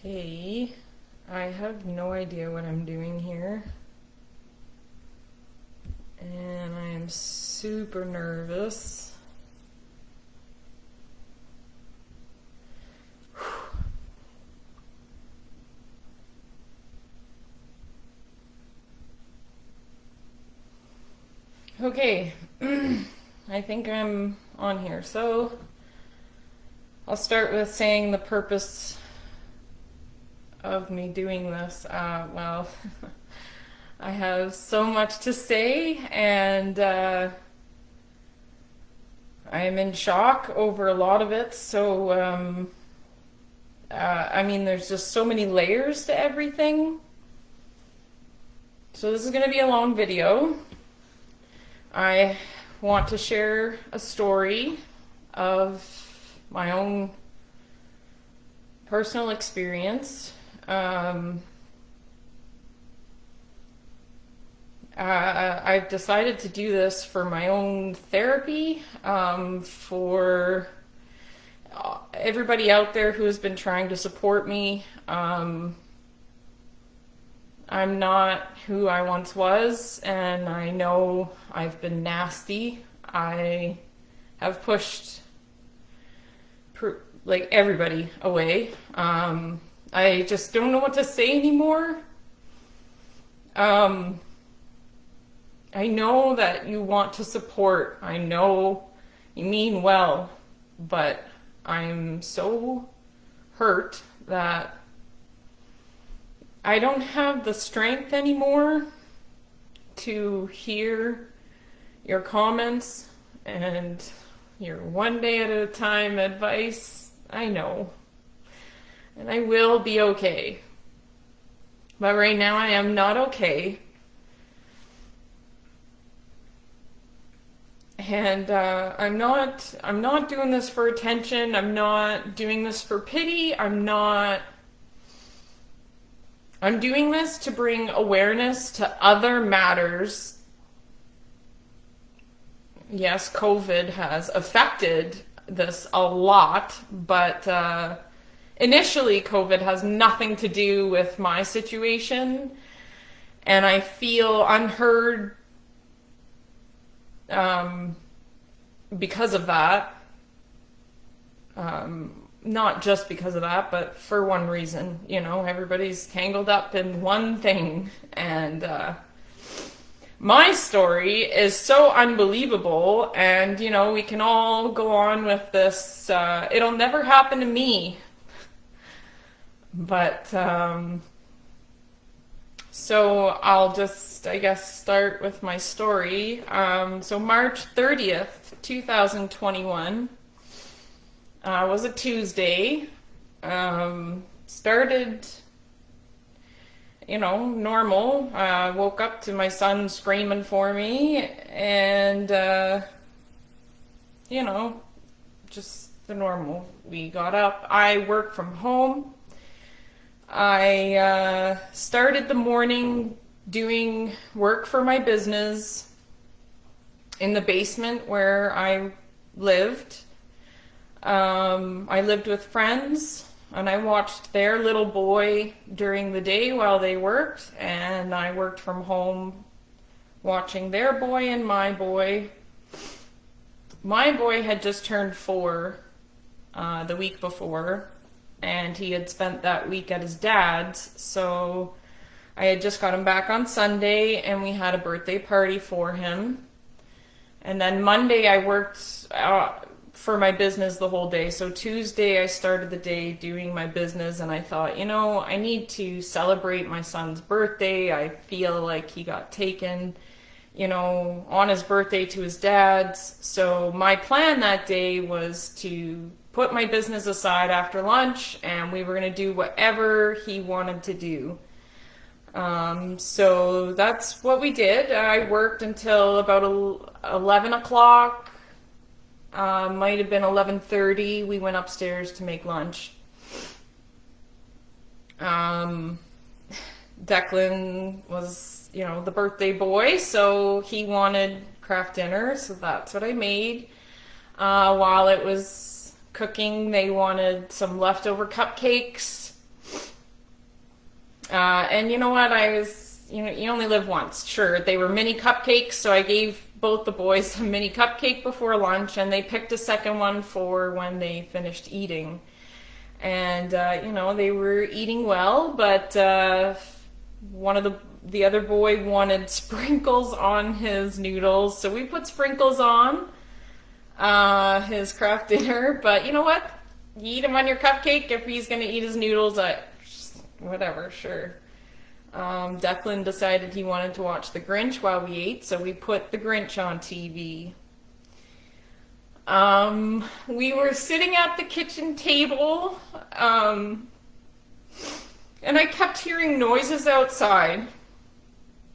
Okay, I have no idea what I'm doing here, and I am super nervous. Okay, I think I'm on here. So I'll start with saying the purpose of me doing this. Well, I have so much to say, and I'm in shock over a lot of it. So, I mean, there's just so many layers to everything. So this is going to be a long video. I want to share a story of my own personal experience. I've decided to do this for my own therapy, for everybody out there who has been trying to support me. I'm not who I once was, and I know I've been nasty. I have pushed like everybody away. I just don't know what to say anymore. I know that you want to support. I know you mean well, but I'm so hurt that I don't have the strength anymore to hear your comments and your one day at a time advice. I know. And I will be okay. But right now I am not okay. And I'm not doing this for attention. I'm not doing this for pity. I'm doing this to bring awareness to other matters. Yes, COVID has affected this a lot, but initially COVID has nothing to do with my situation, and I feel unheard because of that. Not just because of that, but for one reason. You know, everybody's tangled up in one thing, and my story is so unbelievable, and you know, we can all go on with this. It'll never happen to me, but so I'll just, I guess, start with my story. So March 30th, 2021 was a Tuesday. Started, you know, normal. Woke up to my son screaming for me, and you know, just the normal. We got up. I work from home. I started the morning doing work for my business in the basement where I lived. I lived with friends, and I watched their little boy during the day while they worked, and I worked from home watching their boy and my boy. My boy had just turned 4 the week before, and he had spent that week at his dad's, so I had just got him back on Sunday, and we had a birthday party for him. And then Monday I worked for my business the whole day. So Tuesday I started the day doing my business, and I thought, you know, I need to celebrate my son's birthday. I feel like he got taken, you know, on his birthday to his dad's. So my plan that day was to put my business aside after lunch, and we were going to do whatever he wanted to do. So that's what we did. I worked until about 11 o'clock. Might have been 11:30. We went upstairs to make lunch. Declan was, you know, the birthday boy, so he wanted Kraft dinner, so that's what I made. While it was cooking, they wanted some leftover cupcakes. And you know what? You only live once. Sure, they were mini cupcakes, so I gave both the boys a mini cupcake before lunch, and they picked a second one for when they finished eating. And, they were eating well, but one of the other boy wanted sprinkles on his noodles, so we put sprinkles on his Kraft dinner. But you know what? You eat him on your cupcake. If he's going to eat his noodles, whatever, sure. Declan decided he wanted to watch The Grinch while we ate, so we put The Grinch on TV. We were sitting at the kitchen table, and I kept hearing noises outside,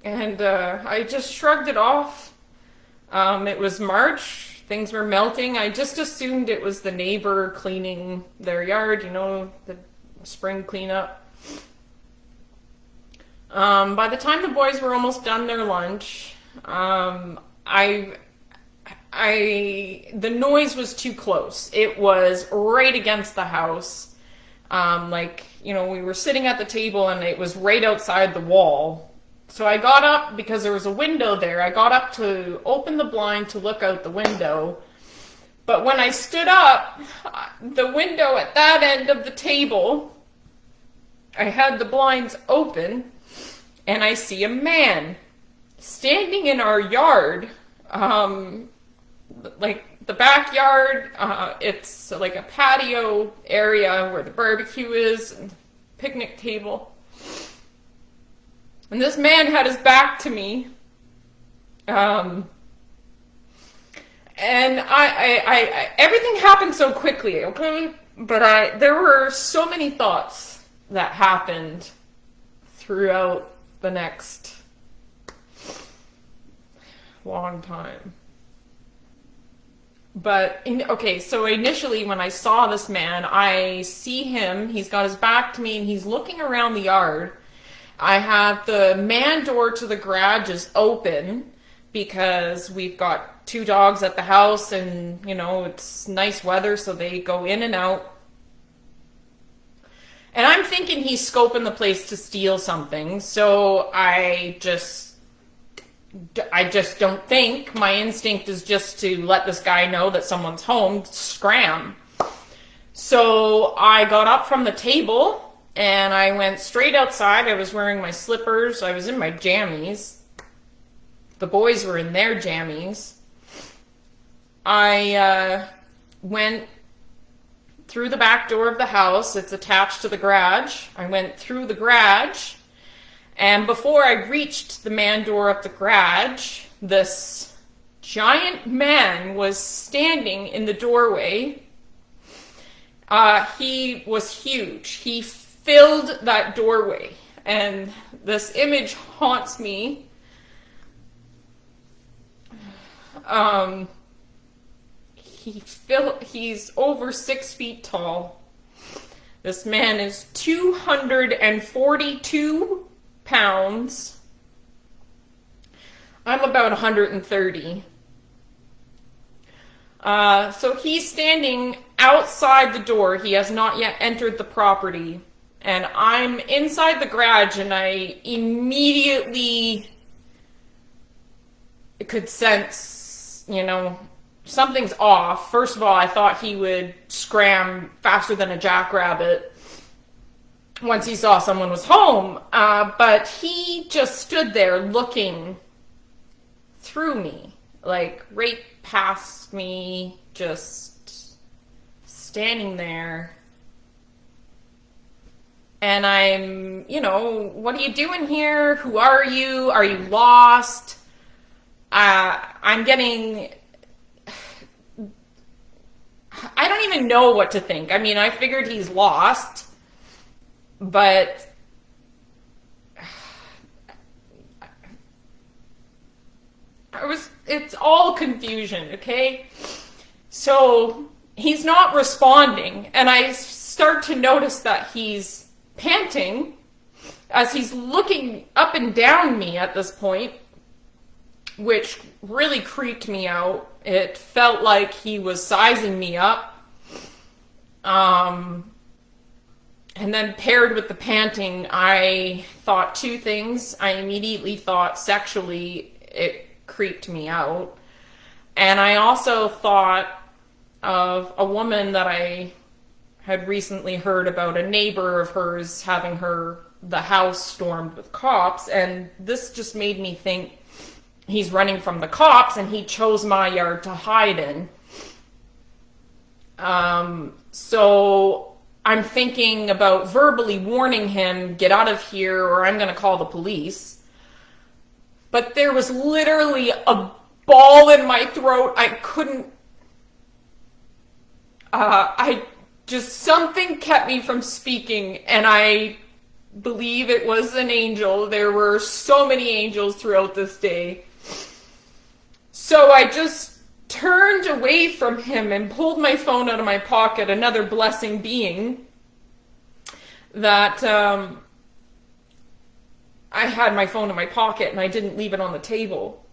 and I just shrugged it off. It was March, things were melting. I just assumed it was the neighbor cleaning their yard, the spring cleanup. By the time the boys were almost done their lunch, the noise was too close. It was right against the house. We were sitting at the table and it was right outside the wall. So I got up, because there was a window there, I got up to open the blind to look out the window. But when I stood up, the window at that end of the table, I had the blinds open, and I see a man standing in our yard, like the backyard. It's like a patio area where the barbecue is, and the picnic table. And this man had his back to me. And I everything happened so quickly, okay? But there were so many thoughts that happened throughout the next long time. But, so initially when I saw this man, I see him, he's got his back to me and he's looking around the yard. I have the man door to the garage is open because we've got 2 dogs at the house and, it's nice weather, so they go in and out. And I'm thinking he's scoping the place to steal something, so I just don't think. My instinct is just to let this guy know that someone's home, scram. So I got up from the table and I went straight outside. I was wearing my slippers. I was in my jammies. The boys were in their jammies. I went through the back door of the house. It's attached to the garage. I went through the garage. And before I reached the man door of the garage, this giant man was standing in the doorway. He was huge. He filled that doorway. And this image haunts me. He's over 6 feet tall. This man is 242 pounds. I'm about 130. So he's standing outside the door. He has not yet entered the property. And I'm inside the garage and I immediately could sense, something's off. First of all, I thought he would scram faster than a jackrabbit once he saw someone was home, but he just stood there looking through me, like right past me, just standing there. And I'm, what are you doing here? Who are you? Are you lost? I'm getting... I don't even know what to think. I mean, I figured he's lost, but it's all confusion, okay? So he's not responding, and I start to notice that he's panting as he's looking up and down me at this point, which really creeped me out. It felt like he was sizing me up. And then paired with the panting, I thought two things. I immediately thought sexually it creeped me out. And I also thought of a woman that I had recently heard about, a neighbor of hers having the house stormed with cops. And this just made me think he's running from the cops and he chose my yard to hide in. So I'm thinking about verbally warning him, get out of here or I'm going to call the police. But there was literally a ball in my throat. I couldn't, something kept me from speaking, and I believe it was an angel. There were so many angels throughout this day. So I just turned away from him and pulled my phone out of my pocket, another blessing being that I had my phone in my pocket and I didn't leave it on the table.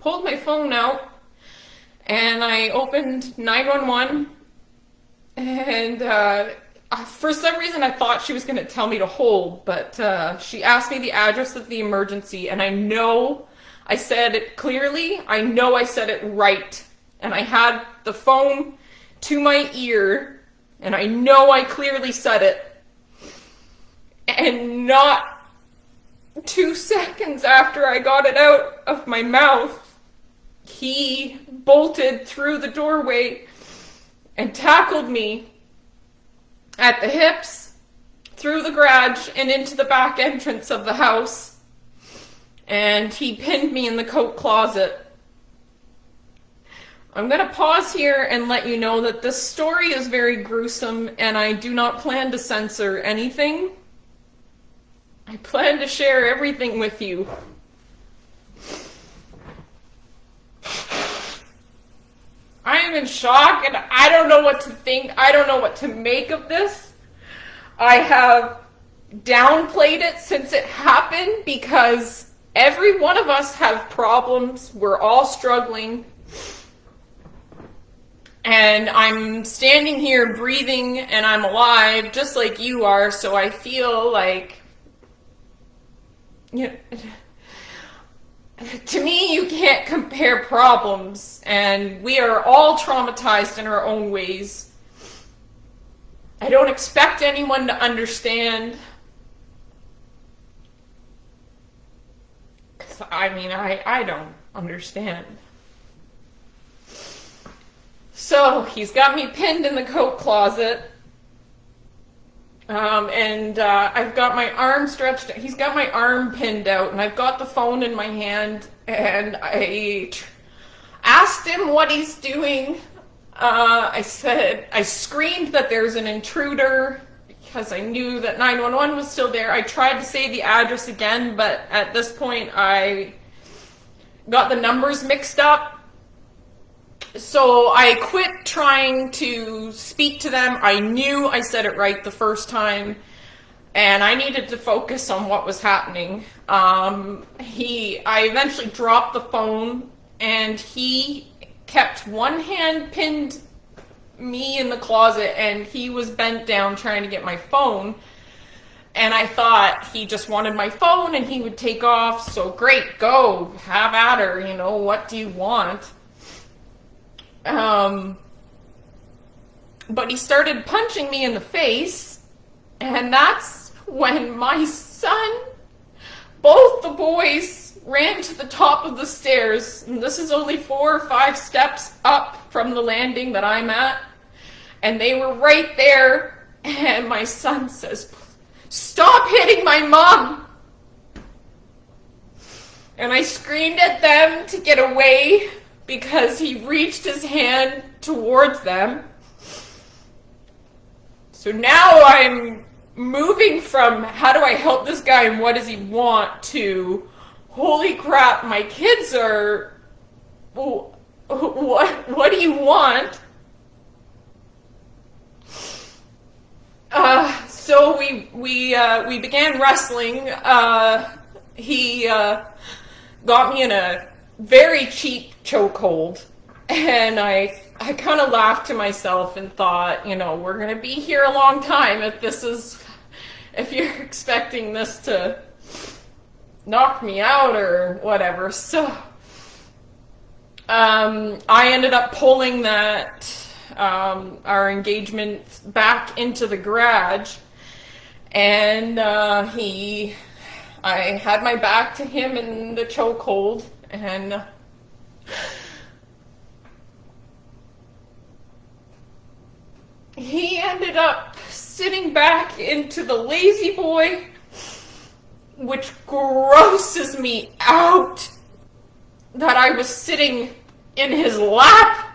Pulled my phone out and I opened 911, and for some reason I thought she was going to tell me to hold, but she asked me the address of the emergency, and I know I said it clearly. I know I said it right, and I had the phone to my ear, and I know I clearly said it. And not 2 seconds after I got it out of my mouth, he bolted through the doorway and tackled me at the hips, through the garage, and into the back entrance of the house. And he pinned me in the coat closet. I'm going to pause here and let you know that this story is very gruesome, and I do not plan to censor anything. I plan to share everything with you. I am in shock, and I don't know what to think. I don't know what to make of this. I have downplayed it since it happened because every one of us have problems. We're all struggling. And I'm standing here breathing and I'm alive just like you are, so I feel like, you know, to me, you can't compare problems, and we are all traumatized in our own ways. I don't expect anyone to understand. I don't understand. So, he's got me pinned in the coat closet. I've got my arm stretched, he's got my arm pinned out, and I've got the phone in my hand, and I asked him what he's doing. I screamed that there's an intruder, because I knew that 911 was still there. I tried to say the address again, but at this point I got the numbers mixed up. So I quit trying to speak to them. I knew I said it right the first time, and I needed to focus on what was happening. I eventually dropped the phone, and he kept one hand pinned me in the closet, and he was bent down trying to get my phone. And I thought he just wanted my phone and he would take off. So great, go, have at her, you know, what do you want? But he started punching me in the face, and that's when my son, both the boys, ran to the top of the stairs, and this is only 4 or 5 steps up from the landing that I'm at, and they were right there, and my son says, "Stop hitting my mom!" And I screamed at them to get away, because he reached his hand towards them. So now I'm moving from how do I help this guy and what does he want to holy crap, my kids are, what do you want? So we began wrestling. He got me in a very cheap chokehold. And I kind of laughed to myself and thought, you know, we're going to be here a long time if you're expecting this to knock me out or whatever. So I ended up pulling our engagement back into the garage, and I had my back to him in the chokehold, and he ended up sitting back into the lazy boy, which grosses me out that I was sitting in his lap.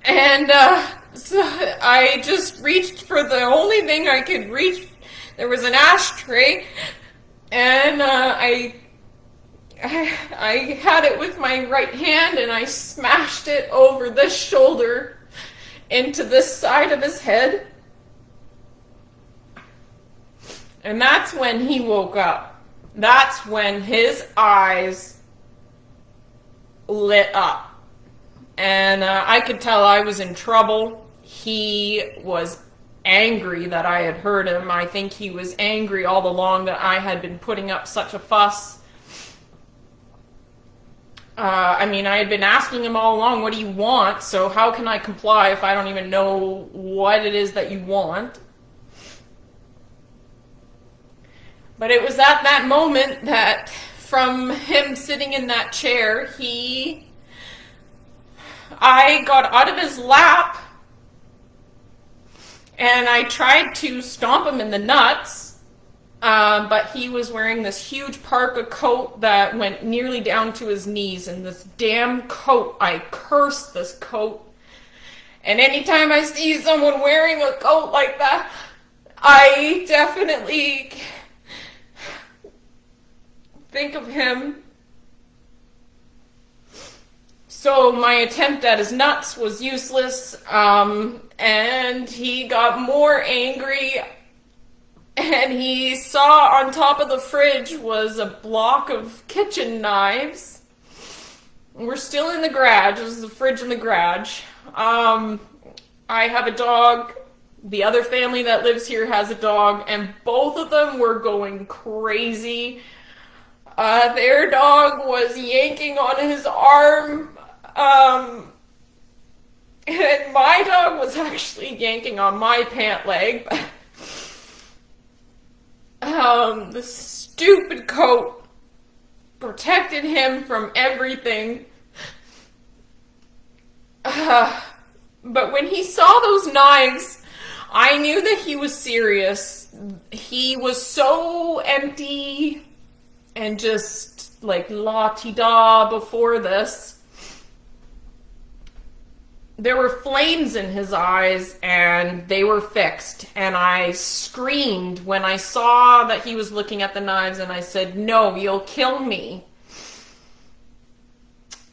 And so I just reached for the only thing I could reach. There was an ashtray, and I had it with my right hand, and I smashed it over this shoulder into this side of his head. And that's when he woke up. That's when his eyes lit up. And I could tell I was in trouble. He was angry that I had hurt him. I think he was angry all along that I had been putting up such a fuss. I mean, I had been asking him all along, what do you want? So how can I comply if I don't even know what it is that you want? But it was at that moment that, from him sitting in that chair, I got out of his lap, and I tried to stomp him in the nuts, but he was wearing this huge parka coat that went nearly down to his knees, and this damn coat, I cursed this coat. And anytime I see someone wearing a coat like that, I definitely think of him. So my attempt at his nuts was useless, and he got more angry, and he saw on top of the fridge was a block of kitchen knives. We're still in the garage. This is the fridge in the garage. I have a dog. The other family that lives here has a dog, and both of them were going crazy. Their dog was yanking on his arm. And my dog was actually yanking on my pant leg. The stupid coat protected him from everything. But when he saw those knives, I knew that he was serious. He was so empty and just like la-ti-da before this. There were flames in his eyes, and they were fixed, and I screamed when I saw that he was looking at the knives, and I said, "No, you'll kill me."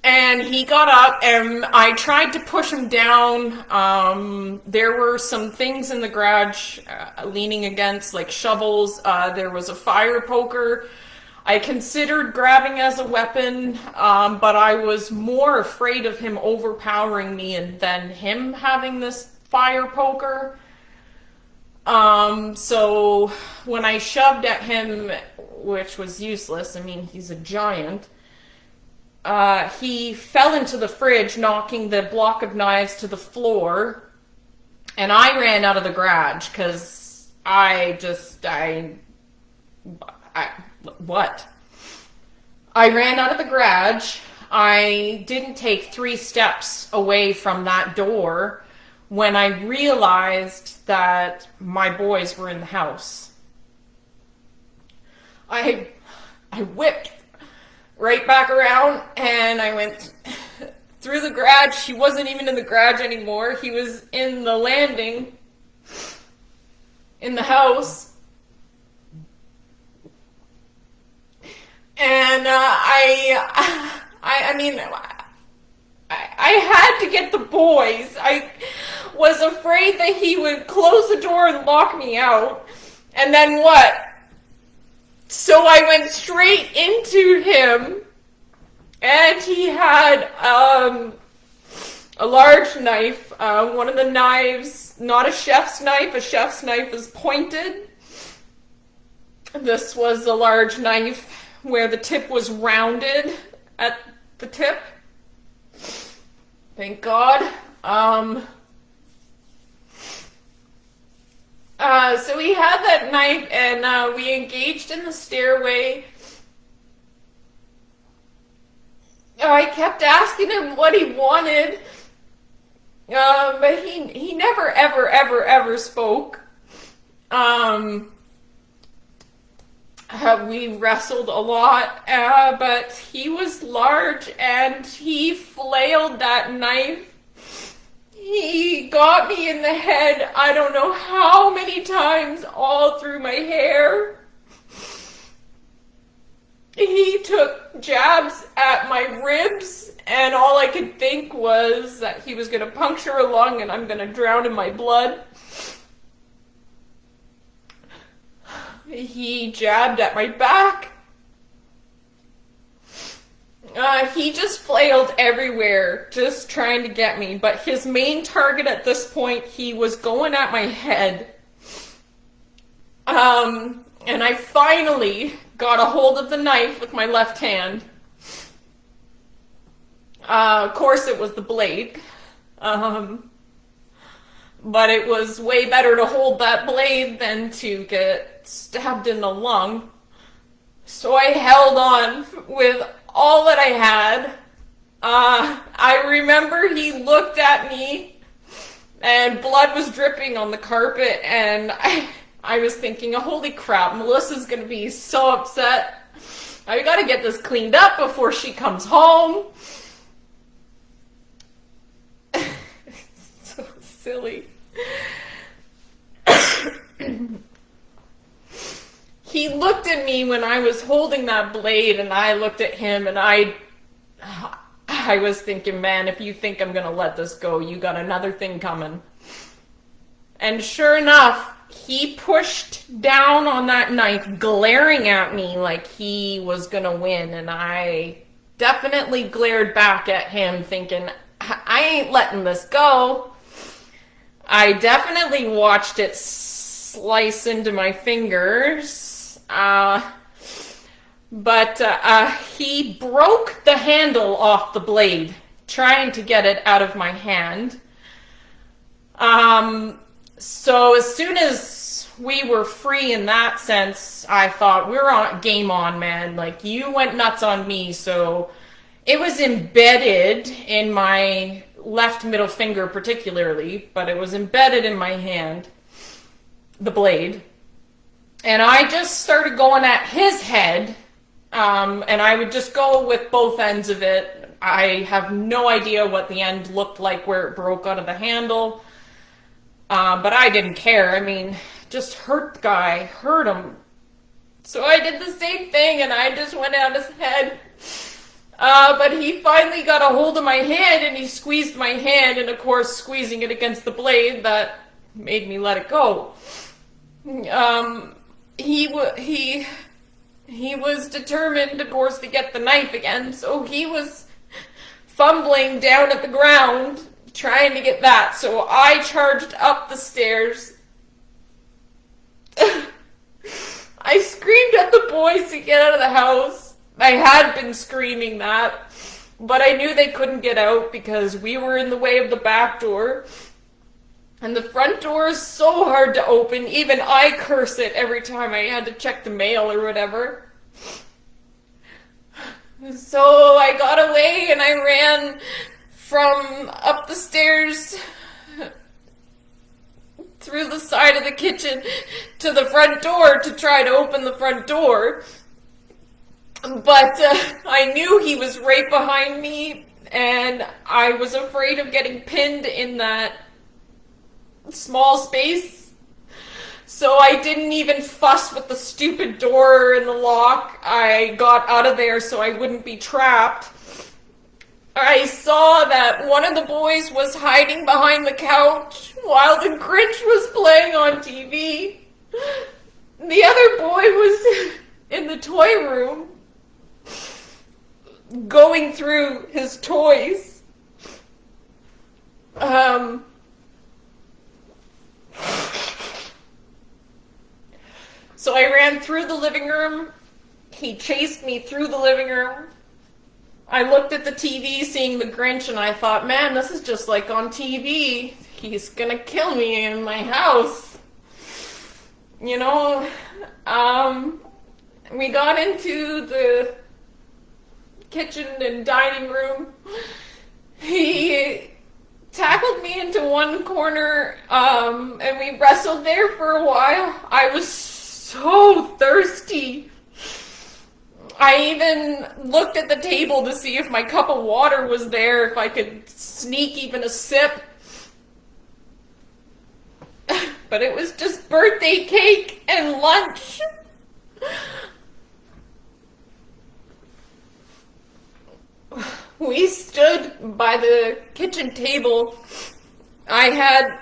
And he got up, and I tried to push him down. There were some things in the garage leaning against, like shovels. There was a fire poker. I considered grabbing as a weapon, but I was more afraid of him overpowering me than him having this fire poker. So when I shoved at him, which was useless, I mean, he's a giant, he fell into the fridge, knocking the block of knives to the floor, and I ran out of the garage, because what? I ran out of the garage. I didn't take 3 steps away from that door when I realized that my boys were in the house. I whipped right back around, and I went through the garage. He wasn't even in the garage anymore. He was in the landing in the house. And I mean, I had to get the boys. I was afraid that he would close the door and lock me out. And then what? So I went straight into him, and he had a large knife. One of the knives, not a chef's knife. A chef's knife is pointed. This was a large knife where the tip was rounded at the tip. Thank God. So he had that knife, and we engaged in the stairway. I kept asking him what he wanted, but he never, ever spoke. We wrestled a lot, but he was large, and he flailed that knife. He got me in the head, I don't know how many times, all through my hair. He took jabs at my ribs, and all I could think was that he was going to puncture a lung and I'm going to drown in my blood. He jabbed at my back. He just flailed everywhere, just trying to get me. But his main target at this point, he was going at my head. And I finally got a hold of the knife with my left hand. Of course, it was the blade. But it was way better to hold that blade than to get stabbed in the lung. So I held on with all that I had. I remember he looked at me and blood was dripping on the carpet, and I was thinking, oh, holy crap, Melissa's gonna be so upset. I gotta get this cleaned up before she comes home. So silly. He looked at me when I was holding that blade, and I looked at him, and I was thinking, man, if you think I'm gonna let this go, you got another thing coming. And sure enough, he pushed down on that knife, glaring at me like he was gonna win, and I definitely glared back at him thinking, I ain't letting this go. I definitely watched it slice into my fingers. But he broke the handle off the blade, trying to get it out of my hand. So as soon as we were free in that sense, I thought, we're on, game on, man. Like, you went nuts on me, so it was embedded in my left middle finger particularly, but it was embedded in my hand, the blade. And I just started going at his head, and I would just go with both ends of it. I have no idea what the end looked like where it broke out of the handle, but I didn't care. I mean, just hurt the guy, hurt him. So I did the same thing, and I just went at his head. But he finally got a hold of my hand, and he squeezed my hand, and of course, squeezing it against the blade, that made me let it go. He was determined, of course, to get the knife again, so he was fumbling down at the ground, trying to get that. So I charged up the stairs. I screamed at the boys to get out of the house. I had been screaming that, but I knew they couldn't get out because we were in the way of the back door. And the front door is so hard to open. Even I curse it every time I had to check the mail or whatever. So I got away and I ran from up the stairs through the side of the kitchen to the front door to try to open the front door. But I knew he was right behind me, and I was afraid of getting pinned in that small space, so I didn't even fuss with the stupid door and the lock. I got out of there so I wouldn't be trapped. I saw that one of the boys was hiding behind the couch while the Grinch was playing on TV. The other boy was in the toy room, going through his toys. So I ran through the living room. He chased me through the living room. I looked at the TV, seeing the Grinch, and I thought, man, this is just like on TV. He's gonna kill me in my house. You know, we got into the kitchen and dining room. He tackled me into one corner, and we wrestled there for a while. I was so thirsty. I even looked at the table to see if my cup of water was there, if I could sneak even a sip. But it was just birthday cake and lunch. We stood by the kitchen table. I had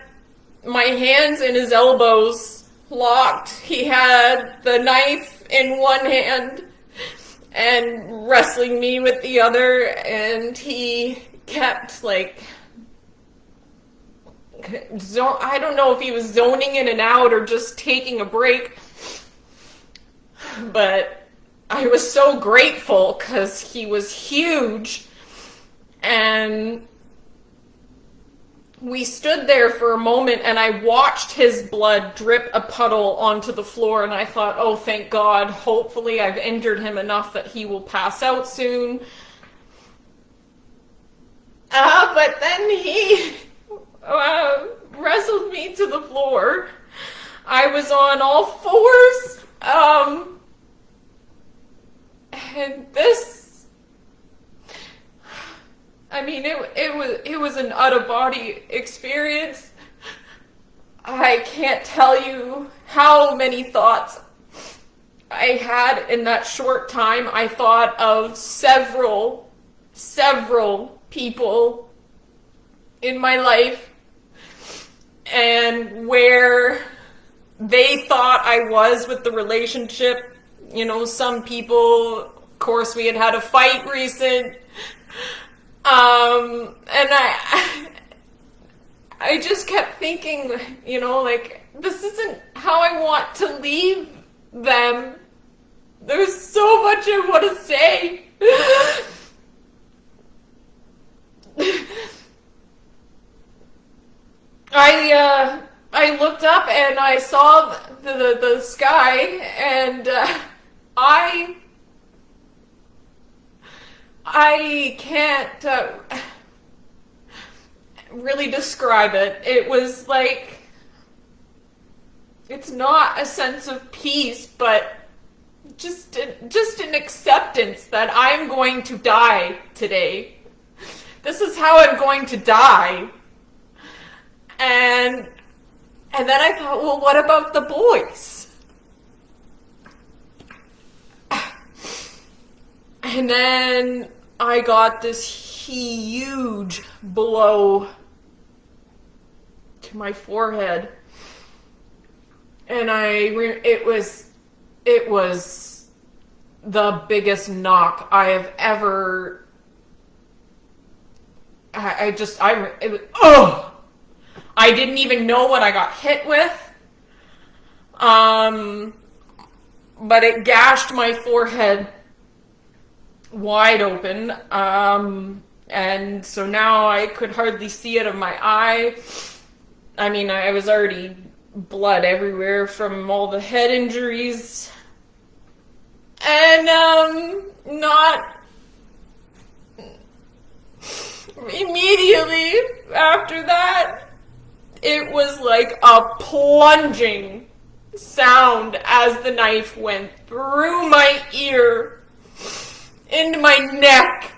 my hands in his elbows, locked. He had the knife in one hand and wrestling me with the other, and he kept like, I don't know if he was zoning in and out or just taking a break, but I was so grateful because he was huge. And we stood there for a moment, and I watched his blood drip a puddle onto the floor, and I thought, oh, thank God, hopefully I've injured him enough that he will pass out soon. But then he wrestled me to the floor. I was on all fours, and this, I mean, it was an out-of-body experience. I can't tell you how many thoughts I had in that short time. I thought of several people in my life and where they thought I was with the relationship. You know, some people, of course, we had a fight recent. And I just kept thinking, you know, like, this isn't how I want to leave them. There's so much I want to say. I looked up and I saw the sky, and I can't really describe it. It was like, it's not a sense of peace, but just an acceptance that I'm going to die today. This is how I'm going to die. And then I thought, well, what about the boys? And then I got this huge blow to my forehead, and it was the biggest knock I have ever. I didn't even know what I got hit with. But it gashed my forehead wide open. And so now I could hardly see out of my eye. I mean, I was already blood everywhere from all the head injuries. And, not immediately after that, it was like a plunging sound as the knife went through my ear, into my neck.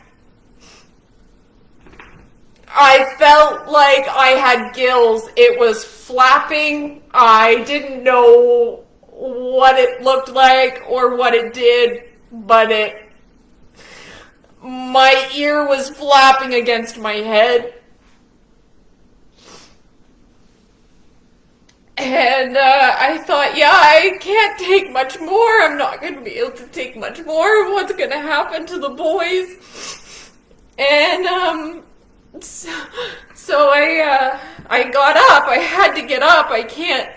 I felt like I had gills. It was flapping. I didn't know what it looked like or what it did, but my ear was flapping against my head. And I thought, yeah, I can't take much more. I'm not going to be able to take much more. What's going to happen to the boys? And so I got up. I had to get up. I can't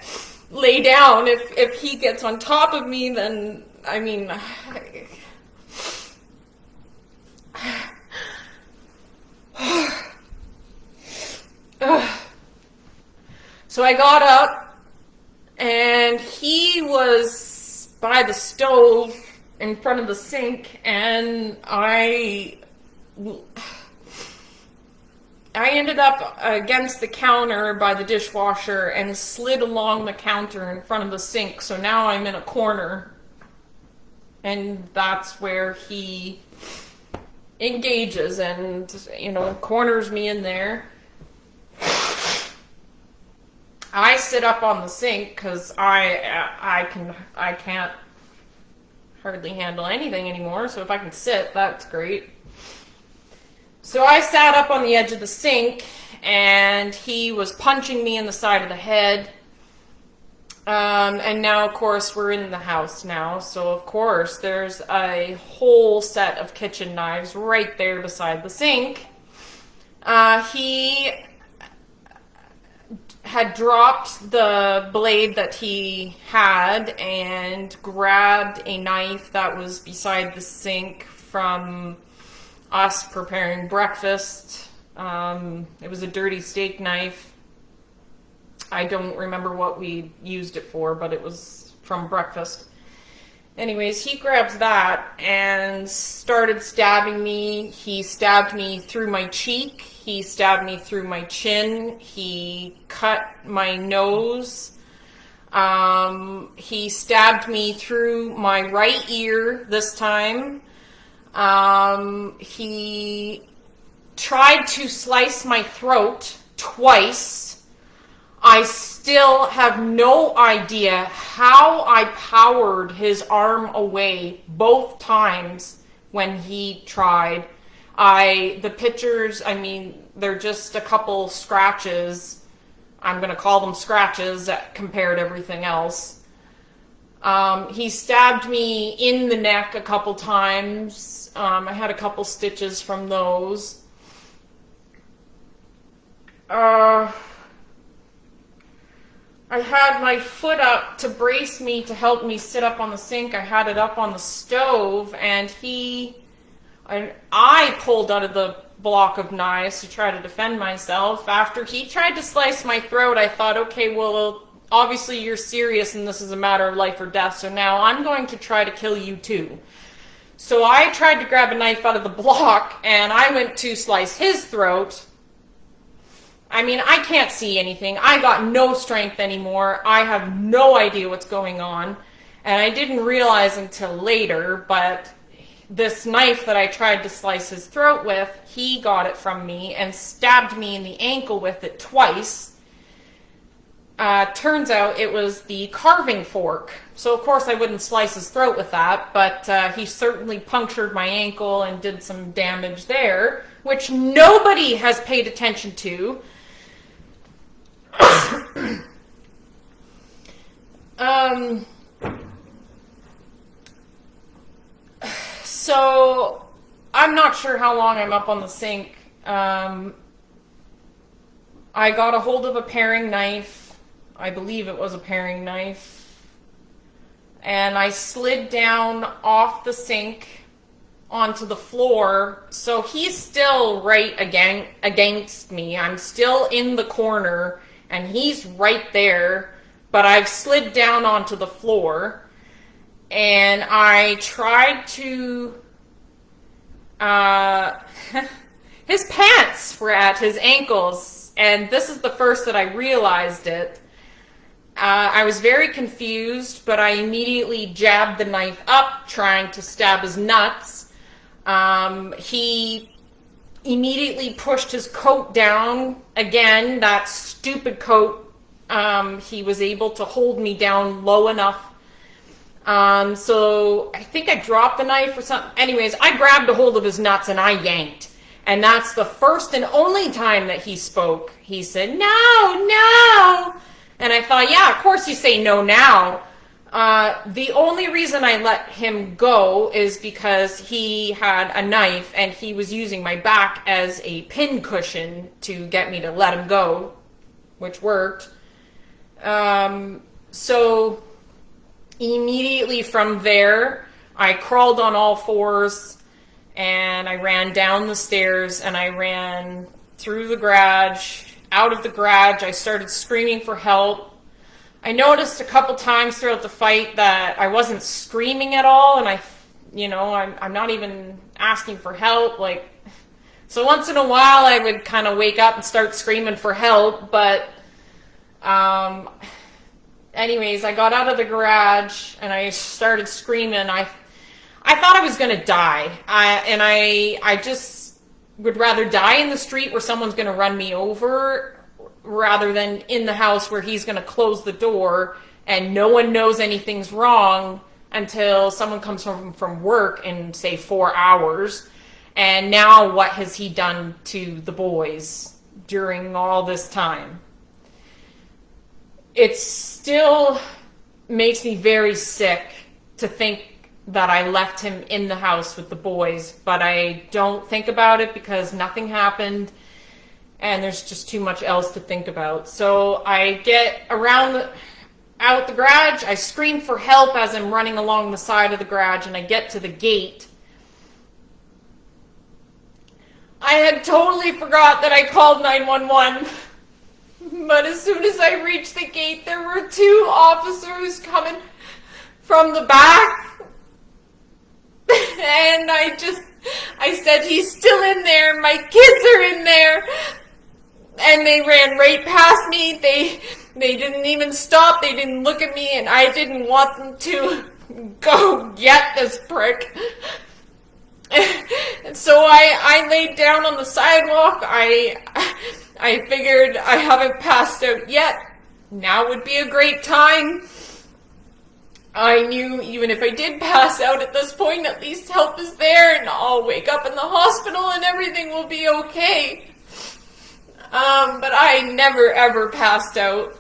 lay down. If he gets on top of me, then, I mean... So I got up, and he was by the stove in front of the sink, and I ended up against the counter by the dishwasher and slid along the counter in front of the sink. So now I'm in a corner, and that's where he engages and, you know, corners me in there. I sit up on the sink because I can't hardly handle anything anymore. So if I can sit, that's great. So I sat up on the edge of the sink, and he was punching me in the side of the head. And now, of course, we're in the house now. So, of course, there's a whole set of kitchen knives right there beside the sink. He had dropped the blade that he had and grabbed a knife that was beside the sink from us preparing breakfast. It was a dirty steak knife. I don't remember what we used it for, but it was from breakfast. Anyways, he grabs that and started stabbing me. He stabbed me through my cheek. He stabbed me through my chin. He cut my nose. He stabbed me through my right ear this time. He tried to slice my throat twice. I still have no idea how I powered his arm away both times when he tried. The pictures, I mean, they're just a couple scratches. I'm going to call them scratches compared to everything else. He stabbed me in the neck a couple times. I had a couple stitches from those. I had my foot up to brace me to help me sit up on the sink. I had it up on the stove, and I pulled out of the block of knives to try to defend myself. After he tried to slice my throat, I thought, okay, well, obviously you're serious and this is a matter of life or death, so now I'm going to try to kill you too. So I tried to grab a knife out of the block, and I went to slice his throat. I mean, I can't see anything. I got no strength anymore. I have no idea what's going on. And I didn't realize until later, but this knife that I tried to slice his throat with, he got it from me and stabbed me in the ankle with it twice. Turns out it was the carving fork. So, of course, I wouldn't slice his throat with that, but he certainly punctured my ankle and did some damage there, which nobody has paid attention to. So I'm not sure how long I'm up on the sink. I got a hold of a paring knife. I believe it was a paring knife. And I slid down off the sink onto the floor. So he's still right against me. I'm still in the corner. And he's right there, but I've slid down onto the floor, and I tried to, his pants were at his ankles, and this is the first that I realized it. I was very confused, but I immediately jabbed the knife up, trying to stab his nuts. He immediately pushed his coat down again, that stupid coat. He was able to hold me down low enough. So I think I dropped the knife or something. Anyways, I grabbed a hold of his nuts and I yanked. And that's the first and only time that he spoke. He said, "No, no." And I thought, yeah, of course you say no now. The only reason I let him go is because he had a knife and he was using my back as a pin cushion to get me to let him go, which worked. So immediately from there, I crawled on all fours and I ran down the stairs and I ran through the garage, out of the garage. I started screaming for help. I noticed a couple times throughout the fight that I wasn't screaming at all, and I'm not even asking for help. Like, so once in a while I would kind of wake up and start screaming for help, but anyways, I got out of the garage and I started screaming. I thought I was gonna die. I just would rather die in the street where someone's gonna run me over rather than in the house where he's going to close the door and no one knows anything's wrong until someone comes home from work in, say, 4 hours. And now what has he done to the boys during all this time? It still makes me very sick to think that I left him in the house with the boys, but I don't think about it because nothing happened. And there's just too much else to think about. So I get out the garage, I scream for help as I'm running along the side of the garage, and I get to the gate. I had totally forgot that I called 911. But as soon as I reached the gate, there were 2 officers coming from the back. And I said, he's still in there, my kids are in there. And they ran right past me. They didn't even stop. They didn't look at me, and I didn't want them to go get this prick. And so I laid down on the sidewalk. I figured I haven't passed out yet. Now would be a great time. I knew even if I did pass out at this point, at least help is there, and I'll wake up in the hospital and everything will be okay. But I never ever passed out.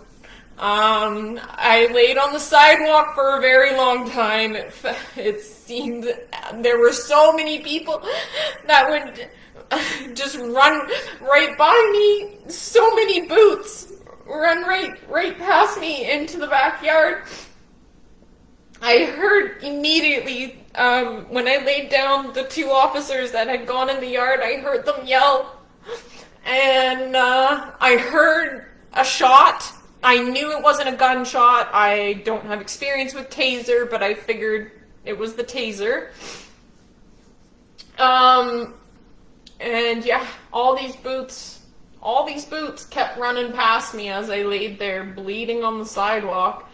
I laid on the sidewalk for a very long time. It seemed there were so many people that would just run right by me. So many boots run right past me into the backyard. I heard immediately when I laid down, the 2 officers that had gone in the yard, I heard them yell. And I heard a shot. I knew it wasn't a gunshot. I don't have experience with taser, but I figured it was the taser. And yeah, all these boots kept running past me as I laid there bleeding on the sidewalk.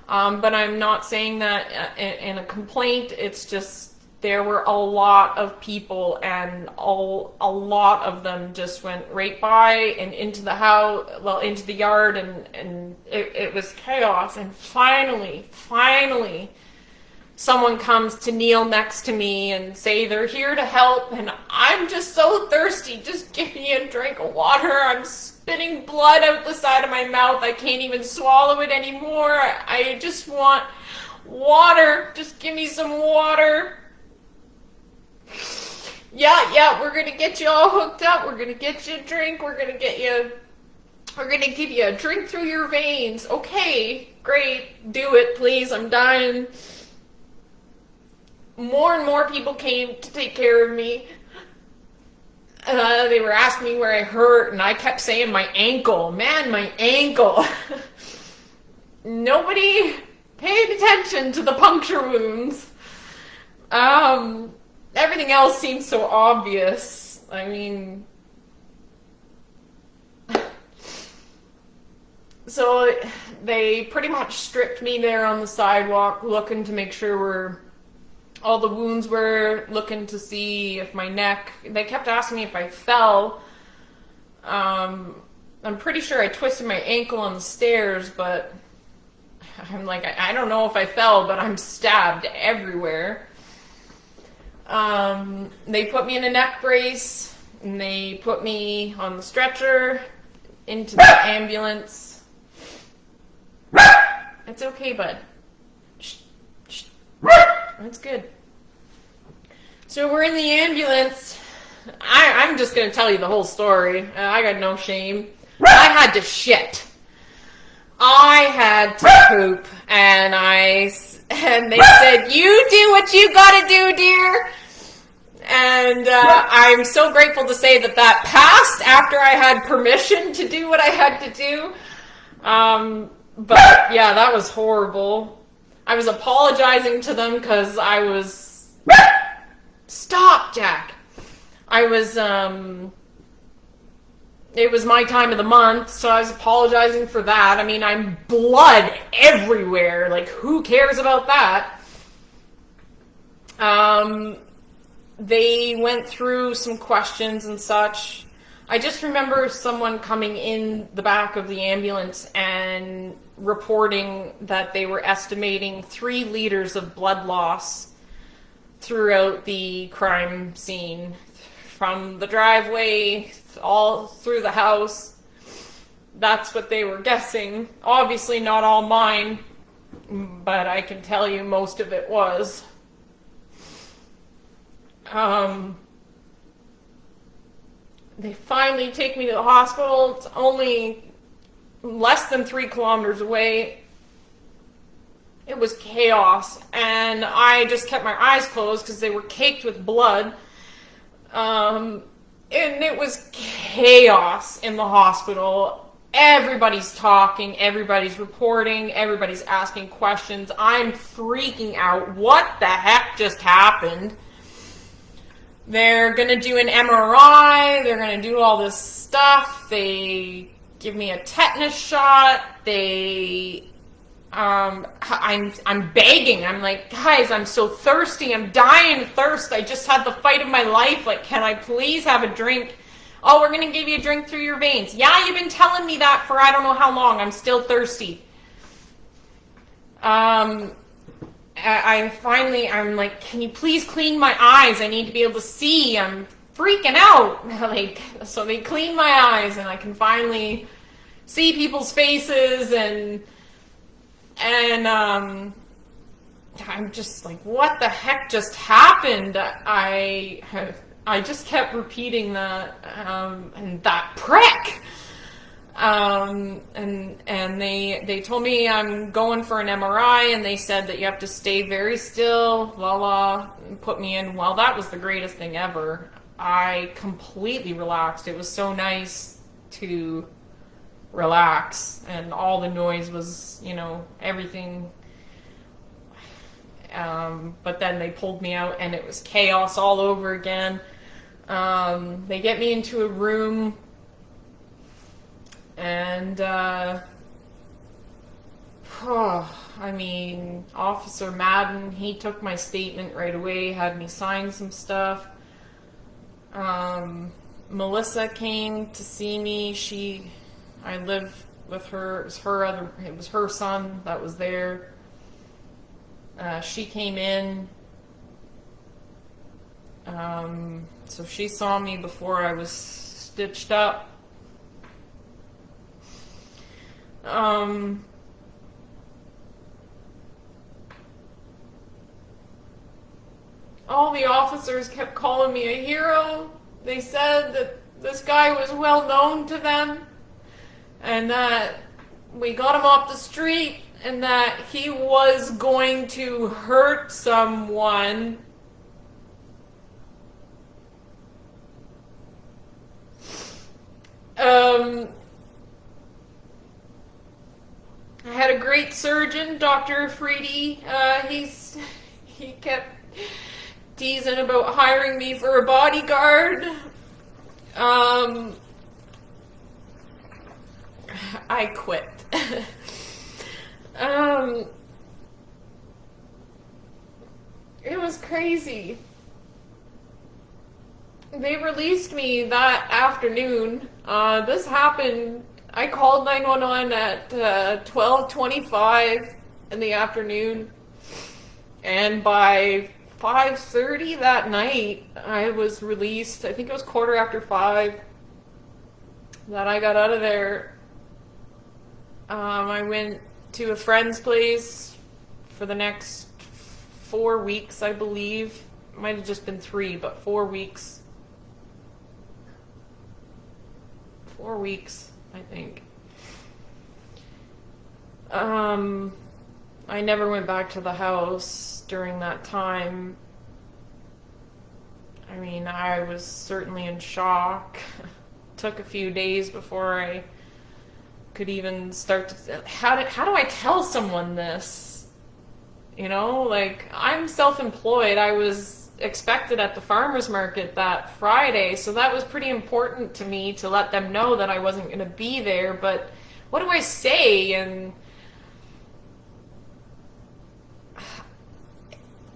But I'm not saying that in a complaint. It's just there were a lot of people, and a lot of them just went right by and into the house, into the yard, and it was chaos. And finally, someone comes to kneel next to me and say they're here to help, and I'm just so thirsty. Just give me a drink of water. I'm spitting blood out the side of my mouth. I can't even swallow it anymore. I just want water. Just give me some water. Yeah, we're gonna get you all hooked up. We're gonna get you a drink. We're gonna give you a drink through your veins. Okay, great. Do it, please. I'm dying. More and more people came to take care of me. They were asking me where I hurt, and I kept saying my ankle. Man, my ankle. Nobody paid attention to the puncture wounds. Everything else seems so obvious. I mean, so they pretty much stripped me there on the sidewalk, looking to make sure all the wounds were, looking to see if my neck, they kept asking me if I fell. I'm pretty sure I twisted my ankle on the stairs, but I'm like, I don't know if I fell, but I'm stabbed everywhere. They put me in a neck brace, and they put me on the stretcher into the ambulance. It's okay, bud. Shh. Shh. That's good. So we're in the ambulance. I'm just going to tell you the whole story. I got no shame. I had to shit. I had to poop. And they said, you do what you got to do, dear. And I'm so grateful to say that passed after I had permission to do what I had to do. But yeah, that was horrible. I was apologizing to them because I was... Stop, Jack. I was, it was my time of the month, so I was apologizing for that. I mean, I'm blood everywhere. Like, who cares about that? They went through some questions and such. I just remember someone coming in the back of the ambulance and reporting that they were estimating 3 liters of blood loss throughout the crime scene, from the driveway all through the house. That's what they were guessing. Obviously not all mine, but I can tell you most of it was. They finally take me to the hospital. It's only less than 3 kilometers away. It was chaos, and I just kept my eyes closed because they were caked with blood. And it was chaos in the hospital. Everybody's talking, everybody's reporting, everybody's asking questions. I'm freaking out. What the heck just happened? They're going to do an MRI. They're going to do all this stuff. They give me a tetanus shot. I'm begging. I'm like, guys, I'm so thirsty. I'm dying of thirst. I just had the fight of my life. Like, can I please have a drink? Oh, we're going to give you a drink through your veins. Yeah, you've been telling me that for I don't know how long. I'm still thirsty. I'm like, can you please clean my eyes? I need to be able to see. I'm freaking out. Like, so they clean my eyes and I can finally see people's faces and I'm just like, what the heck just happened? I just kept repeating that, and that prick. And they told me I'm going for an MRI, and they said that you have to stay very still, and put me in. Well, that was the greatest thing ever. I completely relaxed. It was so nice to relax, and all the noise was, everything. But then they pulled me out, and it was chaos all over again. They get me into a room, and Officer Madden, he took my statement right away, had me sign some stuff. Melissa came to see me. I live with her. It was her son that was there. She came in. So she saw me before I was stitched up. All the officers kept calling me a hero. They said that this guy was well known to them, and that we got him off the street, and that he was going to hurt someone. I had a great surgeon, Dr. Afridi. He kept teasing about hiring me for a bodyguard. I quit. It was crazy. They released me that afternoon. This happened, I called 911 at 12:25 in the afternoon, and by 5:30 that night, I was released. I think it was 5:15 that I got out of there. I went to a friend's place for the next 4 weeks, I believe. It might have just been 3, but 4 weeks. 4 weeks, I think. I never went back to the house during that time. I mean, I was certainly in shock. Took a few days before I could even start to... How do I tell someone this? You know, like, I'm self-employed. I was expected at the farmer's market that Friday, so that was pretty important to me to let them know that I wasn't going to be there. But what do I say? And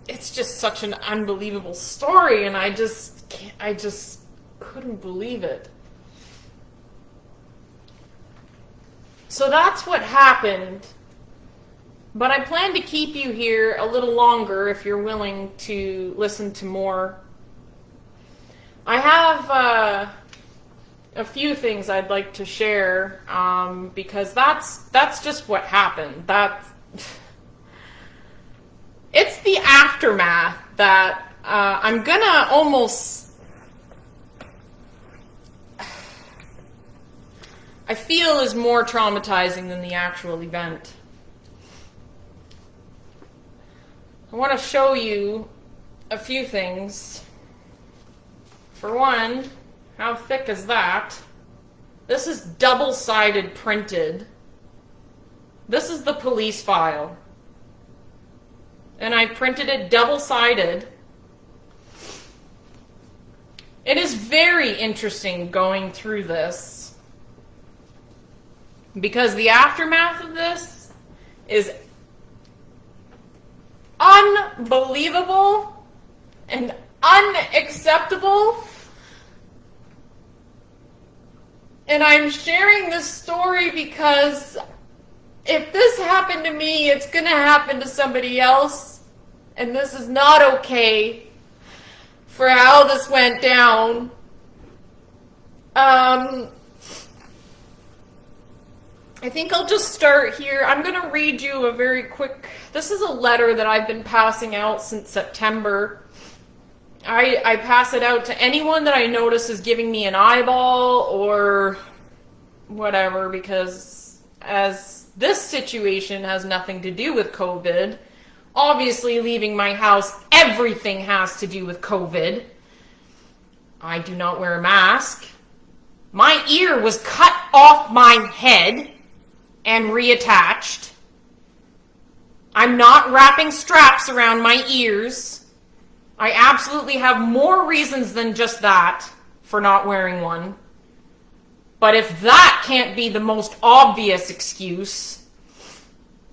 it's just such an unbelievable story, and I just couldn't believe it. So that's what happened. But I plan to keep you here a little longer if you're willing to listen to more. I have a few things I'd like to share, because that's just what happened. It's the aftermath that I'm gonna almost... I feel is more traumatizing than the actual event. I want to show you a few things. For one, how thick is that? This is double-sided printed. This is the police file. And I printed it double-sided. It is very interesting going through this, because the aftermath of this is unbelievable and unacceptable. And I'm sharing this story because if this happened to me, it's going to happen to somebody else. And this is not okay for how this went down. I think I'll just start here. I'm going to read you a very quick... This is a letter that I've been passing out since September. I pass it out to anyone that I notice is giving me an eyeball or whatever, because as this situation has nothing to do with COVID, obviously leaving my house, everything has to do with COVID. I do not wear a mask. My ear was cut off my head and reattached. I'm not wrapping straps around my ears. I absolutely have more reasons than just that for not wearing one. But if that can't be the most obvious excuse,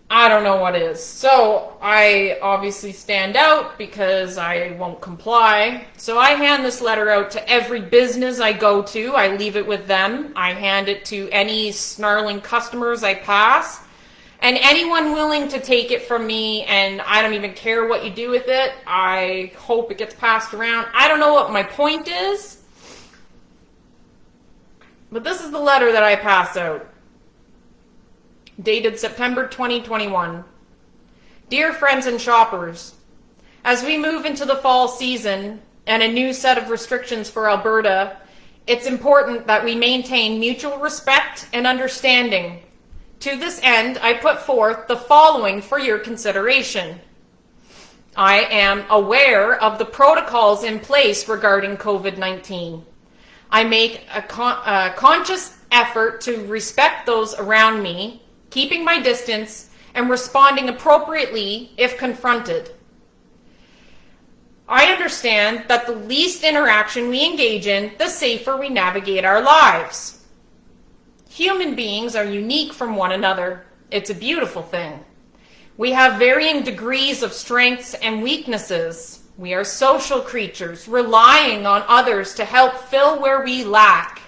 I don't know what is. So I obviously stand out because I won't comply. So I hand this letter out to every business I go to. I leave it with them. I hand it to any snarling customers I pass. And anyone willing to take it from me, and I don't even care what you do with it. I hope it gets passed around. I don't know what my point is. But this is the letter that I pass out. Dated September 2021. Dear friends and shoppers, as we move into the fall season and a new set of restrictions for Alberta, it's important that we maintain mutual respect and understanding. To this end, I put forth the following for your consideration. I am aware of the protocols in place regarding COVID-19. I make a conscious effort to respect those around me, keeping my distance, and responding appropriately if confronted. I understand that the least interaction we engage in, the safer we navigate our lives. Human beings are unique from one another. It's a beautiful thing. We have varying degrees of strengths and weaknesses. We are social creatures, relying on others to help fill where we lack.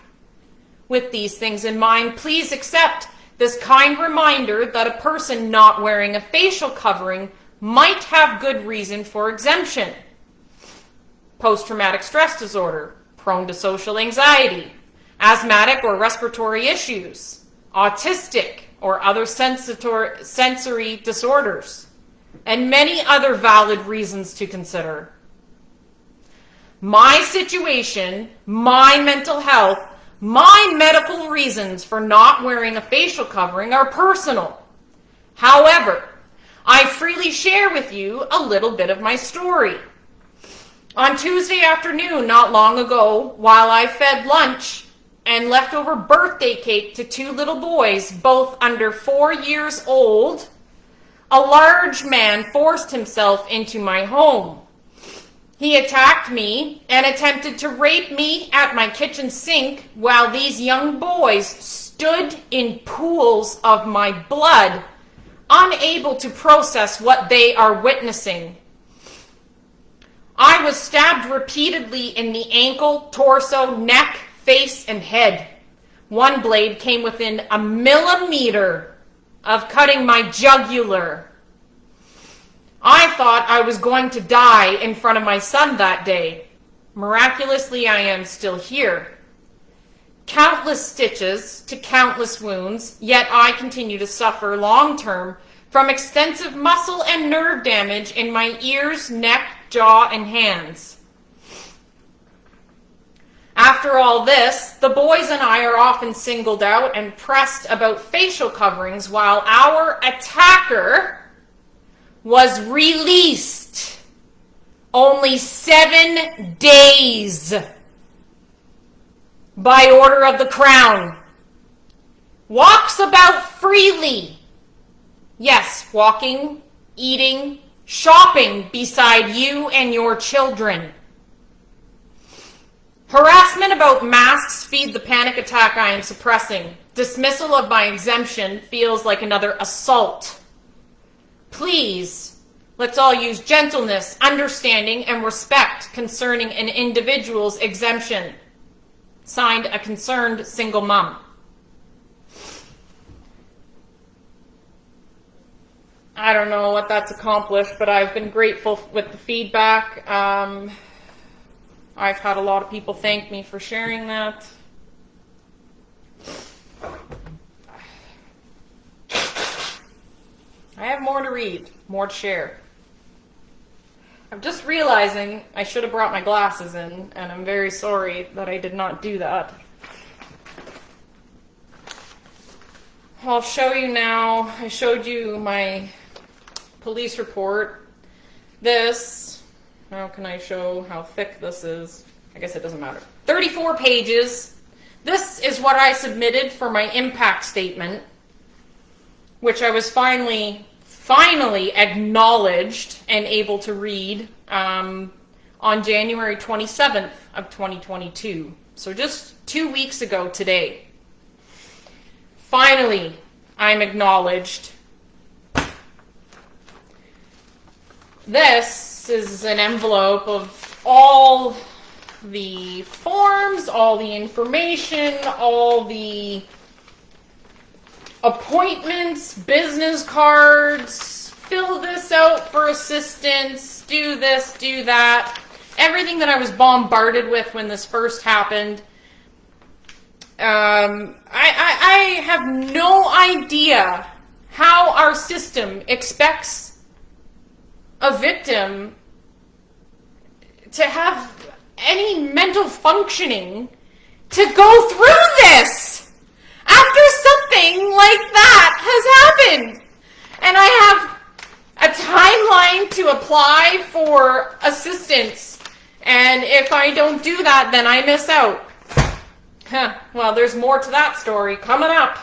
With these things in mind, please accept this kind reminder that a person not wearing a facial covering might have good reason for exemption. Post-traumatic stress disorder, prone to social anxiety, asthmatic or respiratory issues, autistic or other sensory disorders, and many other valid reasons to consider. My situation, my mental health, my medical reasons for not wearing a facial covering are personal. However, I freely share with you a little bit of my story. On Tuesday afternoon, not long ago, while I fed lunch and leftover birthday cake to two little boys, both under 4 years old, a large man forced himself into my home. He attacked me and attempted to rape me at my kitchen sink while these young boys stood in pools of my blood, unable to process what they are witnessing. I was stabbed repeatedly in the ankle, torso, neck, face, and head. One blade came within a millimeter of cutting my jugular. I thought I was going to die in front of my son that day. Miraculously, I am still here. Countless stitches to countless wounds, yet I continue to suffer long-term from extensive muscle and nerve damage in my ears, neck, jaw, and hands. After all this, the boys and I are often singled out and pressed about facial coverings while our attacker was released only 7 days by order of the Crown. Walks about freely. Yes, walking, eating, shopping beside you and your children. Harassment about masks feed the panic attack I am suppressing. Dismissal of my exemption feels like another assault. Please, let's all use gentleness, understanding, and respect concerning an individual's exemption. Signed, a concerned single mom. I don't know what that's accomplished, but I've been grateful with the feedback. I've had a lot of people thank me for sharing that. I have more to read, more to share. I'm just realizing I should have brought my glasses in, and I'm very sorry that I did not do that. I'll show you now. I showed you my police report. This, how can I show how thick this is? I guess it doesn't matter. 34 pages. This is what I submitted for my impact statement, which I was finally acknowledged and able to read on January 27th of 2022. So just 2 weeks ago today. Finally, I'm acknowledged. This is an envelope of all the forms, all the information, all the appointments, business cards, fill this out for assistance, do this, do that. Everything that I was bombarded with when this first happened. I have no idea how our system expects a victim to have any mental functioning to go through this after something like that has happened. And I have a timeline to apply for assistance, and if I don't do that, then I miss out. Well, there's more to that story coming up.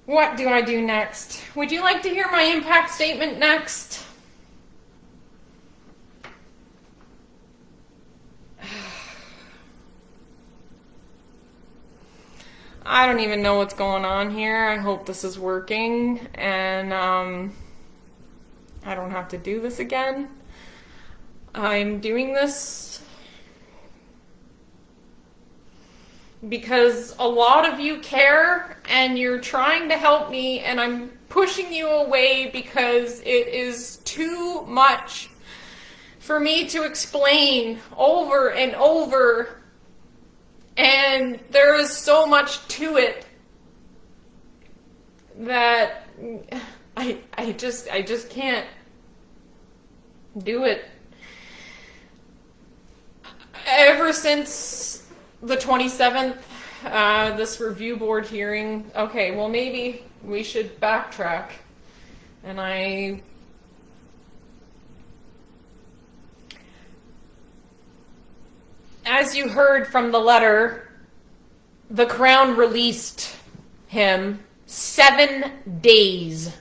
What do I do next? Would you like to hear my impact statement next? I don't even know what's going on here. I hope this is working, and I don't have to do this again. I'm doing this because a lot of you care and you're trying to help me, and I'm pushing you away because it is too much for me to explain over and over And there is so much to it that I just can't do it. Ever since the 27th, this review board hearing, okay, well maybe we should backtrack. And as you heard from the letter, the Crown released him 7 days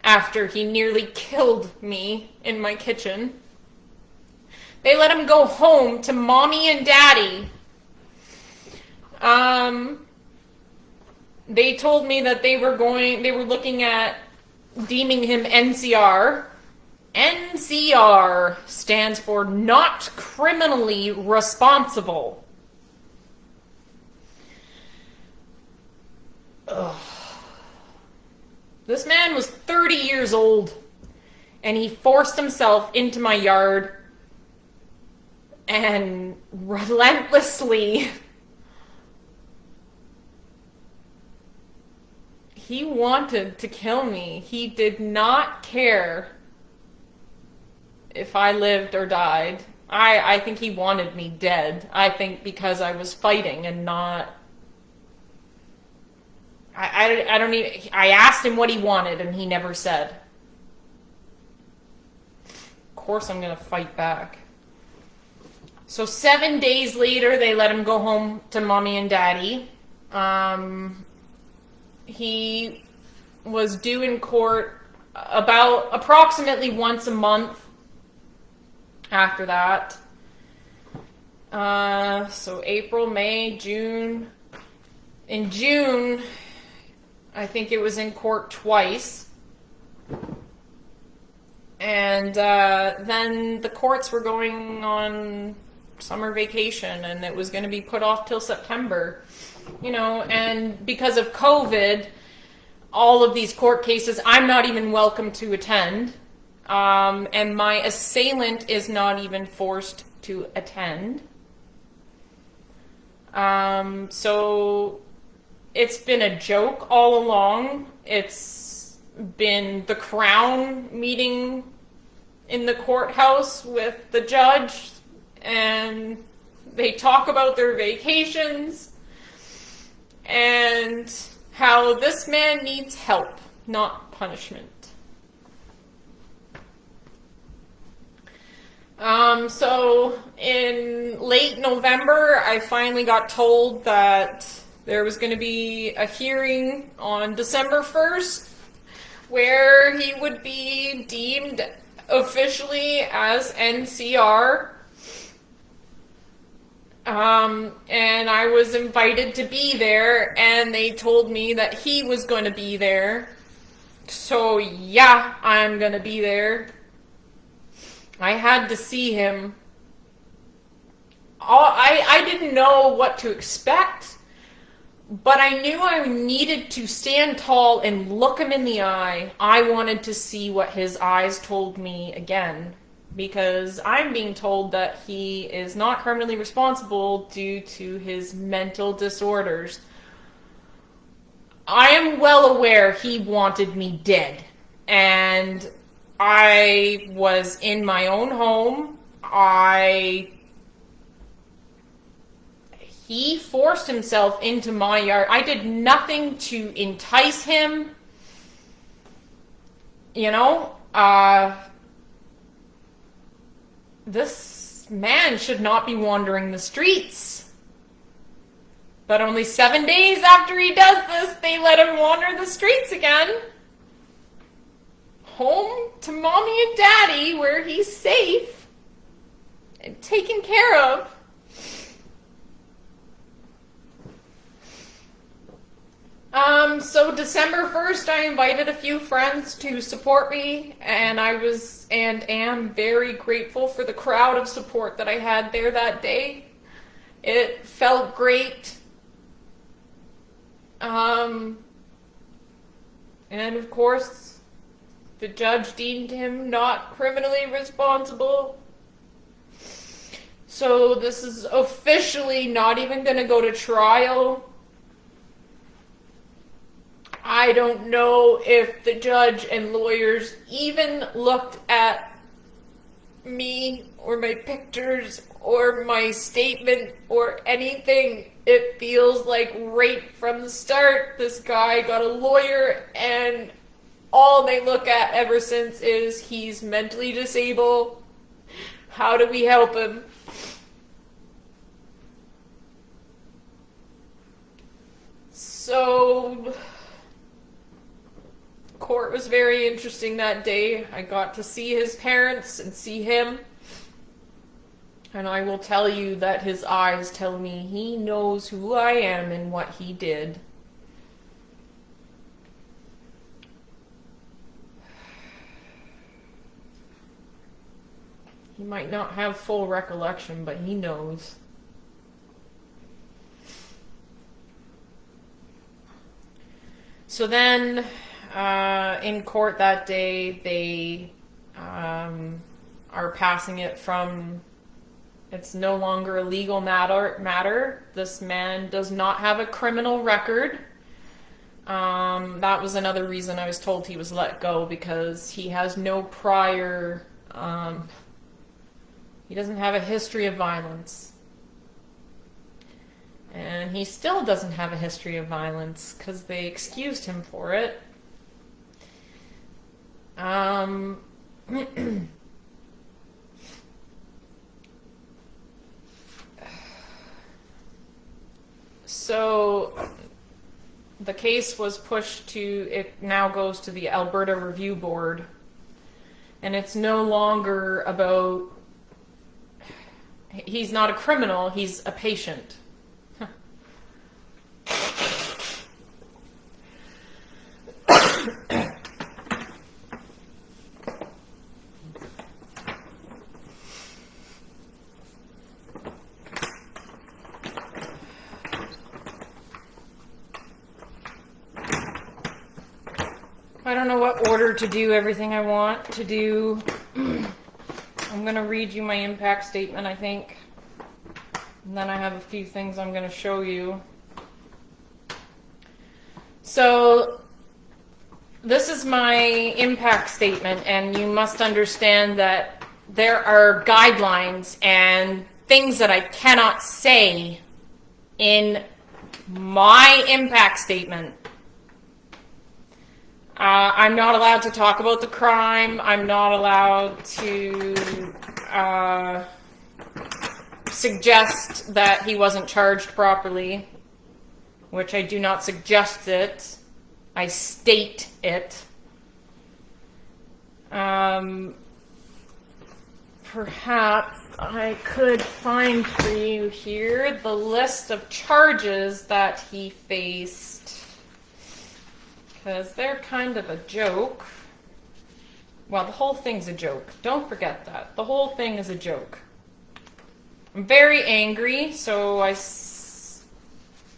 after he nearly killed me in my kitchen. They let him go home to mommy and daddy. They told me that they were looking at deeming him NCR. NCR stands for not criminally responsible. Ugh. This man was 30 years old, and he forced himself into my yard and relentlessly he wanted to kill me. He did not care if I lived or died. I think he wanted me dead. I think because I was fighting and not... I don't even... I asked him what he wanted and he never said. Of course I'm gonna fight back. So 7 days later, they let him go home to mommy and daddy. He was due in court about approximately once a month after that. So April, May, June. In June, I think it was in court twice. And then the courts were going on summer vacation, and it was going to be put off till September. You know, and because of COVID, all of these court cases, I'm not even welcome to attend. And my assailant is not even forced to attend. So it's been a joke all along. It's been the Crown meeting in the courthouse with the judge, and they talk about their vacations and how this man needs help, not punishment. So in late November, I finally got told that there was going to be a hearing on December 1st where he would be deemed officially as NCR. And I was invited to be there, and they told me that he was going to be there. So yeah, I'm going to be there. I had to see him. I didn't know what to expect, but I knew I needed to stand tall and look him in the eye. I wanted to see what his eyes told me again, because I'm being told that he is not criminally responsible due to his mental disorders. I am well aware he wanted me dead, and I was in my own home. He forced himself into my yard. I did nothing to entice him. You know, this man should not be wandering the streets. But only 7 days after he does this, they let him wander the streets again. Home to mommy and daddy, where he's safe and taken care of. So December 1st, I invited a few friends to support me, and I was and am very grateful for the crowd of support that I had there that day. It felt great. And of course, the judge deemed him not criminally responsible. So this is officially not even going to go to trial. I don't know if the judge and lawyers even looked at me or my pictures or my statement or anything. It feels like right from the start, this guy got a lawyer and all they look at ever since is he's mentally disabled. How do we help him? So, court was very interesting that day. I got to see his parents and see him. And I will tell you that his eyes tell me he knows who I am and what he did. He might not have full recollection, but he knows. So then, in court that day, they are passing it from, it's no longer a legal matter. This man does not have a criminal record. That was another reason I was told he was let go, because he has no prior, he doesn't have a history of violence. And he still doesn't have a history of violence because they excused him for it. So the case was pushed to, it now goes to the Alberta Review Board. And it's no longer about, he's not a criminal, he's a patient. I don't know what order to do everything I want to do. I'm going to read you my impact statement, I think. And then I have a few things I'm going to show you. So, this is my impact statement, and you must understand that there are guidelines and things that I cannot say in my impact statement. I'm not allowed to talk about the crime. I'm not allowed to suggest that he wasn't charged properly, which I do not suggest it. I state it. Perhaps I could find for you here the list of charges that he faced, because they're kind of a joke. Well, the whole thing's a joke. Don't forget that. The whole thing is a joke. I'm very angry, so I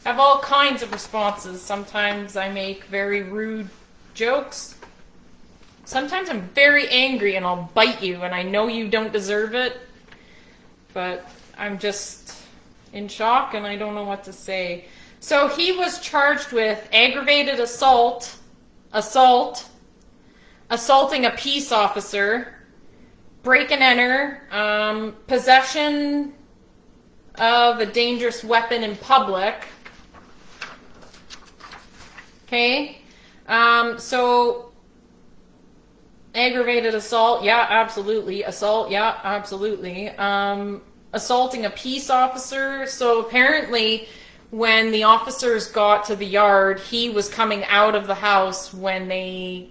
have all kinds of responses. Sometimes I make very rude jokes. Sometimes I'm very angry and I'll bite you, and I know you don't deserve it, but I'm just in shock and I don't know what to say. So he was charged with aggravated assault, assaulting a peace officer, break and enter, possession of a dangerous weapon in public. Okay, so aggravated assault, yeah, absolutely. Assault, yeah, absolutely. Assaulting a peace officer. So apparently, when the officers got to the yard, he was coming out of the house when they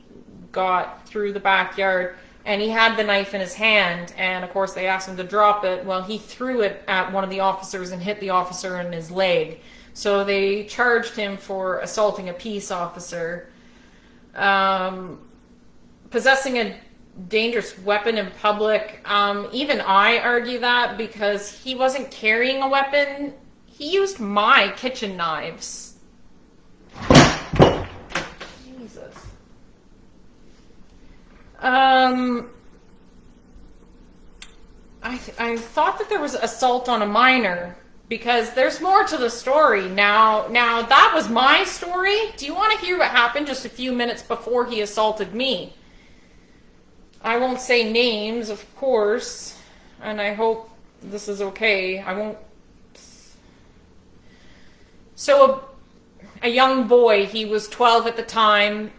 got through the backyard, and he had the knife in his hand, and of course they asked him to drop it. Well, he threw it at one of the officers and hit the officer in his leg. So they charged him for assaulting a peace officer. Possessing a dangerous weapon in public, even I argue that, because he wasn't carrying a weapon. He used my kitchen knives. Jesus. I I thought that there was assault on a minor, because there's more to the story. Now that was my story. Do you want to hear what happened just a few minutes before he assaulted me? I won't say names, of course, and I hope this is okay. I won't. So a young boy, he was 12 at the time.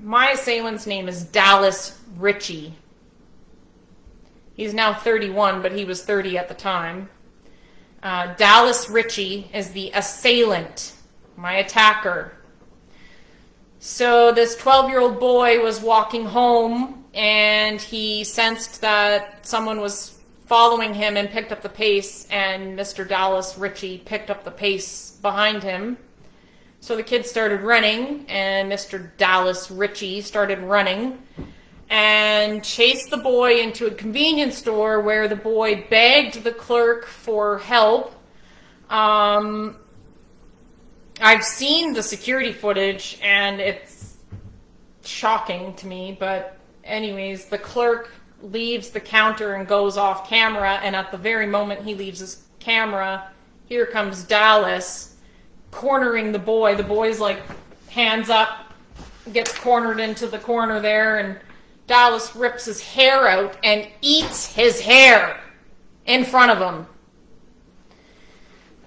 My assailant's name is Dallas Ritchie. He's now 31, but he was 30 at the time. Dallas Ritchie is the assailant, my attacker. So this 12-year-old boy was walking home, and he sensed that someone was following him and picked up the pace, and Mr. Dallas Ritchie picked up the pace behind him. So the kid started running, and Mr. Dallas Ritchie started running and chased the boy into a convenience store where the boy begged the clerk for help. I've seen the security footage, and it's shocking to me, but anyways, the clerk leaves the counter and goes off camera, and at the very moment he leaves his camera, here comes Dallas cornering the boy. The boy's like hands up, gets cornered into the corner there, and Dallas rips his hair out and eats his hair in front of him.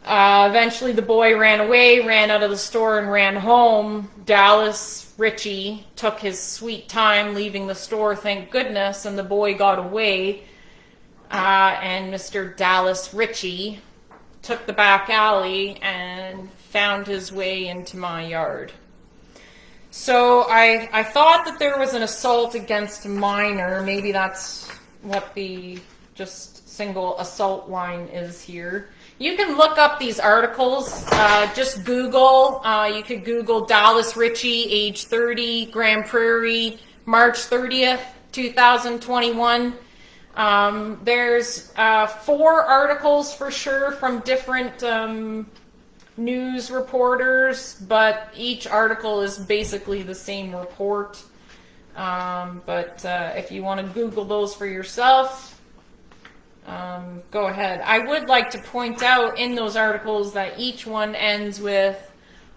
Eventually the boy ran away, ran out of the store, and ran home. Dallas Ritchie took his sweet time leaving the store, thank goodness, and the boy got away. And Mr. Dallas Ritchie took the back alley and found his way into my yard. So I thought that there was an assault against a minor. Maybe that's what the just single assault line is here. You can look up these articles. Just Google. You could Google Dallas Ritchie, age 30, Grande Prairie, March 30th, 2021. There's 4 articles for sure from different news reporters, but each article is basically the same report. But if you want to Google those for yourself, go ahead. I would like to point out in those articles that each one ends with,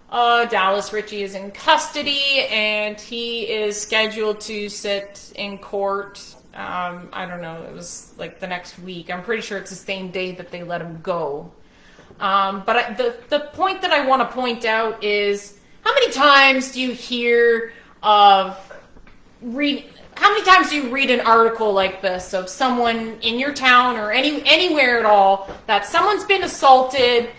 Dallas Ritchie is in custody and he is scheduled to sit in court. I don't know, it was like the next week. I'm pretty sure it's the same day that they let him go. But the point that I want to point out is, how many times do you hear how many times do you read an article like this of someone in your town or anywhere at all that someone's been assaulted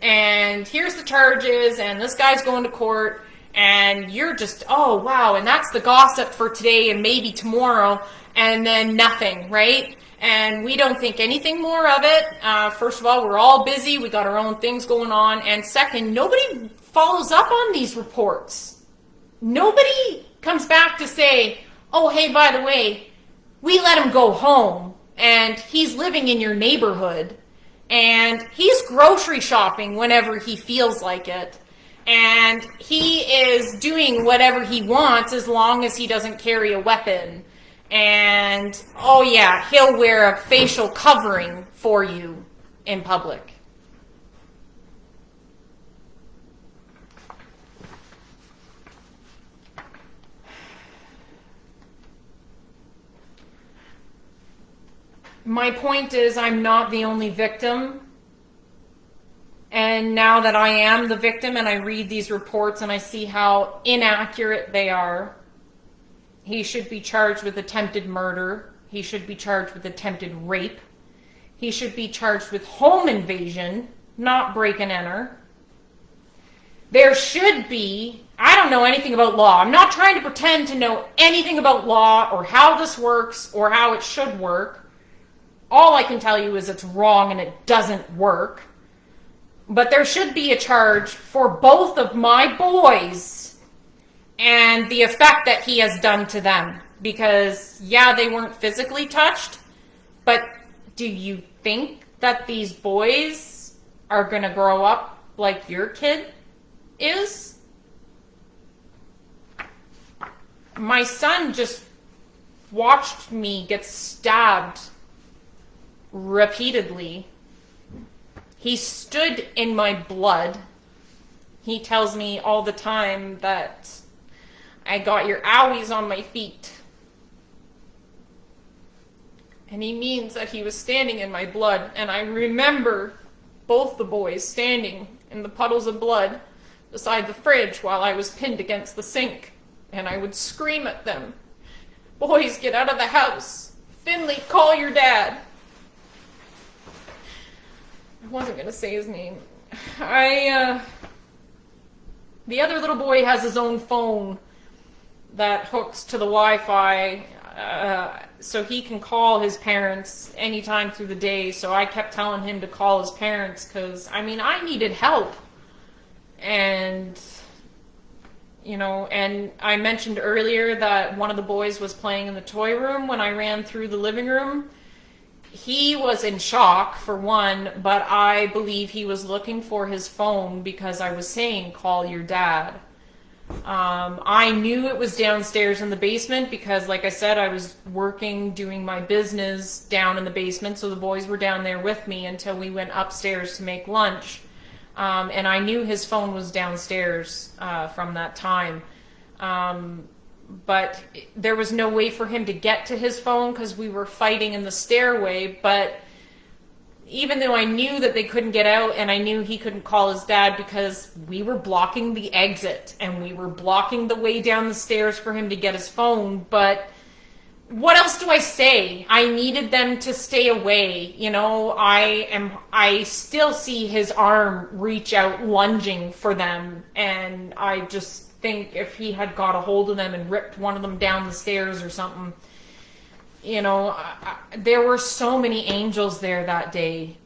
and here's the charges and this guy's going to court, and you're just, oh wow, and that's the gossip for today and maybe tomorrow, and then nothing, right? And we don't think anything more of it. First of all, we're all busy. We got our own things going on. And second, nobody follows up on these reports. Nobody comes back to say, oh, hey, by the way, we let him go home and he's living in your neighborhood and he's grocery shopping whenever he feels like it. And he is doing whatever he wants as long as he doesn't carry a weapon. And, oh yeah, he'll wear a facial covering for you in public. My point is, I'm not the only victim. And now that I am the victim and I read these reports and I see how inaccurate they are, he should be charged with attempted murder. He should be charged with attempted rape. He should be charged with home invasion, not break and enter. There should be, I don't know anything about law. I'm not trying to pretend to know anything about law or how this works or how it should work. All I can tell you is it's wrong and it doesn't work. But there should be a charge for both of my boys and the effect that he has done to them. Because, yeah, they weren't physically touched, but do you think that these boys are going to grow up like your kid is? My son just watched me get stabbed repeatedly. He stood in my blood. He tells me all the time that I got your owies on my feet. And he means that he was standing in my blood. And I remember both the boys standing in the puddles of blood beside the fridge while I was pinned against the sink. And I would scream at them, "Boys, get out of the house. Finley, call your dad." I wasn't going to say his name. The other little boy has his own phone that hooks to the Wi-Fi, so he can call his parents anytime through the day. So I kept telling him to call his parents because, I mean, I needed help. And, you know, and I mentioned earlier that one of the boys was playing in the toy room when I ran through the living room. He was in shock, for one, but I believe he was looking for his phone because I was saying, "Call your dad." I knew it was downstairs in the basement because, like I said, I was working, doing my business down in the basement, so the boys were down there with me until we went upstairs to make lunch. And I knew his phone was downstairs from that time. But there was no way for him to get to his phone because we were fighting in the stairway. But even though I knew that they couldn't get out, and I knew he couldn't call his dad because we were blocking the exit and we were blocking the way down the stairs for him to get his phone, but what else do I say? I needed them to stay away. You know, I still see his arm reach out lunging for them, and I just think if he had got a hold of them and ripped one of them down the stairs or something, you know, there were so many angels there that day.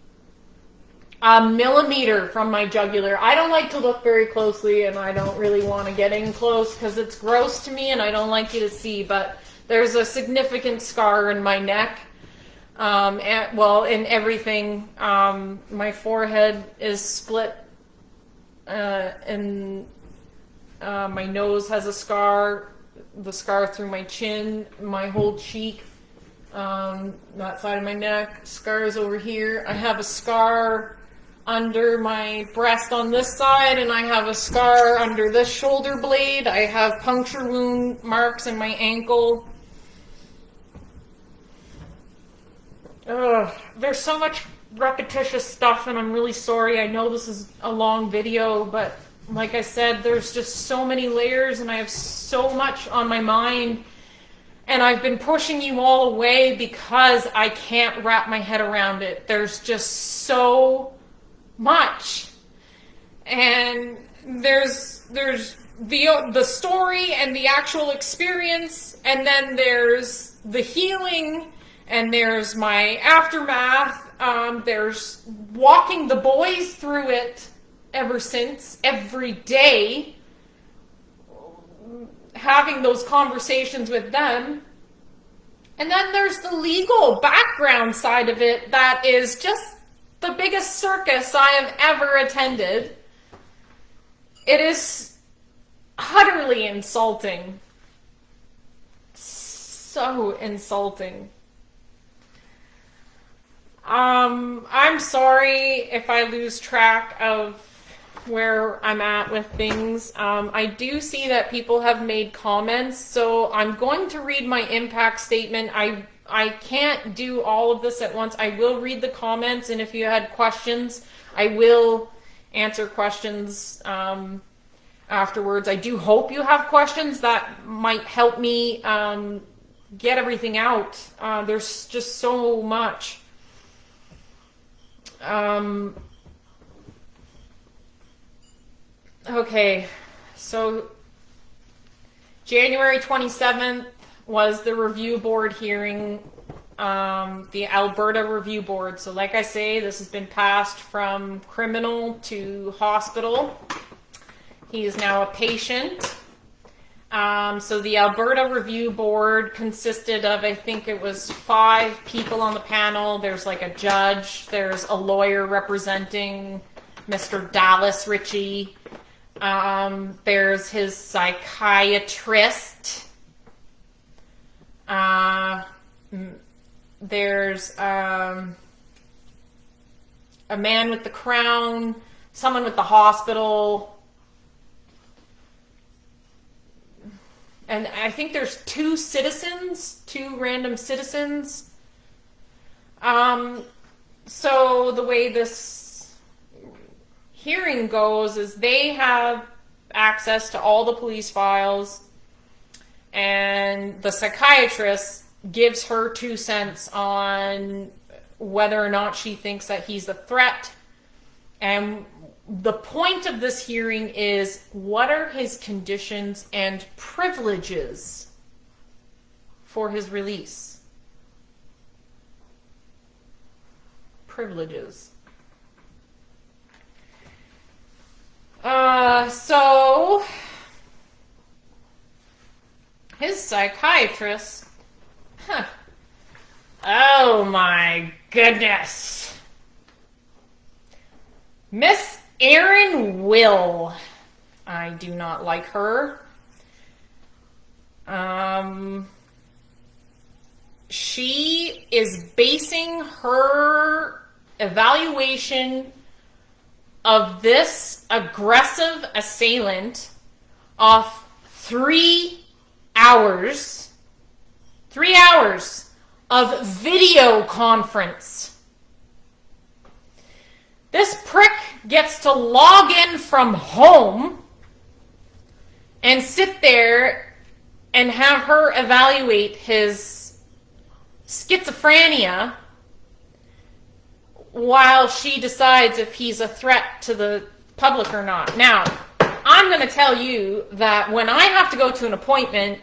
A millimeter from my jugular. I don't like to look very closely, and I don't really want to get in close because it's gross to me and I don't like you to see, but there's a significant scar in my neck. In everything. My forehead is split, and my nose has a scar, the scar through my chin, my whole cheek, that side of my neck, scars over here. I have a scar under my breast on this side, and I have a scar under this shoulder blade. I have puncture wound marks in my ankle. There's so much repetitious stuff, and I'm really sorry. I know this is a long video, but like I said, there's just so many layers, and I have so much on my mind, and I've been pushing you all away because I can't wrap my head around it. There's just so much, and there's the story and the actual experience, and then there's the healing, and there's my aftermath. There's walking the boys through it ever since, every day, having those conversations with them. And then there's the legal background side of it that is just the biggest circus I have ever attended. It is utterly insulting. So insulting. I'm sorry if I lose track of where I'm at with things. I do see that people have made comments, so I'm going to read my impact statement. I can't do all of this at once. I will read the comments, and if you had questions, I will answer questions afterwards. I do hope you have questions that might help me get everything out. There's just so much. Okay, so January 27th was the review board hearing, the Alberta Review Board. So like I say, this has been passed from criminal to hospital. He is now a patient. So the Alberta Review Board consisted of, I think it was 5 people on the panel. There's like a judge, there's a lawyer representing Mr. Dallas Ritchie, there's his psychiatrist, There's a man with the crown, someone with the hospital, and I think there's two random citizens. So the way this hearing goes is they have access to all the police files, and the psychiatrist gives her 2 cents on whether or not she thinks that he's a threat. And the point of this hearing is, what are his conditions and privileges for his release? Privileges. So his psychiatrist, oh my goodness. Miss Erin Will. I do not like her. She is basing her evaluation of this aggressive assailant off 3 hours of video conference. This prick gets to log in from home and sit there and have her evaluate his schizophrenia while she decides if he's a threat to the public or not. Now, I'm going to tell you that when I have to go to an appointment,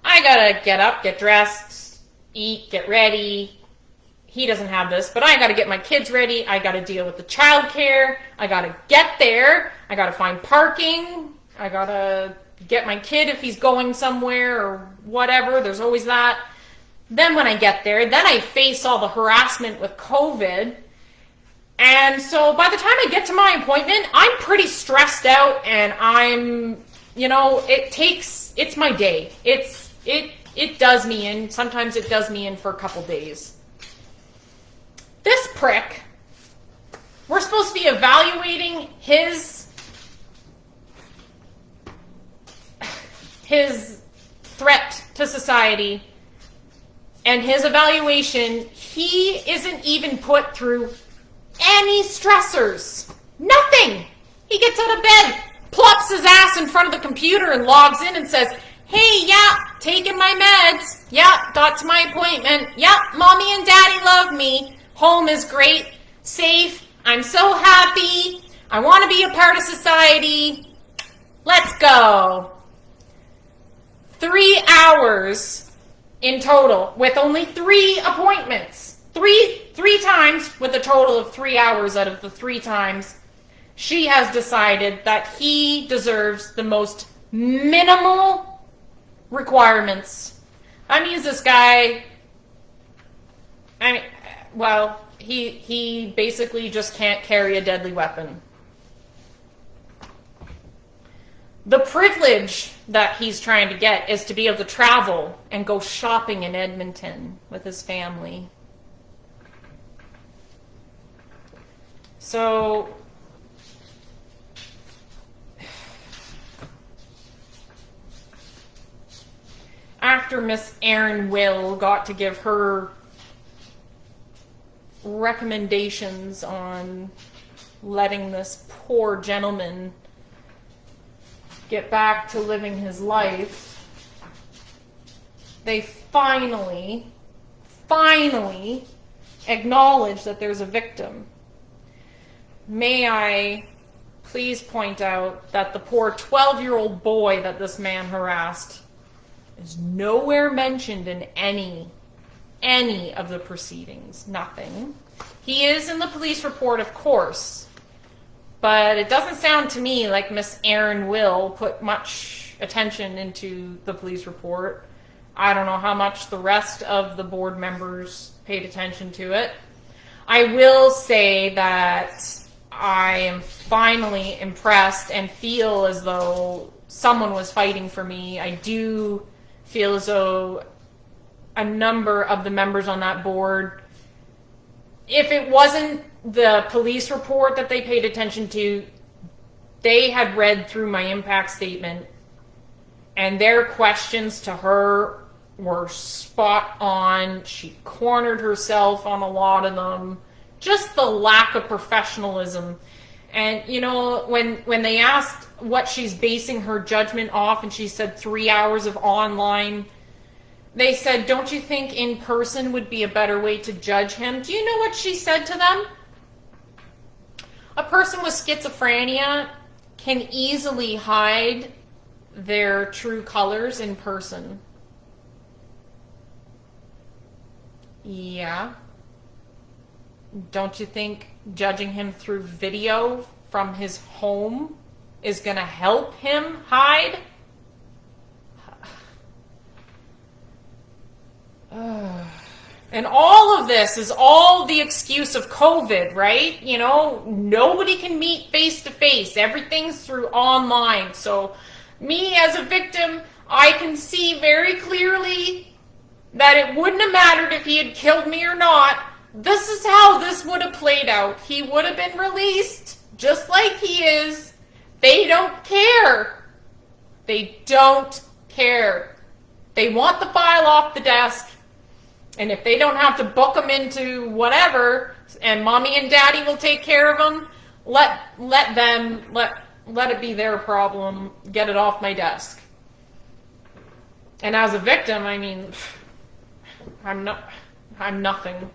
I gotta get up, get dressed, eat, get ready. He doesn't have this, but I gotta get my kids ready. I gotta deal with the childcare. I gotta get there. I gotta find parking. I gotta get my kid if he's going somewhere or whatever. There's always that. Then when I get there, then I face all the harassment with COVID. And so by the time I get to my appointment, I'm pretty stressed out, and I'm, it's my day. It does me in. Sometimes it does me in for a couple days. This prick, we're supposed to be evaluating his threat to society, and his evaluation, he isn't even put through any stressors. Nothing. He gets out of bed, plops his ass in front of the computer and logs in and says, "Hey, yeah, taking my meds. Yeah, got to my appointment. Yeah, mommy and daddy love me. Home is great, safe. I'm so happy. I want to be a part of society. Let's go." 3 hours in total with only 3 appointments. Three times with a total of 3 hours out of the 3 times. She has decided that he deserves the most minimal requirements. That means this guy, he basically just can't carry a deadly weapon. The privilege that he's trying to get is to be able to travel and go shopping in Edmonton with his family. So, after Miss Erin Will got to give her recommendations on letting this poor gentleman get back to living his life, they finally acknowledge that there's a victim. May I please point out that the poor 12-year-old boy that this man harassed is nowhere mentioned in any of the proceedings. Nothing. He is in the police report, of course, but it doesn't sound to me like Miss Erin Will put much attention into the police report. I don't know how much the rest of the board members paid attention to it. I will say that I am finally impressed and feel as though someone was fighting for me. I do feel as though a number of the members on that board, if it wasn't the police report that they paid attention to, they had read through my impact statement, and their questions to her were spot on. She cornered herself on a lot of them. Just the lack of professionalism. And, you know, when they asked what she's basing her judgment off, and she said 3 hours of online, they said, don't you think in person would be a better way to judge him? Do you know what she said to them? A person with schizophrenia can easily hide their true colors in person. Yeah. Don't you think judging him through video from his home is going to help him hide? And all of this is all the excuse of COVID, right? You know, nobody can meet face to face. Everything's through online. So me as a victim, I can see very clearly that it wouldn't have mattered if he had killed me or not. This is how this would have played out. He would have been released just like he is. They don't care. They don't care. They want the file off the desk. And if they don't have to book them into whatever, and mommy and daddy will take care of them, let it be their problem. Get it off my desk. And as a victim, I mean, I'm nothing.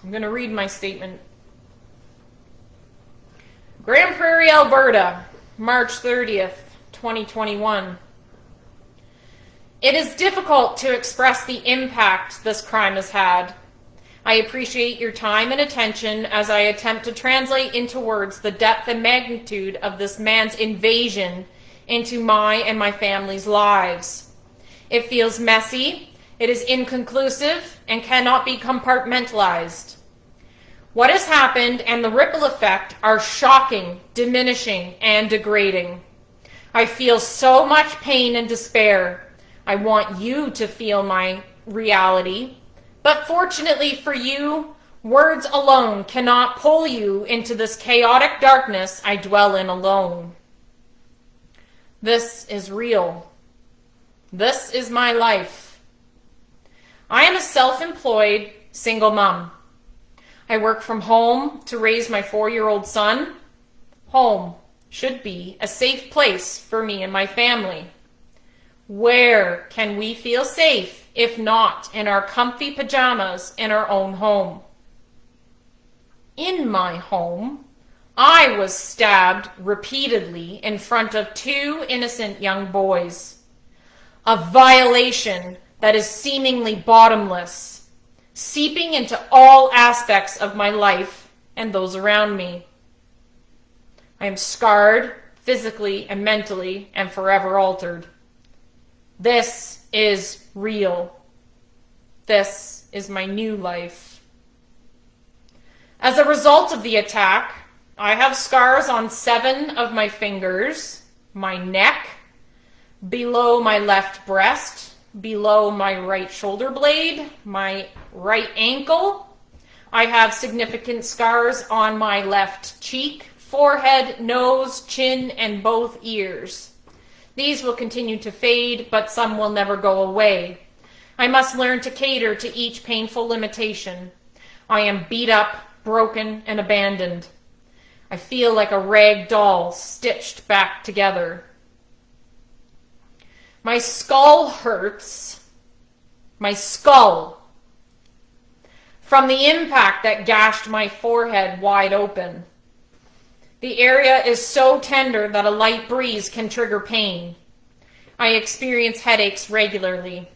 I'm going to read my statement. Grande Prairie, Alberta, March 30th, 2021. It is difficult to express the impact this crime has had. I appreciate your time and attention as I attempt to translate into words the depth and magnitude of this man's invasion into my and my family's lives. It feels messy, it is inconclusive, and cannot be compartmentalized. What has happened and the ripple effect are shocking, diminishing, and degrading. I feel so much pain and despair. I want you to feel my reality, but fortunately for you, words alone cannot pull you into this chaotic darkness I dwell in alone. This is real. This is my life. I am a self-employed single mom. I work from home to raise my 4-year-old son. Home should be a safe place for me and my family. Where can we feel safe if not in our comfy pajamas in our own home? In my home, I was stabbed repeatedly in front of 2 innocent young boys. A violation that is seemingly bottomless, seeping into all aspects of my life and those around me. I am scarred physically and mentally and forever altered. This is real. This is my new life. As a result of the attack, I have scars on 7 of my fingers, my neck, below my left breast, below my right shoulder blade, my right ankle. I have significant scars on my left cheek, forehead, nose, chin, and both ears. These will continue to fade, but some will never go away. I must learn to cater to each painful limitation. I am beat up, broken, and abandoned. I feel like a rag doll stitched back together. My skull hurts. My skull. From the impact that gashed my forehead wide open. The area is so tender that a light breeze can trigger pain. I experience headaches regularly.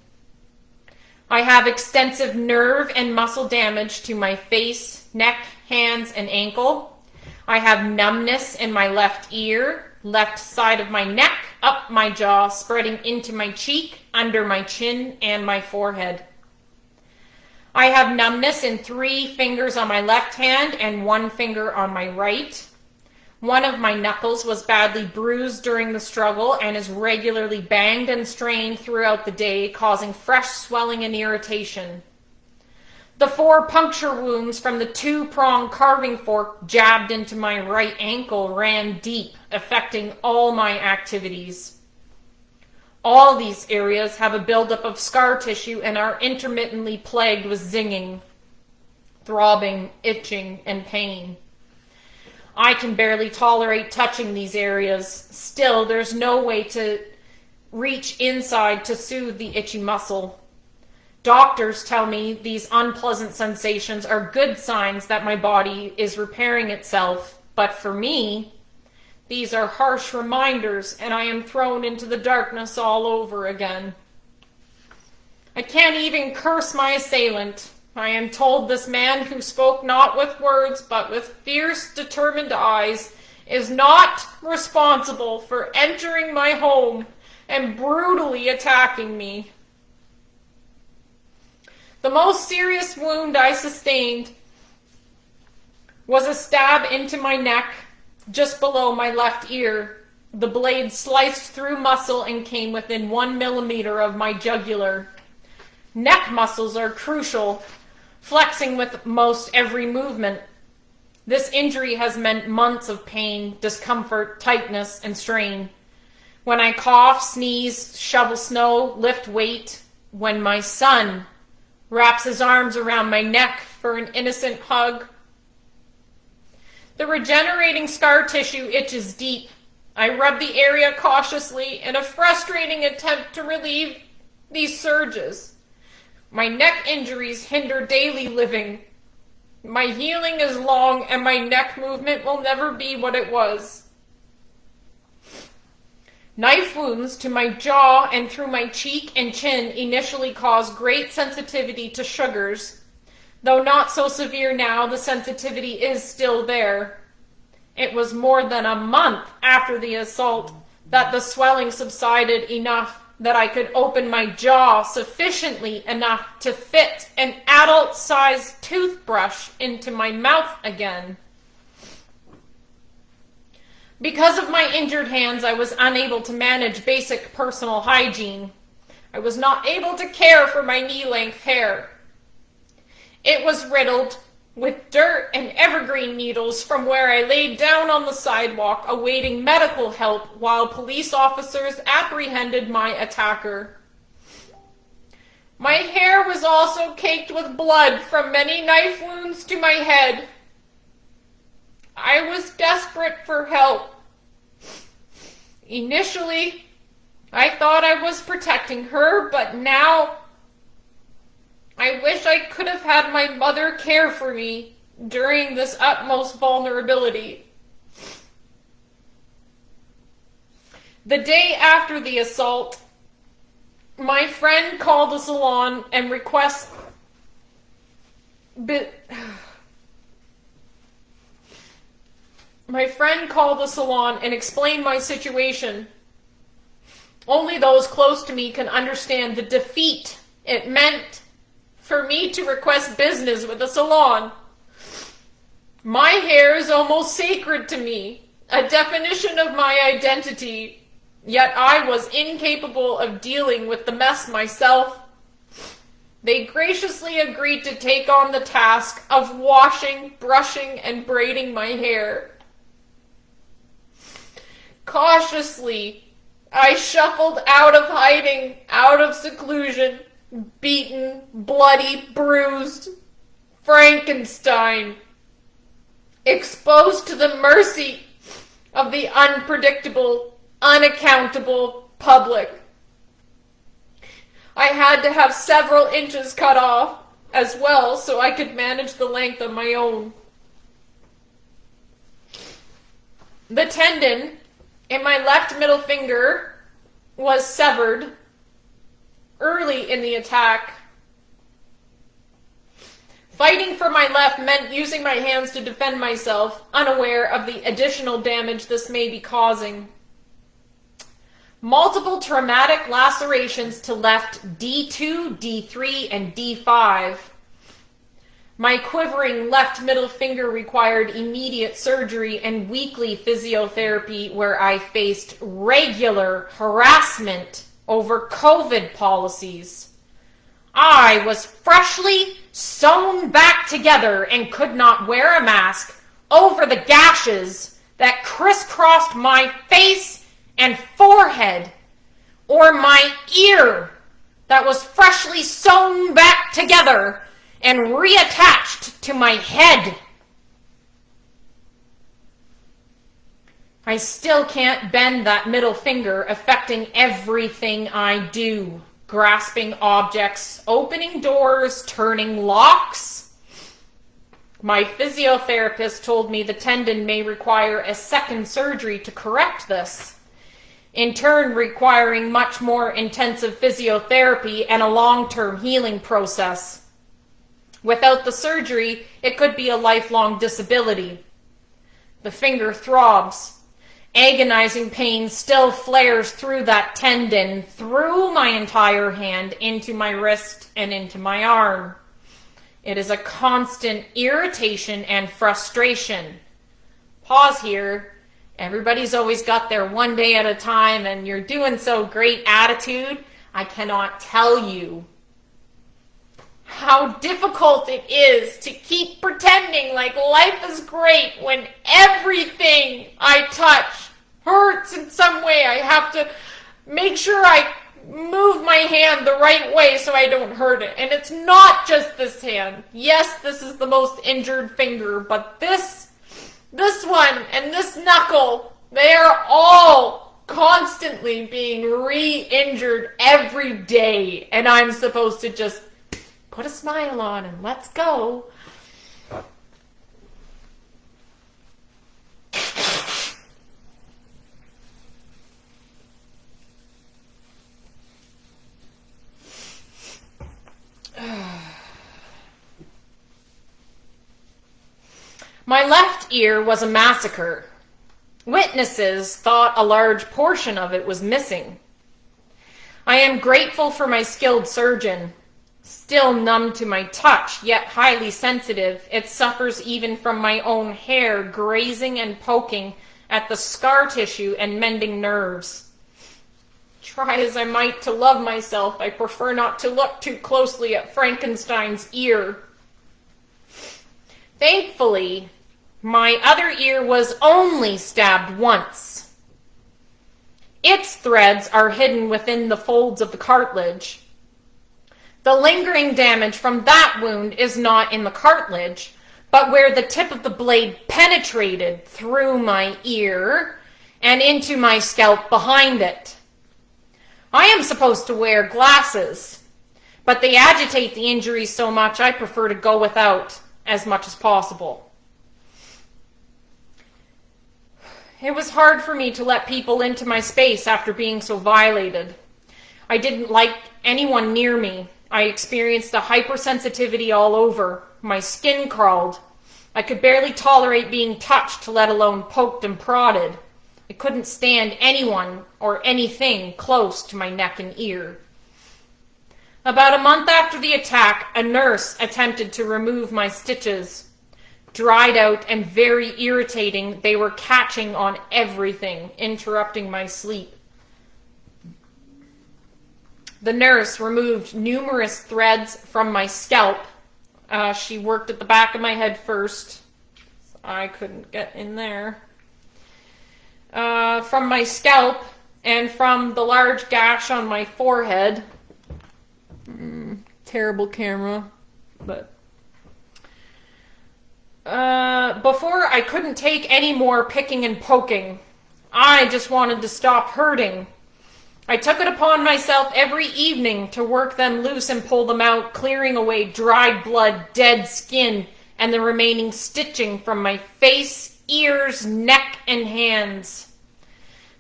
I have extensive nerve and muscle damage to my face, neck, hands, and ankle. I have numbness in my left ear, left side of my neck, up my jaw, spreading into my cheek, under my chin, and my forehead. I have numbness in 3 fingers on my left hand and 1 finger on my right. One of my knuckles was badly bruised during the struggle and is regularly banged and strained throughout the day, causing fresh swelling and irritation. The 4 puncture wounds from the 2-pronged carving fork jabbed into my right ankle ran deep, affecting all my activities. All these areas have a buildup of scar tissue and are intermittently plagued with zinging, throbbing, itching, and pain. I can barely tolerate touching these areas. Still, there's no way to reach inside to soothe the itchy muscle. Doctors tell me these unpleasant sensations are good signs that my body is repairing itself, but for me, these are harsh reminders, and I am thrown into the darkness all over again. I can't even curse my assailant. I am told this man who spoke not with words, but with fierce, determined eyes, is not responsible for entering my home and brutally attacking me. The most serious wound I sustained was a stab into my neck just below my left ear. The blade sliced through muscle and came within 1 millimeter of my jugular. Neck muscles are crucial, flexing with most every movement. This injury has meant months of pain, discomfort, tightness, and strain. When I cough, sneeze, shovel snow, lift weight, when my son wraps his arms around my neck for an innocent hug. The regenerating scar tissue itches deep. I rub the area cautiously in a frustrating attempt to relieve these surges. My neck injuries hinder daily living. My healing is long and my neck movement will never be what it was. Knife wounds to my jaw and through my cheek and chin initially caused great sensitivity to sugars. Though not so severe now, the sensitivity is still there. It was more than a month after the assault that the swelling subsided enough that I could open my jaw sufficiently enough to fit an adult-sized toothbrush into my mouth again. Because of my injured hands, I was unable to manage basic personal hygiene. I was not able to care for my knee-length hair. It was riddled with dirt and evergreen needles from where I laid down on the sidewalk awaiting medical help while police officers apprehended my attacker. My hair was also caked with blood from many knife wounds to my head. I was desperate for help. Initially, I thought I was protecting her, but now I wish I could have had my mother care for me during this utmost vulnerability. The day after the assault, my friend called the salon and requested My friend called the salon and explained my situation. Only those close to me can understand the defeat it meant for me to request business with the salon. My hair is almost sacred to me, a definition of my identity, yet I was incapable of dealing with the mess myself. They graciously agreed to take on the task of washing, brushing, and braiding my hair. Cautiously, I shuffled out of hiding, out of seclusion, beaten, bloody, bruised, Frankenstein, exposed to the mercy of the unpredictable, unaccountable public. I had to have several inches cut off as well so I could manage the length on my own. The tendon in my left middle finger was severed early in the attack. Fighting for my left meant using my hands to defend myself, unaware of the additional damage this may be causing. Multiple traumatic lacerations to left D2, D3, and D5. My quivering left middle finger required immediate surgery and weekly physiotherapy, where I faced regular harassment over COVID policies. I was freshly sewn back together and could not wear a mask over the gashes that crisscrossed my face and forehead, or my ear that was freshly sewn back together and reattached to my head. I still can't bend that middle finger, affecting everything I do. Grasping objects, opening doors, turning locks. My physiotherapist told me the tendon may require a second surgery to correct this, in turn requiring much more intensive physiotherapy and a long-term healing process. Without the surgery, it could be a lifelong disability. The finger throbs. Agonizing pain still flares through that tendon, through my entire hand, into my wrist and into my arm. It is a constant irritation and frustration. Pause here. Everybody's always got their one day at a time and you're doing so great attitude. I cannot tell you how difficult it is to keep pretending like life is great when everything I touch hurts in some way. I have to make sure I move my hand the right way so I don't hurt it. And it's not just this hand. Yes, this is the most injured finger, but this one and this knuckle, they are all constantly being re-injured every day. And I'm supposed to just put a smile on and let's go. My left ear was a massacre. Witnesses thought a large portion of it was missing. I am grateful for my skilled surgeon. Still numb to my touch, yet highly sensitive, it suffers even from my own hair grazing and poking at the scar tissue and mending nerves. Try as I might to love myself, I prefer not to look too closely at Frankenstein's ear. Thankfully, my other ear was only stabbed once. Its threads are hidden within the folds of the cartilage. The lingering damage from that wound is not in the cartilage, but where the tip of the blade penetrated through my ear and into my scalp behind it. I am supposed to wear glasses, but they agitate the injury so much I prefer to go without as much as possible. It was hard for me to let people into my space after being so violated. I didn't like anyone near me. I experienced a hypersensitivity all over. My skin crawled. I could barely tolerate being touched, let alone poked and prodded. I couldn't stand anyone or anything close to my neck and ear. About a month after the attack, a nurse attempted to remove my stitches. Dried out and very irritating, they were catching on everything, interrupting my sleep. The nurse removed numerous threads from my scalp. She worked at the back of my head first. So I couldn't get in there. From my scalp and from the large gash on my forehead. Terrible camera, but before I couldn't take any more picking and poking. I just wanted to stop hurting. I took it upon myself every evening to work them loose and pull them out, clearing away dried blood, dead skin, and the remaining stitching from my face, ears, neck, and hands.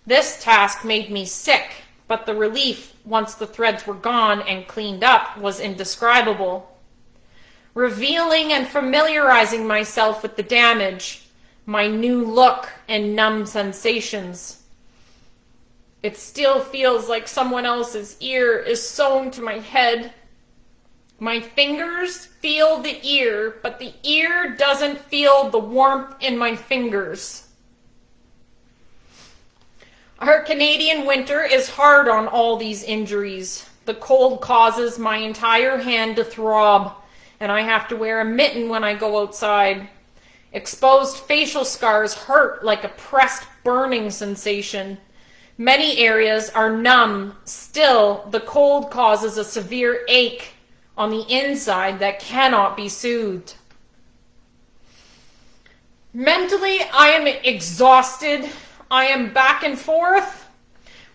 This task made me sick, but the relief, once the threads were gone and cleaned up, was indescribable. Revealing and familiarizing myself with the damage, my new look and numb sensations. It still feels like someone else's ear is sewn to my head. My fingers feel the ear, but the ear doesn't feel the warmth in my fingers. Our Canadian winter is hard on all these injuries. The cold causes my entire hand to throb, and I have to wear a mitten when I go outside. Exposed facial scars hurt like a pressed burning sensation. Many areas are numb. Still, the cold causes a severe ache on the inside that cannot be soothed. Mentally, I am exhausted. I am back and forth.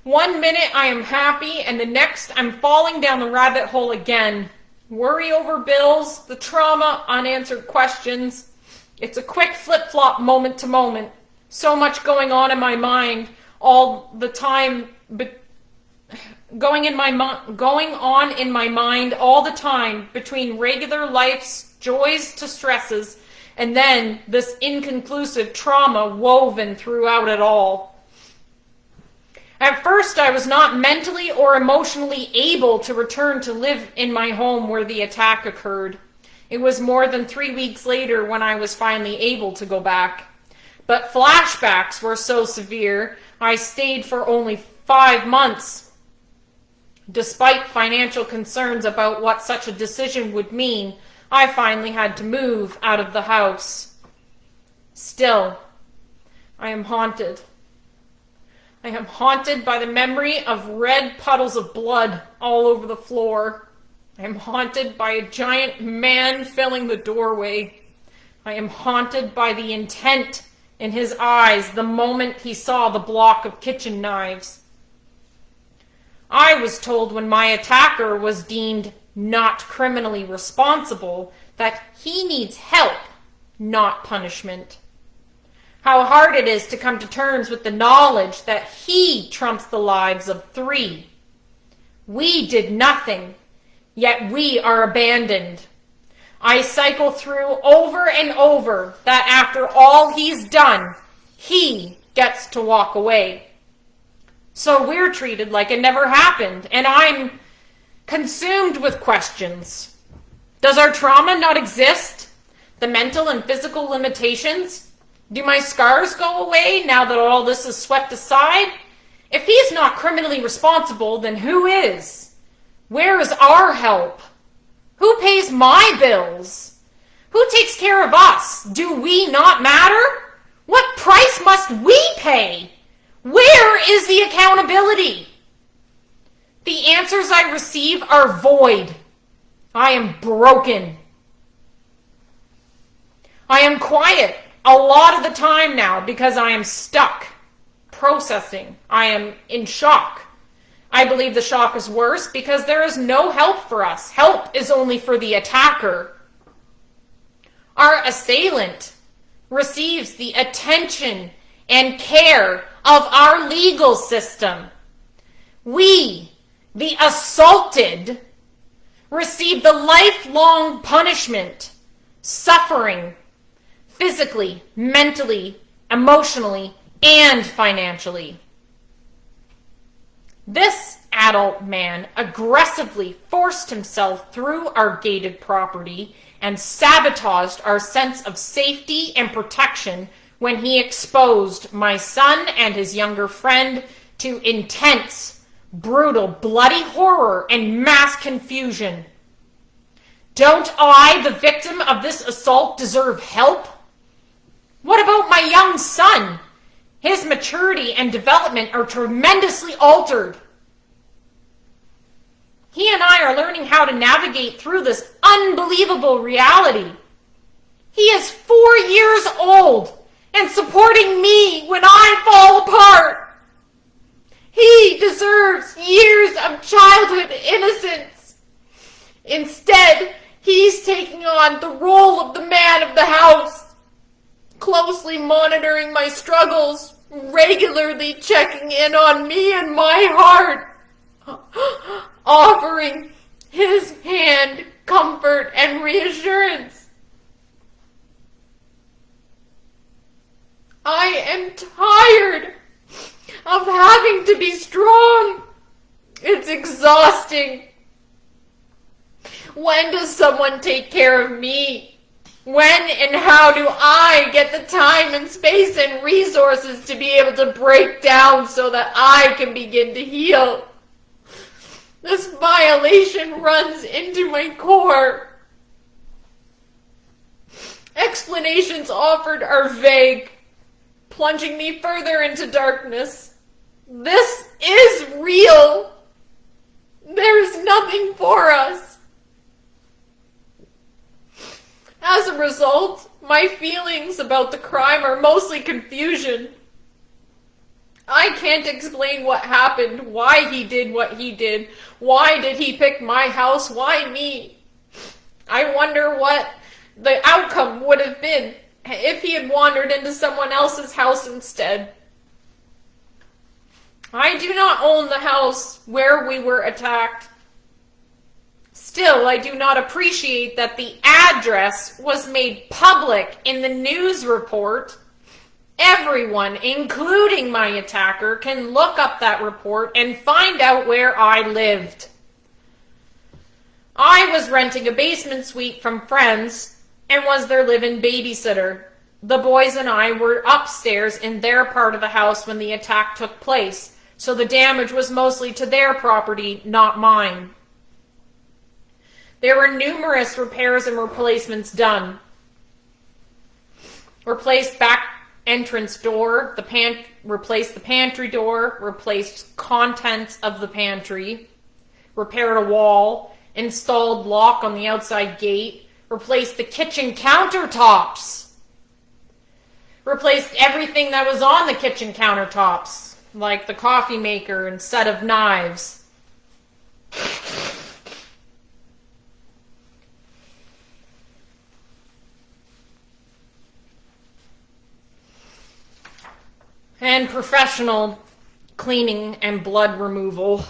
1 minute I am happy, and the next I'm falling down the rabbit hole again. Worry over bills, the trauma, unanswered questions. It's a quick flip-flop moment to moment. So much going on in my mind all the time, but going on in my mind all the time between regular life's joys to stresses, and then this inconclusive trauma woven throughout it all. At first, I was not mentally or emotionally able to return to live in my home where the attack occurred. It was more than 3 weeks later when I was finally able to go back. But flashbacks were so severe, I stayed for only 5 months. Despite financial concerns about what such a decision would mean, I finally had to move out of the house. Still, I am haunted. I am haunted by the memory of red puddles of blood all over the floor. I am haunted by a giant man filling the doorway. I am haunted by the intent in his eyes the moment he saw the block of kitchen knives. I was told when my attacker was deemed not criminally responsible that he needs help, not punishment. How hard it is to come to terms with the knowledge that he trumps the lives of 3. We did nothing, yet we are abandoned. I cycle through over and over that after all he's done, he gets to walk away. So we're treated like it never happened, and I'm consumed with questions. Does our trauma not exist? The mental and physical limitations? Do my scars go away now that all this is swept aside? If he's not criminally responsible, then who is? Where is our help? Who pays my bills? Who takes care of us? Do we not matter? What price must we pay? Where is the accountability? The answers I receive are void. I am broken. I am quiet a lot of the time now because I am stuck, processing. I am in shock. I believe the shock is worse because there is no help for us. Help is only for the attacker. Our assailant receives the attention and care of our legal system. We, the assaulted, receive the lifelong punishment, suffering, physically, mentally, emotionally, and financially. This adult man aggressively forced himself through our gated property and sabotaged our sense of safety and protection when he exposed my son and his younger friend to intense, brutal, bloody horror and mass confusion. Don't I, the victim of this assault, deserve help? What about my young son? His maturity and development are tremendously altered. He and I are learning how to navigate through this unbelievable reality. He is 4 years old and supporting me when I fall apart. He deserves years of childhood innocence. Instead, he's taking on the role of the man of the house, closely monitoring my struggles, regularly checking in on me and my heart, offering his hand, comfort, and reassurance. I am tired of having to be strong. It's exhausting. When does someone take care of me? When and how do I get the time and space and resources to be able to break down so that I can begin to heal? This violation runs into my core. Explanations offered are vague, plunging me further into darkness. This is real. There is nothing for us. As a result, my feelings about the crime are mostly confusion. I can't explain what happened, why he did what he did, why did he pick my house, why me. I wonder what the outcome would have been if he had wandered into someone else's house instead. I do not own the house where we were attacked. Still, I do not appreciate that the address was made public in the news report. Everyone, including my attacker, can look up that report and find out where I lived. I was renting a basement suite from friends and was their live-in babysitter. The boys and I were upstairs in their part of the house when the attack took place, so the damage was mostly to their property, not mine. There were numerous repairs and replacements done. Replaced back entrance door, replaced the pantry door, replaced contents of the pantry, repaired a wall, installed lock on the outside gate, replaced the kitchen countertops, replaced everything that was on the kitchen countertops, like the coffee maker and set of knives. And professional cleaning and blood removal.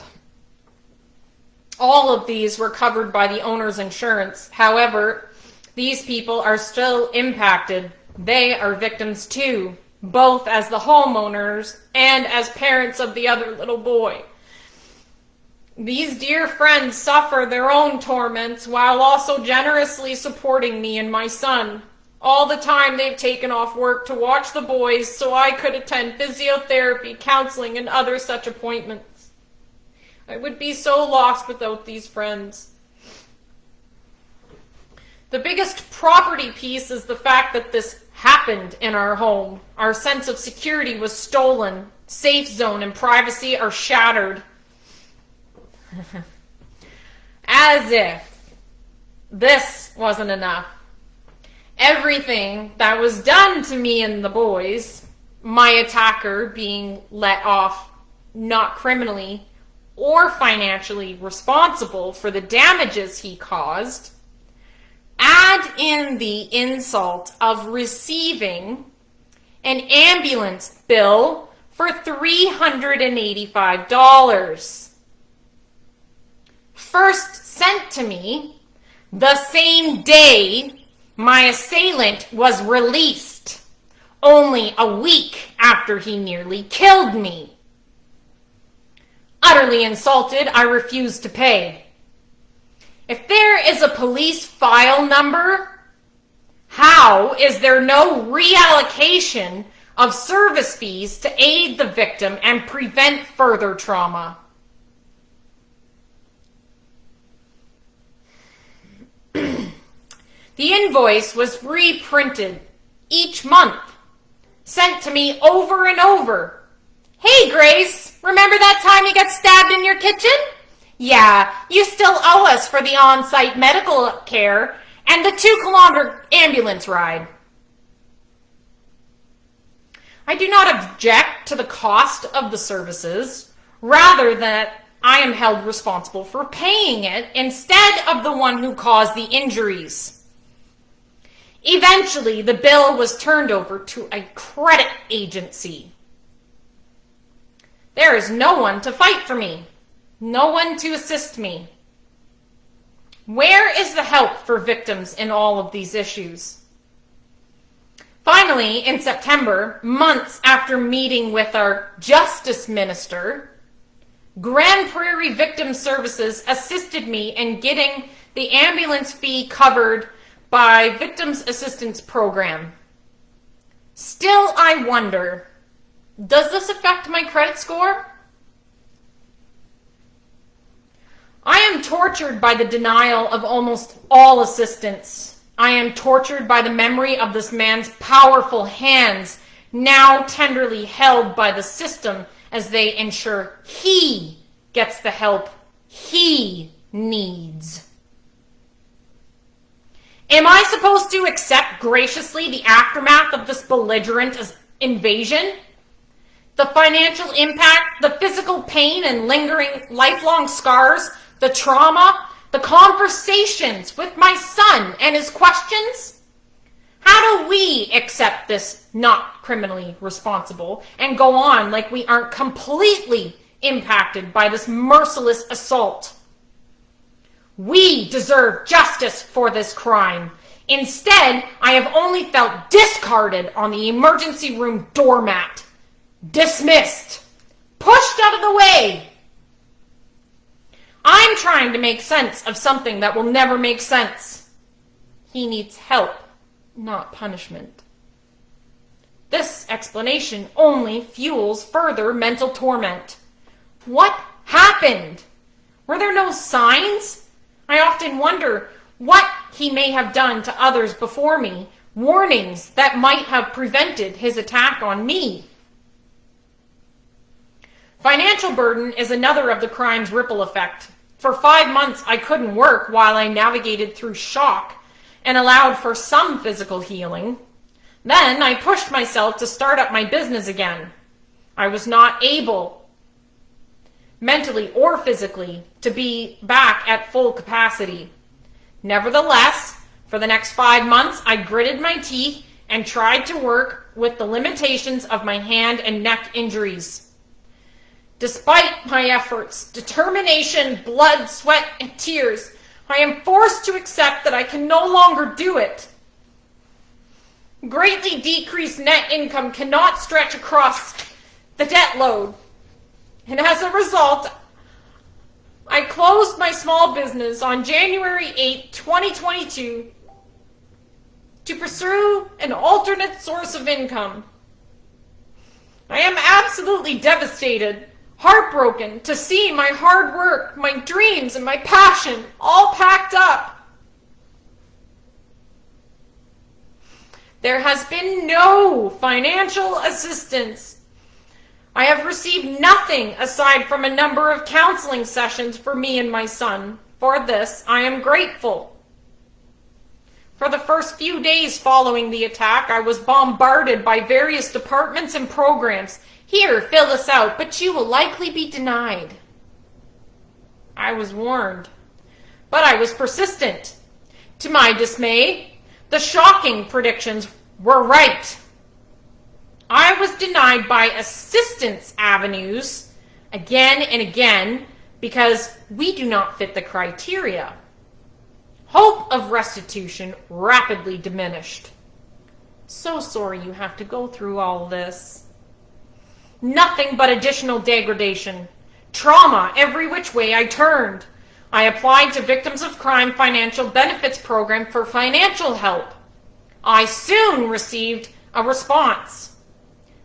All of these were covered by the owner's insurance. However, these people are still impacted. They are victims too, both as the homeowners and as parents of the other little boy. These dear friends suffer their own torments while also generously supporting me and my son. All the time they've taken off work to watch the boys so I could attend physiotherapy, counseling, and other such appointments. I would be so lost without these friends. The biggest property piece is the fact that this happened in our home. Our sense of security was stolen. Safe zone and privacy are shattered. As if this wasn't enough. Everything that was done to me and the boys, my attacker being let off not criminally or financially responsible for the damages he caused, add in the insult of receiving an ambulance bill for $385. First sent to me the same day my assailant was released, only a week after he nearly killed me. Utterly insulted, I refused to pay. If there is a police file number, how is there no reallocation of service fees to aid the victim and prevent further trauma? The invoice was reprinted each month, sent to me over and over. Hey Grace, remember that time you got stabbed in your kitchen? Yeah, you still owe us for the on-site medical care and the 2-kilometer ambulance ride. I do not object to the cost of the services, rather that I am held responsible for paying it instead of the one who caused the injuries. Eventually, the bill was turned over to a credit agency. There is no one to fight for me, no one to assist me. Where is the help for victims in all of these issues? Finally, in September, months after meeting with our Justice Minister, Grande Prairie Victim Services assisted me in getting the ambulance fee covered by Victims Assistance Program. Still, I wonder, does this affect my credit score? I am tortured by the denial of almost all assistance. I am tortured by the memory of this man's powerful hands, now tenderly held by the system as they ensure he gets the help he needs. Am I supposed to accept graciously the aftermath of this belligerent invasion? The financial impact, the physical pain and lingering lifelong scars, the trauma, the conversations with my son and his questions? How do we accept this not criminally responsible and go on like we aren't completely impacted by this merciless assault? We deserve justice for this crime. Instead, I have only felt discarded on the emergency room doormat. Dismissed. Pushed out of the way. I'm trying to make sense of something that will never make sense. He needs help, not punishment. This explanation only fuels further mental torment. What happened? Were there no signs? I often wonder what he may have done to others before me, warnings that might have prevented his attack on me. Financial burden is another of the crime's ripple effect. For 5 months, I couldn't work while I navigated through shock and allowed for some physical healing. Then I pushed myself to start up my business again. I was not able, mentally or physically, to be back at full capacity. Nevertheless, for the next 5 months, I gritted my teeth and tried to work with the limitations of my hand and neck injuries. Despite my efforts, determination, blood, sweat, and tears, I am forced to accept that I can no longer do it. Greatly decreased net income cannot stretch across the debt load. And as a result, I closed my small business on January 8, 2022 to pursue an alternate source of income. I am absolutely devastated, heartbroken to see my hard work, my dreams, and my passion all packed up. There has been no financial assistance. I have received nothing aside from a number of counseling sessions for me and my son. For this, I am grateful. For the first few days following the attack, I was bombarded by various departments and programs. Here, fill this out, but you will likely be denied. I was warned, but I was persistent. To my dismay, the shocking predictions were right. I was denied by assistance avenues again and again because we do not fit the criteria. Hope of restitution rapidly diminished. So sorry you have to go through all this. Nothing but additional degradation. Trauma every which way I turned. I applied to Victims of Crime Financial Benefits Program for financial help. I soon received a response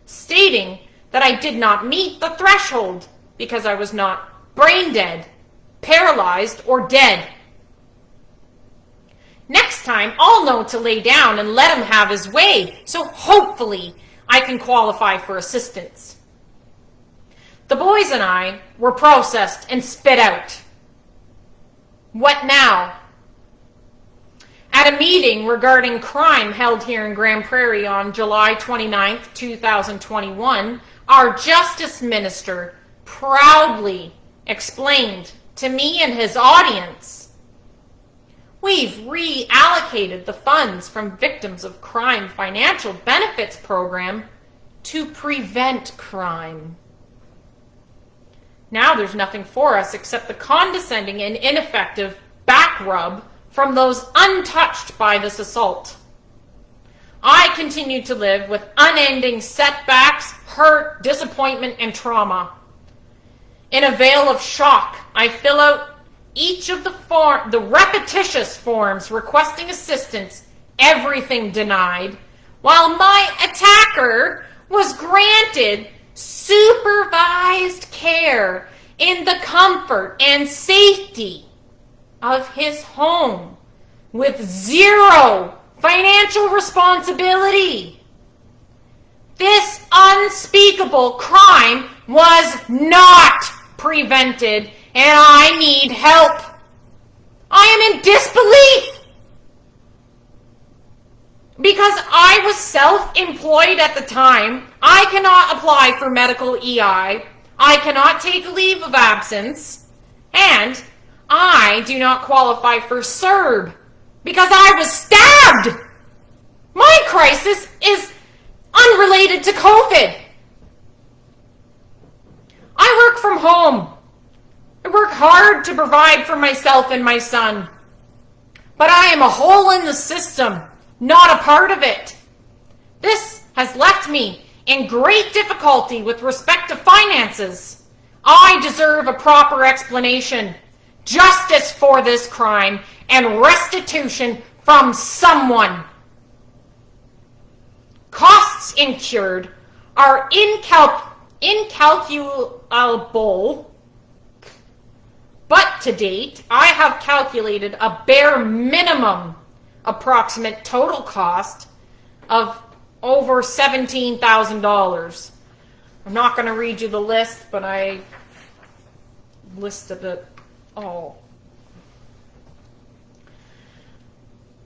stating that I did not meet the threshold because I was not brain dead, paralyzed, or dead. Next time, I'll know to lay down and let him have his way, so hopefully I can qualify for assistance. The boys and I were processed and spit out. What now? At a meeting regarding crime held here in Grande Prairie on July 29th, 2021, our Justice Minister proudly explained to me and his audience, we've reallocated the funds from Victims of Crime Financial Benefits Program to prevent crime. Now there's nothing for us except the condescending and ineffective back rub from those untouched by this assault. I continue to live with unending setbacks, hurt, disappointment, and trauma. In a veil of shock, I fill out Each of the repetitious forms requesting assistance, everything denied, while my attacker was granted supervised care in the comfort and safety of his home with zero financial responsibility. This unspeakable crime was not prevented, and I need help. I am in disbelief. Because I was self-employed at the time, I cannot apply for medical EI, I cannot take a leave of absence, and I do not qualify for CERB because I was stabbed. My crisis is unrelated to COVID. I work from home. I work hard to provide for myself and my son. But I am a hole in the system, not a part of it. This has left me in great difficulty with respect to finances. I deserve a proper explanation, justice for this crime, and restitution from someone. Costs incurred are incalculable, but to date, I have calculated a bare minimum approximate total cost of over $17,000. I'm not going to read you the list, but I listed it all.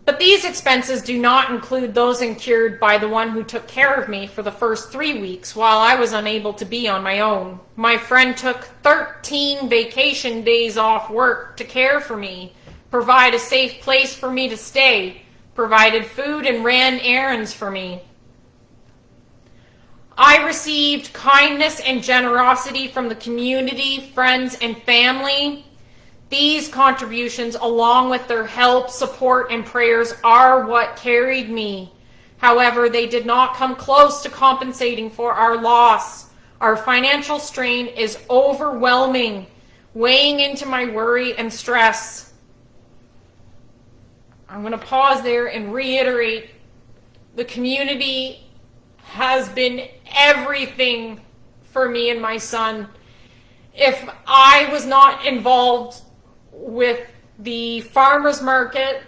But these expenses do not include those incurred by the one who took care of me for the first 3 weeks while I was unable to be on my own. My friend took 13 vacation days off work to care for me, provide a safe place for me to stay, provided food, and ran errands for me. I received kindness and generosity from the community, friends, and family. These contributions, along with their help, support, and prayers, are what carried me. However, they did not come close to compensating for our loss. Our financial strain is overwhelming, weighing into my worry and stress. I'm going to pause there and reiterate, the community has been everything for me and my son. If I was not involved with the farmers market,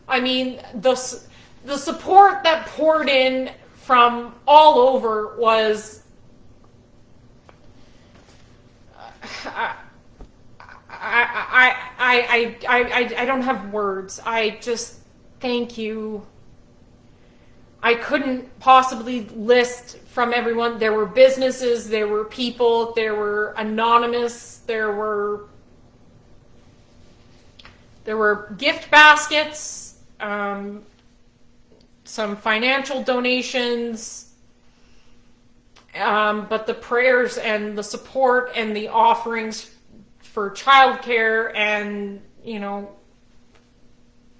I mean, the support that poured in from all over was, I don't have words. I just thank you. I couldn't possibly list from everyone. There were businesses, there were people, there were anonymous, there were gift baskets, some financial donations, but the prayers and the support and the offerings for childcare, and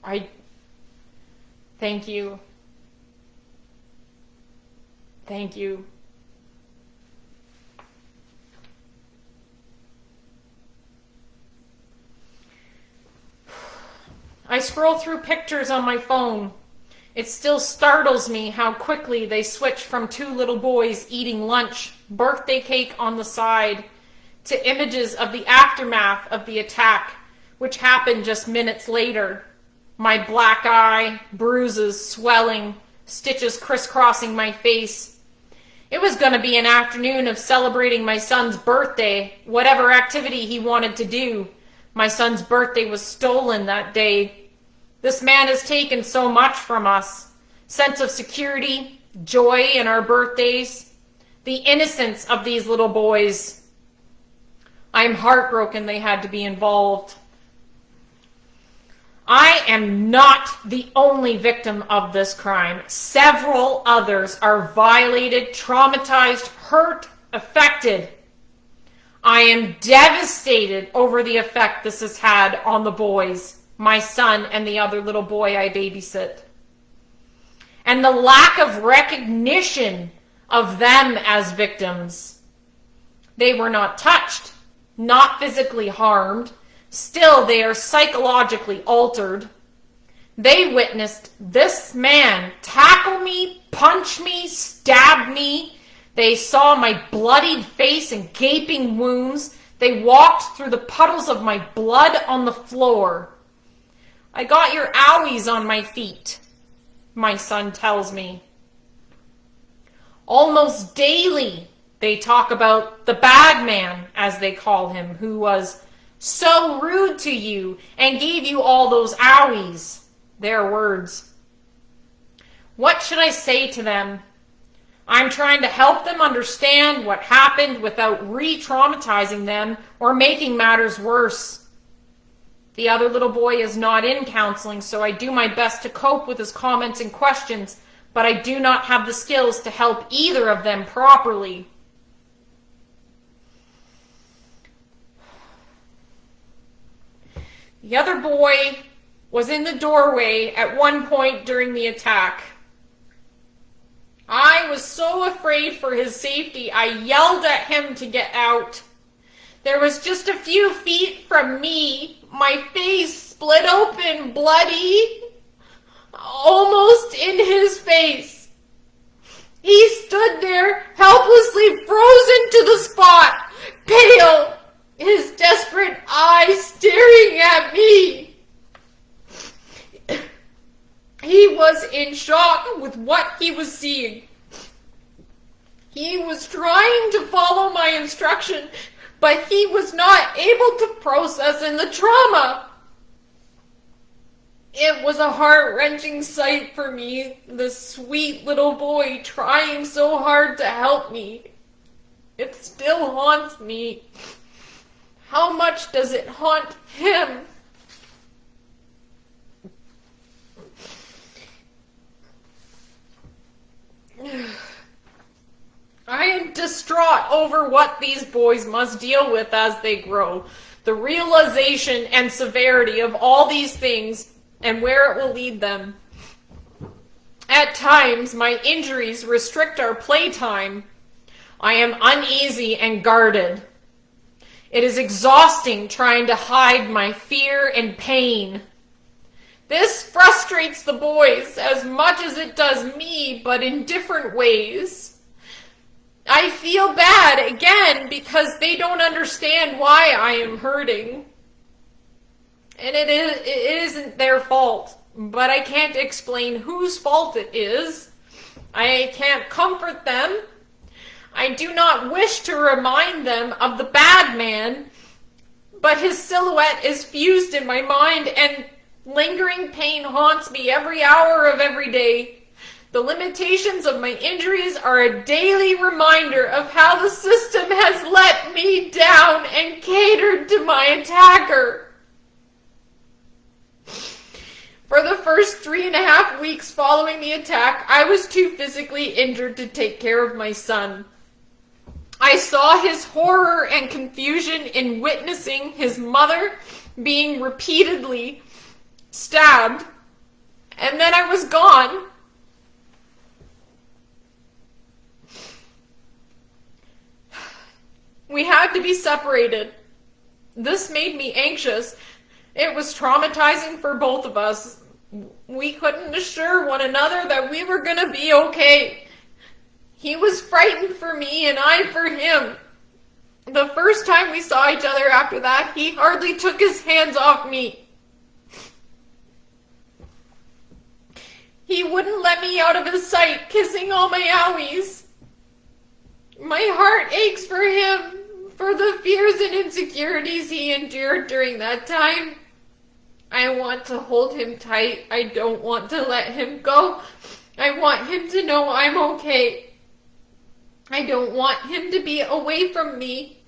I thank you. Thank you. I scroll through pictures on my phone. It still startles me how quickly they switch from two little boys eating lunch, birthday cake on the side, to images of the aftermath of the attack, which happened just minutes later. My black eye, bruises, swelling, stitches crisscrossing my face. It was going to be an afternoon of celebrating my son's birthday, whatever activity he wanted to do. My son's birthday was stolen that day. This man has taken so much from us. Sense of security, joy in our birthdays, the innocence of these little boys. I'm heartbroken they had to be involved. I am not the only victim of this crime. Several others are violated, traumatized, hurt, affected. I am devastated over the effect this has had on the boys, my son and the other little boy I babysit. And the lack of recognition of them as victims. They were not touched. not physically harmed. Still, they are psychologically altered. They witnessed this man tackle me, punch me, stab me. They saw my bloodied face and gaping wounds. They walked through the puddles of my blood on the floor. I got your owies on my feet, my son tells me. Almost daily, they talk about the bad man, as they call him, who was so rude to you and gave you all those owies. Their words. What should I say to them? I'm trying to help them understand what happened without re-traumatizing them or making matters worse. The other little boy is not in counseling, so I do my best to cope with his comments and questions, but I do not have the skills to help either of them properly. The other boy was in the doorway at one point during the attack. I was so afraid for his safety, I yelled at him to get out. There was just a few feet from me, my face split open, bloody, almost in his face. He stood there, helplessly frozen to the spot, pale, his desperate eyes staring at me. He was in shock with what he was seeing. He was trying to follow my instruction, but he was not able to process in the trauma. It was a heart-wrenching sight for me, the sweet little boy trying so hard to help me. It still haunts me. How much does it haunt him? I am distraught over what these boys must deal with as they grow. The realization and severity of all these things and where it will lead them. At times, my injuries restrict our playtime. I am uneasy and guarded. It is exhausting trying to hide my fear and pain. This frustrates the boys as much as it does me, but in different ways. I feel bad, again, because they don't understand why I am hurting. And it isn't their fault, but I can't explain whose fault it is. I can't comfort them. I do not wish to remind them of the bad man, but his silhouette is fused in my mind, and lingering pain haunts me every hour of every day. The limitations of my injuries are a daily reminder of how the system has let me down and catered to my attacker. For the first 3.5 weeks following the attack, I was too physically injured to take care of my son. I saw his horror and confusion in witnessing his mother being repeatedly stabbed, and then I was gone. We had to be separated. This made me anxious. It was traumatizing for both of us. We couldn't assure one another that we were gonna be okay. He was frightened for me and I for him. The first time we saw each other after that, he hardly took his hands off me. He wouldn't let me out of his sight, kissing all my owies. My heart aches for him, for the fears and insecurities he endured during that time. I want to hold him tight. I don't want to let him go. I want him to know I'm okay. I don't want him to be away from me.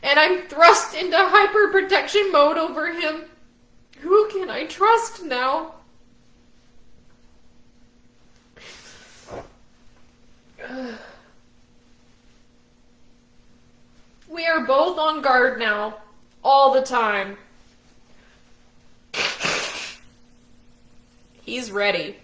And I'm thrust into hyperprotection mode over him. Who can I trust now? We are both on guard now, all the time. He's ready.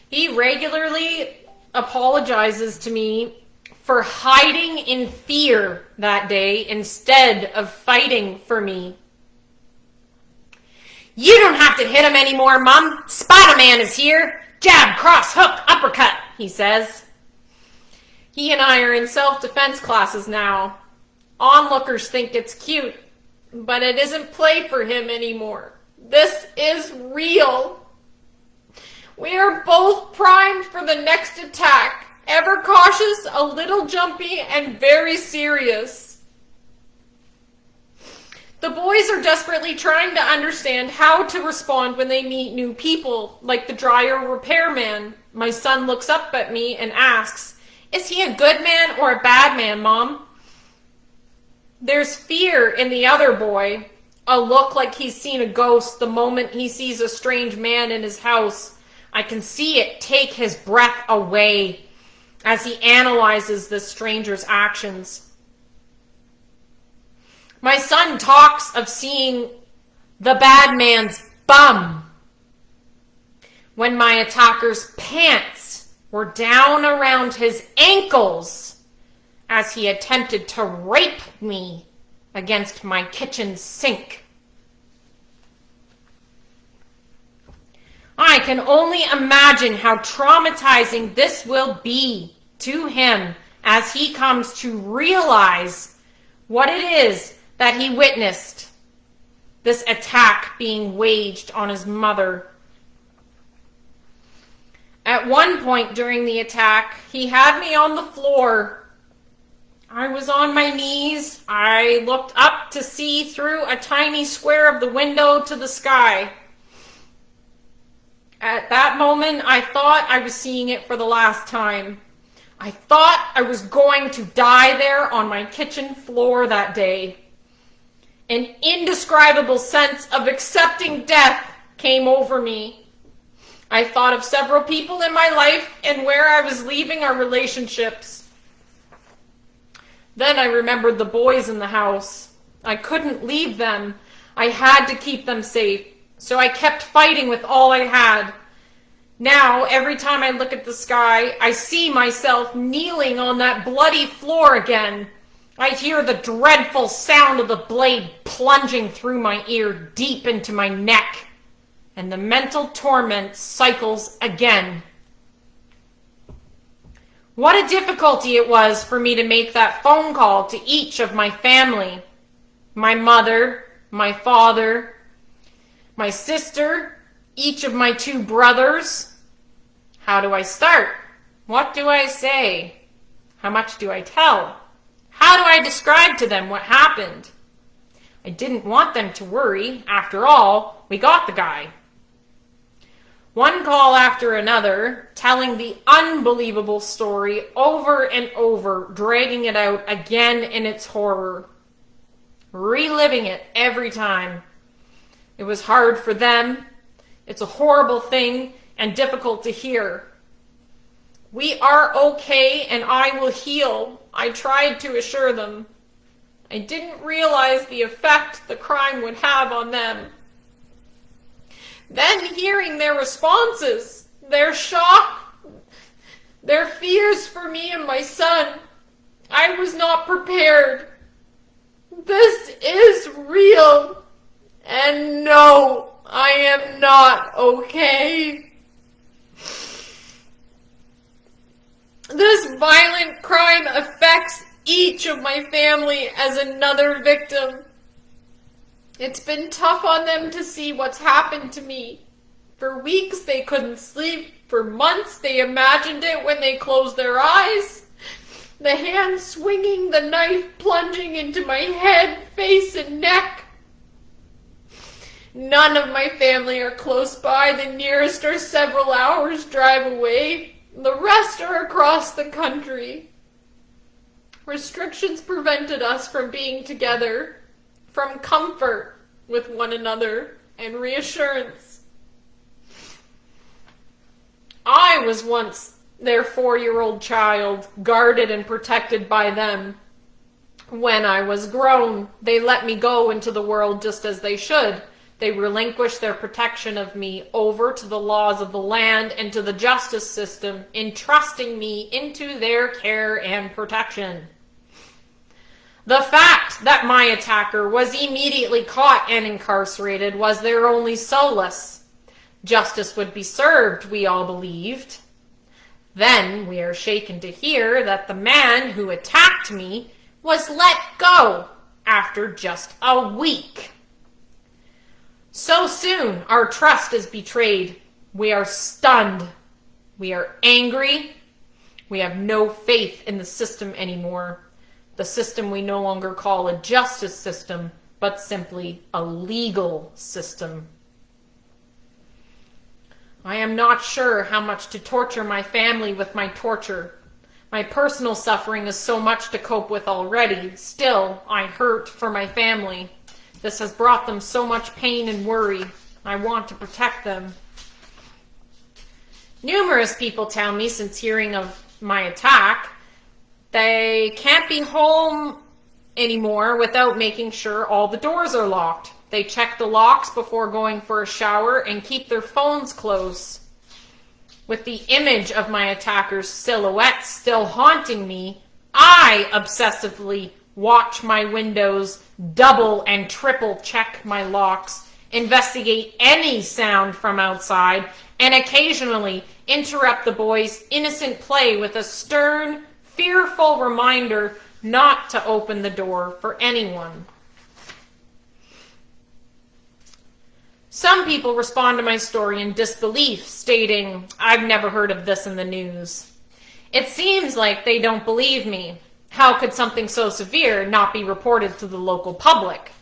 He regularly apologizes to me for hiding in fear that day instead of fighting for me. "You don't have to hit him anymore, Mom. Spider-Man is here. Jab, cross, hook, uppercut," he says. He and I are in self-defense classes now. Onlookers think it's cute, but it isn't play for him anymore. This is real. We are both primed for the next attack, ever cautious, a little jumpy, and very serious. The boys are desperately trying to understand how to respond when they meet new people, like the dryer repairman. My son looks up at me and asks, "Is he a good man or a bad man, Mom?" There's fear in the other boy, a look like he's seen a ghost the moment he sees a strange man in his house. I can see it take his breath away as he analyzes this stranger's actions. My son talks of seeing the bad man's bum when my attacker's pants were down around his ankles as he attempted to rape me against my kitchen sink. I can only imagine how traumatizing this will be to him as he comes to realize what it is that he witnessed, this attack being waged on his mother. At one point during the attack, he had me on the floor. I was on my knees. I looked up to see through a tiny square of the window to the sky. At that moment, I thought I was seeing it for the last time. I thought I was going to die there on my kitchen floor that day. An indescribable sense of accepting death came over me. I thought of several people in my life and where I was leaving our relationships. Then I remembered the boys in the house. I couldn't leave them. I had to keep them safe. So I kept fighting with all I had. Now, every time I look at the sky, I see myself kneeling on that bloody floor again. I hear the dreadful sound of the blade plunging through my ear deep into my neck, and the mental torment cycles again. What a difficulty it was for me to make that phone call to each of my family. My mother, my father, my sister, each of my 2 brothers. How do I start? What do I say? How much do I tell? How do I describe to them what happened? I didn't want them to worry. After all, we got the guy. One call after another, telling the unbelievable story over and over, dragging it out again in its horror. Reliving it every time. It was hard for them. It's a horrible thing and difficult to hear. We are okay and I will heal, I tried to assure them. I didn't realize the effect the crime would have on them. Then hearing their responses, their shock, their fears for me and my son, I was not prepared. This is real. And no, I am not okay. This violent crime affects each of my family as another victim. It's been tough on them to see what's happened to me. For weeks they couldn't sleep. For months they imagined it when they closed their eyes. The hand swinging, the knife plunging into my head, face, and neck. None of my family are close by. The nearest are several hours' drive away. The rest are across the country. Restrictions prevented us from being together, from comfort with one another and reassurance. I was once their 4-year-old child, guarded and protected by them. When I was grown, they let me go into the world just as they should. They relinquish their protection of me over to the laws of the land and to the justice system, entrusting me into their care and protection. The fact that my attacker was immediately caught and incarcerated was their only solace. Justice would be served, we all believed. Then we are shaken to hear that the man who attacked me was let go after just a week. So soon our trust is betrayed. We are stunned. We are angry. We have no faith in the system anymore. The system we no longer call a justice system, but simply a legal system. I am not sure how much to torture my family with my torture. My personal suffering is so much to cope with already. Still, I hurt for my family. This has brought them so much pain and worry. I want to protect them. Numerous people tell me since hearing of my attack, they can't be home anymore without making sure all the doors are locked. They check the locks before going for a shower and keep their phones close. With the image of my attacker's silhouette still haunting me, I obsessively watch my windows, double and triple check my locks, investigate any sound from outside, and occasionally interrupt the boys' innocent play with a stern, fearful reminder not to open the door for anyone. Some people respond to my story in disbelief, stating, "I've never heard of this in the news." It seems like they don't believe me. How could something so severe not be reported to the local public?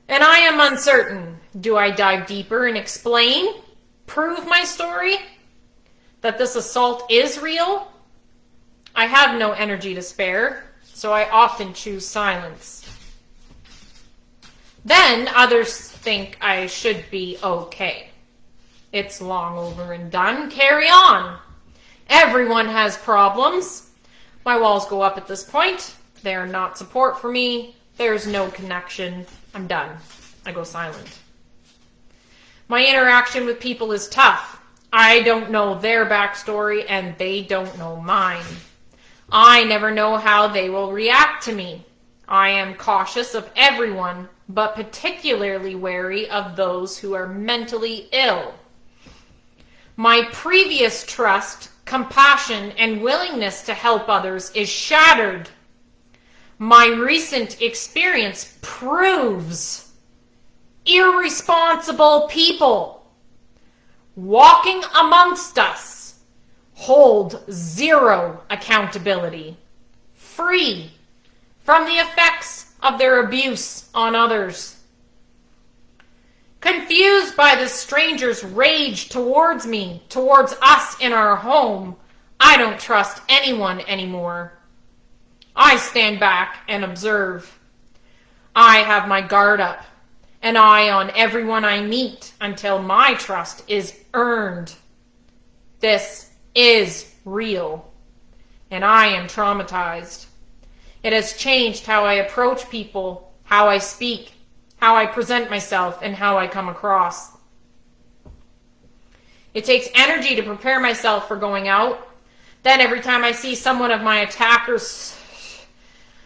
And I am uncertain. Do I dive deeper and explain? Prove my story? That this assault is real? I have no energy to spare, so I often choose silence. Then others think I should be okay. It's long over and done. Carry on. Everyone has problems. My walls go up at this point. They are not support for me. There's no connection. I'm done. I go silent. My interaction with people is tough. I don't know their backstory and they don't know mine. I never know how they will react to me. I am cautious of everyone, but particularly wary of those who are mentally ill. My previous trust, compassion, and willingness to help others is shattered. My recent experience proves irresponsible people walking amongst us hold zero accountability, free from the effects of their abuse on others. Confused by this stranger's rage towards me, towards us in our home, I don't trust anyone anymore. I stand back and observe. I have my guard up, an eye on everyone I meet until my trust is earned. This is real, and I am traumatized. It has changed how I approach people, how I speak, how I present myself, and how I come across. It takes energy to prepare myself for going out. Then every time I see someone of my attacker's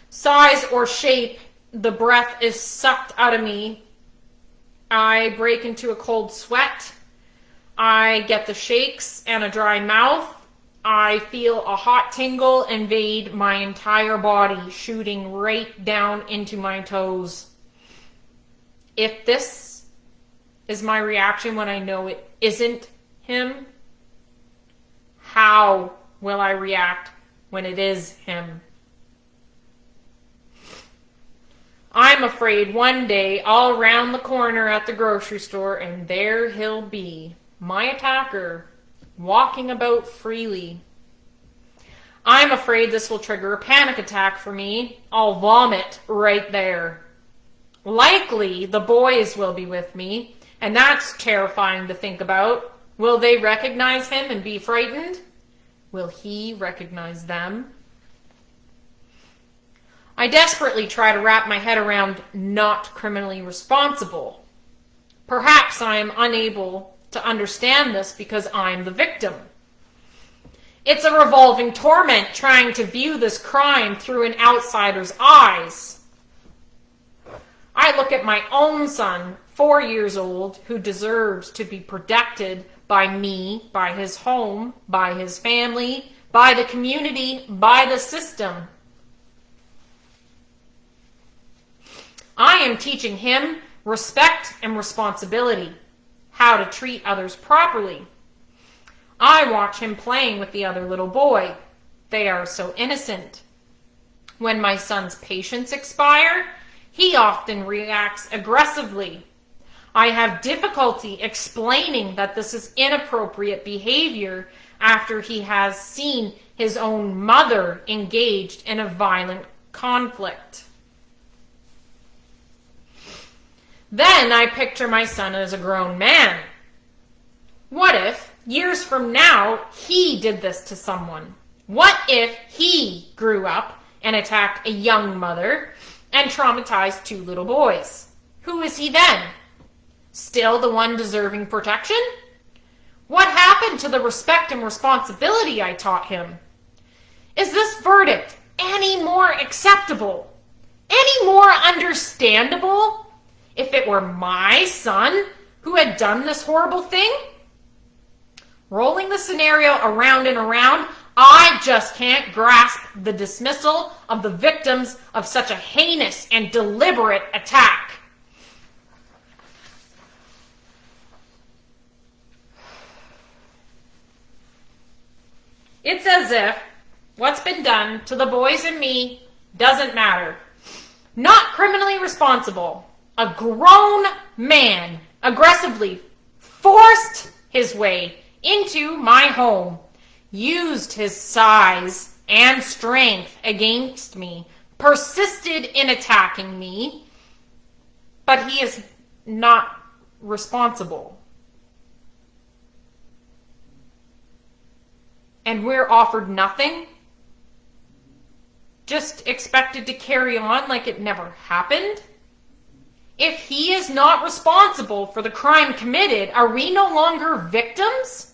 size or shape, the breath is sucked out of me. I break into a cold sweat. I get the shakes and a dry mouth. I feel a hot tingle invade my entire body, shooting right down into my toes. If this is my reaction when I know it isn't him, how will I react when it is him? I'm afraid one day I'll round the corner at the grocery store and there he'll be, my attacker, walking about freely. I'm afraid this will trigger a panic attack for me. I'll vomit right there. Likely the boys will be with me, and that's terrifying to think about. Will they recognize him and be frightened? Will he recognize them? I desperately try to wrap my head around not criminally responsible. Perhaps I am unable to understand this because I'm the victim. It's a revolving torment trying to view this crime through an outsider's eyes. I look at my own son, 4 years old, who deserves to be protected by me, by his home, by his family, by the community, by the system. I am teaching him respect and responsibility, how to treat others properly. I watch him playing with the other little boy. They are so innocent. When my son's patience expire, he often reacts aggressively. I have difficulty explaining that this is inappropriate behavior after he has seen his own mother engaged in a violent conflict. Then I picture my son as a grown man. What if, years from now, he did this to someone? What if he grew up and attacked a young mother and traumatized 2 little boys? Who is he then? Still the one deserving protection? What happened to the respect and responsibility I taught him? Is this verdict any more acceptable? Any more understandable if it were my son who had done this horrible thing? Rolling the scenario around and around, I just can't grasp the dismissal of the victims of such a heinous and deliberate attack. It's as if what's been done to the boys and me doesn't matter. Not criminally responsible. A grown man aggressively forced his way into my home, used his size and strength against me, persisted in attacking me, but he is not responsible. And we're offered nothing? Just expected to carry on like it never happened? If he is not responsible for the crime committed, are we no longer victims?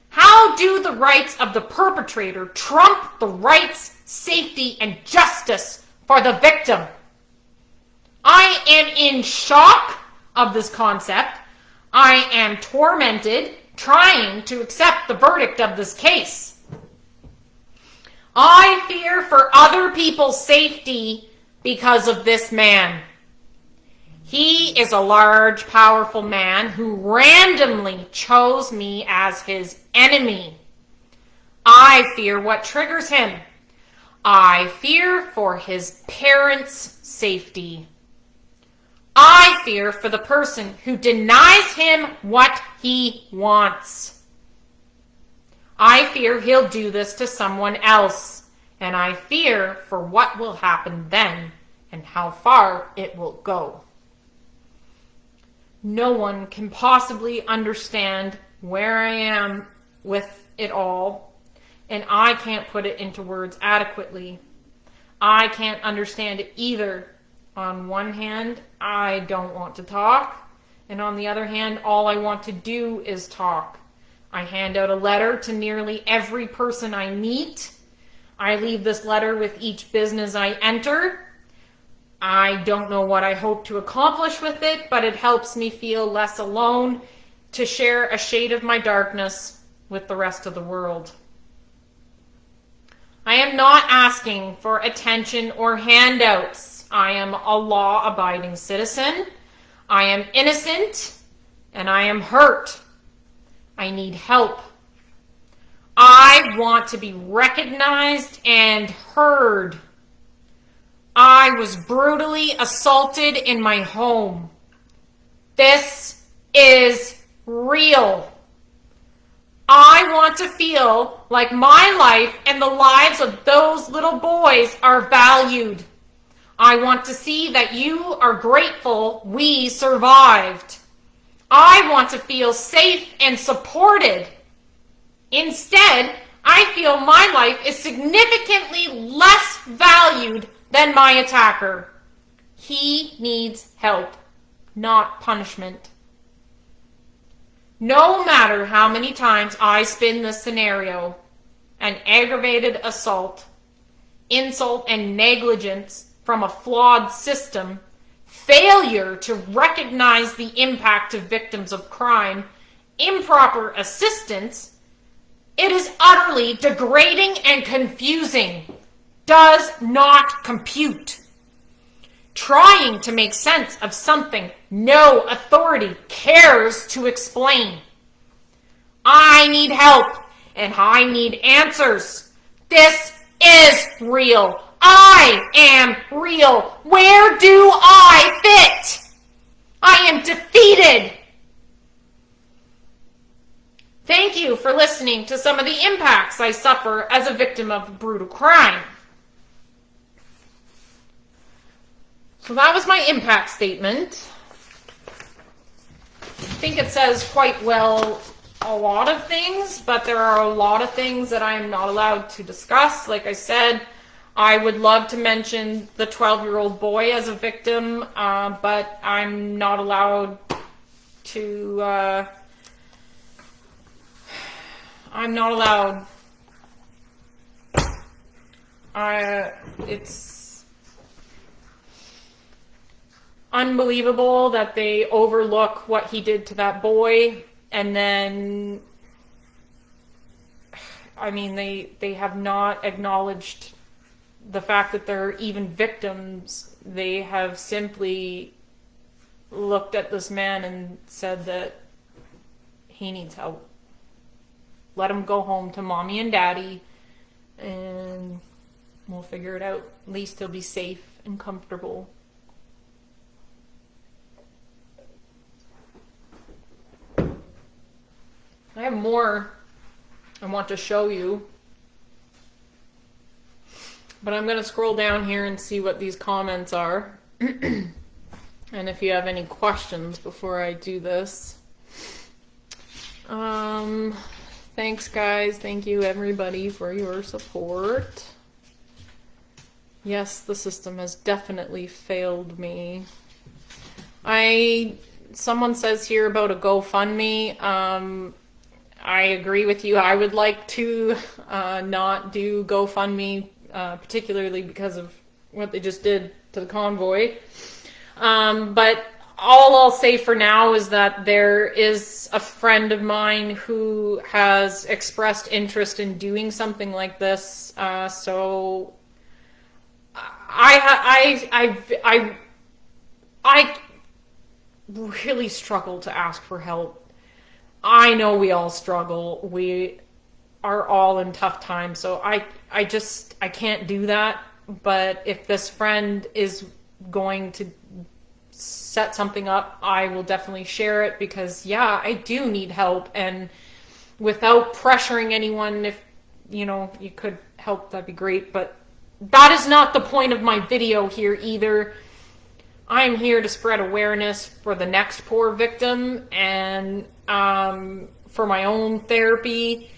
How do the rights of the perpetrator trump the rights, safety, and justice for the victim? I am in shock of this concept. I am tormented, trying to accept the verdict of this case. I fear for other people's safety because of this man. He is a large, powerful man who randomly chose me as his enemy. I fear what triggers him. I fear for his parents' safety. I fear for the person who denies him what he wants. I fear he'll do this to someone else, and I fear for what will happen then and how far it will go. No one can possibly understand where I am with it all, and I can't put it into words adequately. I can't understand it either. On one hand, I don't want to talk, and on the other hand, all I want to do is talk. I hand out a letter to nearly every person I meet. I leave this letter with each business I enter. I don't know what I hope to accomplish with it, but it helps me feel less alone to share a shade of my darkness with the rest of the world. I am not asking for attention or handouts. I am a law-abiding citizen. I am innocent, and I am hurt. I need help. I want to be recognized and heard. I was brutally assaulted in my home. This is real. I want to feel like my life and the lives of those little boys are valued. I want to see that you are grateful we survived. I want to feel safe and supported. Instead, I feel my life is significantly less valued than my attacker. He needs help. not punishment. No matter how many times I spin this scenario, an aggravated assault, insult, and negligence from a flawed system, failure to recognize the impact of victims of crime, improper assistance, it is utterly degrading and confusing. Does not compute. Trying to make sense of something no authority cares to explain. I need help and I need answers. This is real. I am real. Where do I fit? I am defeated. Thank you for listening to some of the impacts I suffer as a victim of brutal crime. So that was my impact statement. I think it says quite well a lot of things, but there are a lot of things that I'm not allowed to discuss. Like I said, I would love to mention the 12-year-old boy as a victim, but I'm not allowed to, I'm not allowed. It's unbelievable that they overlook what he did to that boy, and then, I mean, they have not acknowledged the fact that they're even victims. They have simply looked at this man and said that he needs help. Let him go home to mommy and daddy, and we'll figure it out. At least he'll be safe and comfortable. I have more I want to show you, but I'm going to scroll down here and see what these comments are. And if you have any questions before I do this. Thanks guys. Thank you everybody for your support. Yes, the system has definitely failed me. Someone says here about a GoFundMe. I agree with you. I would like to not do GoFundMe, particularly because of what they just did to the convoy. But all I'll say for now is that there is a friend of mine who has expressed interest in doing something like this. So I really struggle to ask for help. I know we all struggle. We are all in tough times. So I can't do that. But if this friend is going to set something up, I will definitely share it, because yeah, I do need help, and without pressuring anyone, if you could help, that'd be great. But that is not the point of my video here either. I'm here to spread awareness for the next poor victim, and for my own therapy,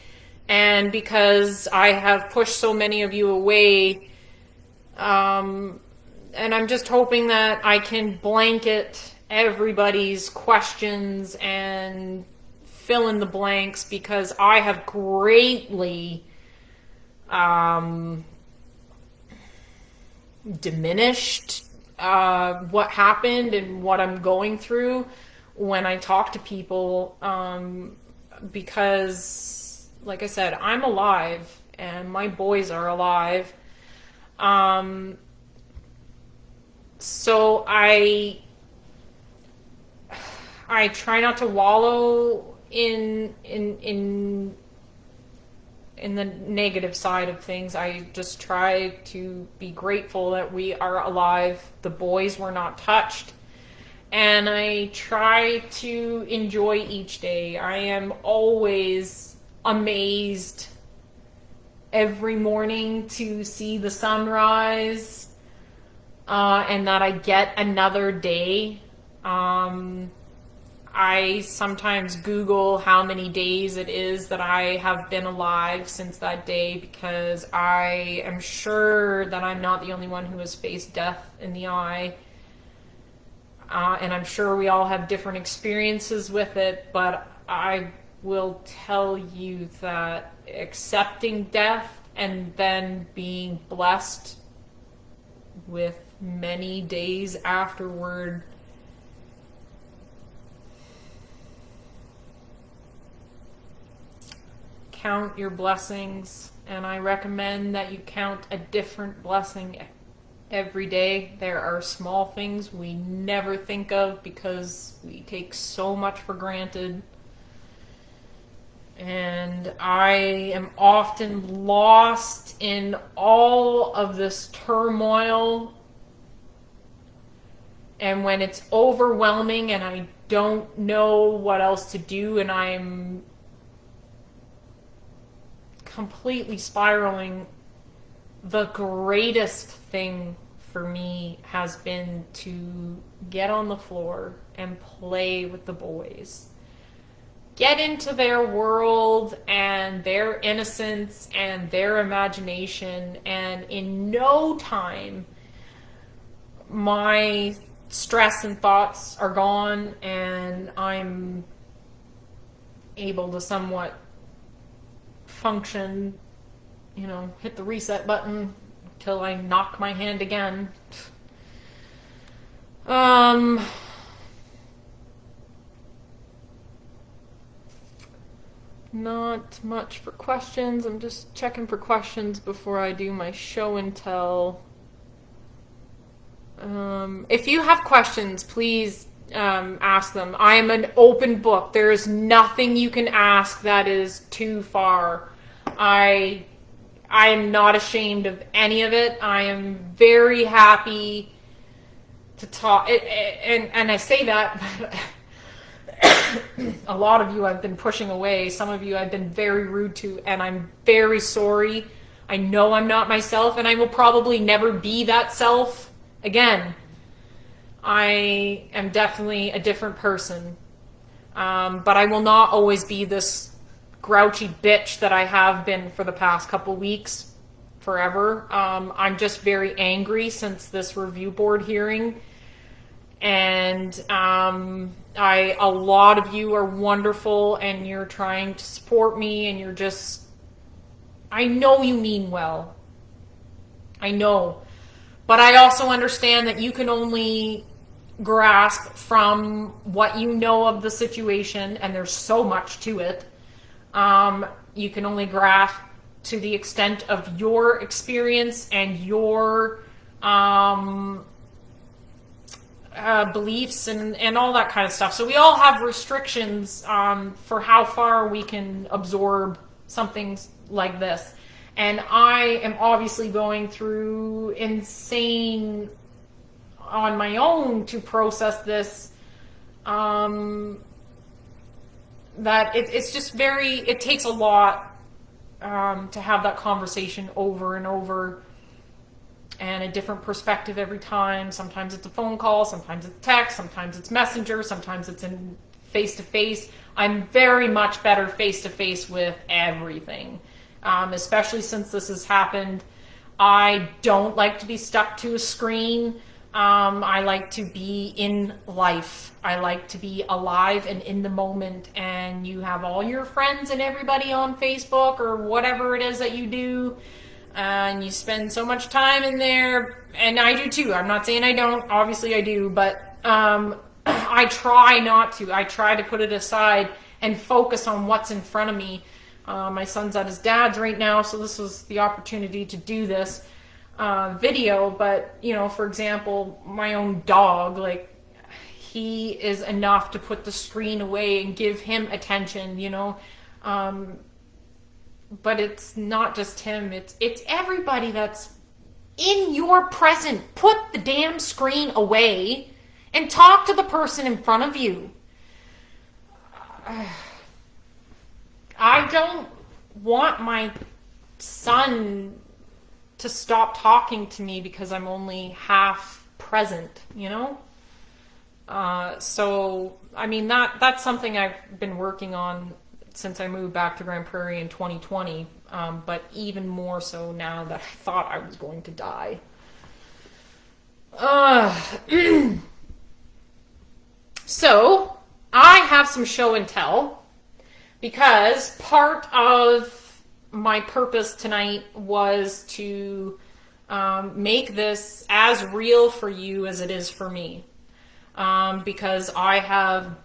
and because I have pushed so many of you away, and I'm just hoping that I can blanket everybody's questions and fill in the blanks, because I have greatly diminished what happened and what I'm going through when I talk to people, because like I said, I'm alive and my boys are alive. So I try not to wallow in the negative side of things. I just try to be grateful that we are alive. The boys were not touched. And I try to enjoy each day. I am always amazed every morning to see the sunrise, and that I get another day. I sometimes Google how many days it is that I have been alive since that day, because I am sure that I'm not the only one who has faced death in the eye. And I'm sure we all have different experiences with it, but I will tell you that accepting death and then being blessed with many days afterward, count your blessings, and I recommend that you count a different blessing every day. There are small things we never think of because we take so much for granted. And I am often lost in all of this turmoil. And when it's overwhelming and I don't know what else to do and I'm completely spiraling, the greatest thing for me has been to get on the floor and play with the boys. Get into their world and their innocence and their imagination, and in no time my stress and thoughts are gone and I'm able to somewhat function, hit the reset button till I knock my hand again. Not much for questions. I'm just checking for questions before I do my show and tell. If you have questions, please ask them. I am an open book. There is nothing you can ask that is too far. I am not ashamed of any of it. I am very happy to talk. And I say that, but a lot of you I've been pushing away. Some of you I've been very rude to, and I'm very sorry. I know I'm not myself, and I will probably never be that self again. I am definitely a different person. But I will not always be this grouchy bitch that I have been for the past couple weeks, forever. I'm just very angry since this review board hearing. And a lot of you are wonderful and you're trying to support me, and you're just, I know you mean well. I know. But I also understand that you can only grasp from what you know of the situation, and there's so much to it. You can only grasp to the extent of your experience and your beliefs and all that kind of stuff. So we all have restrictions for how far we can absorb something like this. And I am obviously going through insane on my own to process this. That it's just it takes a lot to have that conversation over and over, and a different perspective every time. Sometimes it's a phone call, sometimes it's text, sometimes it's messenger, sometimes it's in face-to-face. I'm very much better face-to-face with everything, especially since this has happened. I don't like to be stuck to a screen. I like to be in life. I like to be alive and in the moment, and you have all your friends and everybody on Facebook or whatever it is that you do, and you spend so much time in there, and I do too. I'm not saying I don't. Obviously I do, but I try not to. I try to put it aside and focus on what's in front of me. My son's at his dad's right now, so this was the opportunity to do this video. But, for example, my own dog, he is enough to put the screen away and give him attention, but it's not just him, it's everybody that's in your present. Put the damn screen away and talk to the person in front of you. I don't want my son to stop talking to me because I'm only half present, So, I mean, that's something I've been working on since I moved back to Grande Prairie in 2020, but even more so now that I thought I was going to die. So I have some show and tell, because part of my purpose tonight was to make this as real for you as it is for me, because I have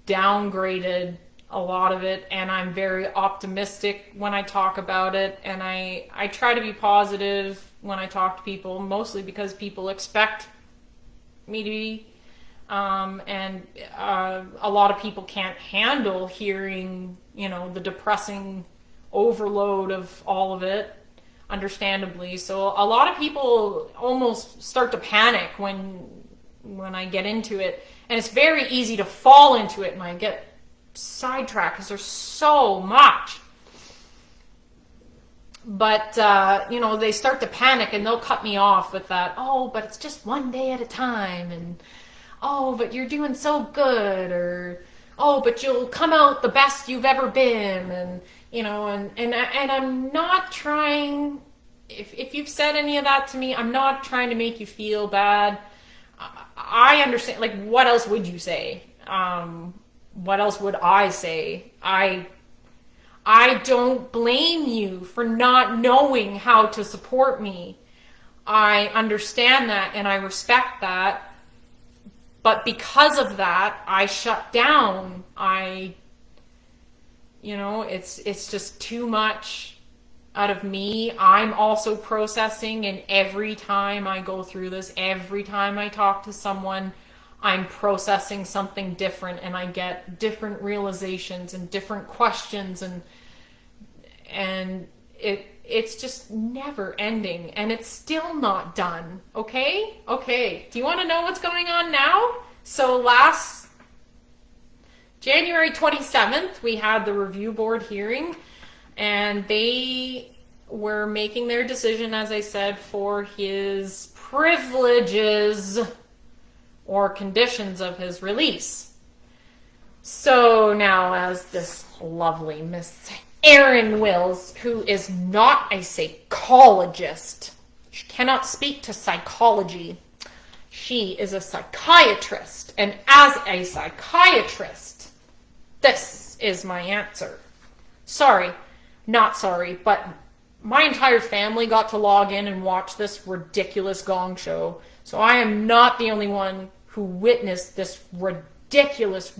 downgraded a lot of it, and I'm very optimistic when I talk about it, and I try to be positive when I talk to people, mostly because people expect me to be, and a lot of people can't handle hearing, the depressing overload of all of it, understandably. So a lot of people almost start to panic when I get into it, and it's very easy to fall into it, and I get sidetracked because there's so much. But they start to panic, and they'll cut me off with that, oh, but it's just one day at a time, and oh, but you're doing so good, or oh, but you'll come out the best you've ever been, and and I'm not trying, if you've said any of that to me, I'm not trying to make you feel bad. I understand, like, what else would you say? What else would I say? I don't blame you for not knowing how to support me. I understand that, and I respect that. But because of that, I shut down. It's just too much out of me. I'm also processing, and every time I go through this, every time I talk to someone, I'm processing something different, and I get different realizations and different questions, and it's just never ending, and it's still not done. Okay. Do you want to know what's going on now? So last January 27th, we had the review board hearing, and they were making their decision, as I said, for his privileges or conditions of his release. So now, as this lovely Miss Erin Wills, who is not a psychologist, she cannot speak to psychology. She is a psychiatrist, and as a psychiatrist, this is my answer. Not sorry, but my entire family got to log in and watch this ridiculous gong show. So I am not the only one who witnessed this ridiculous.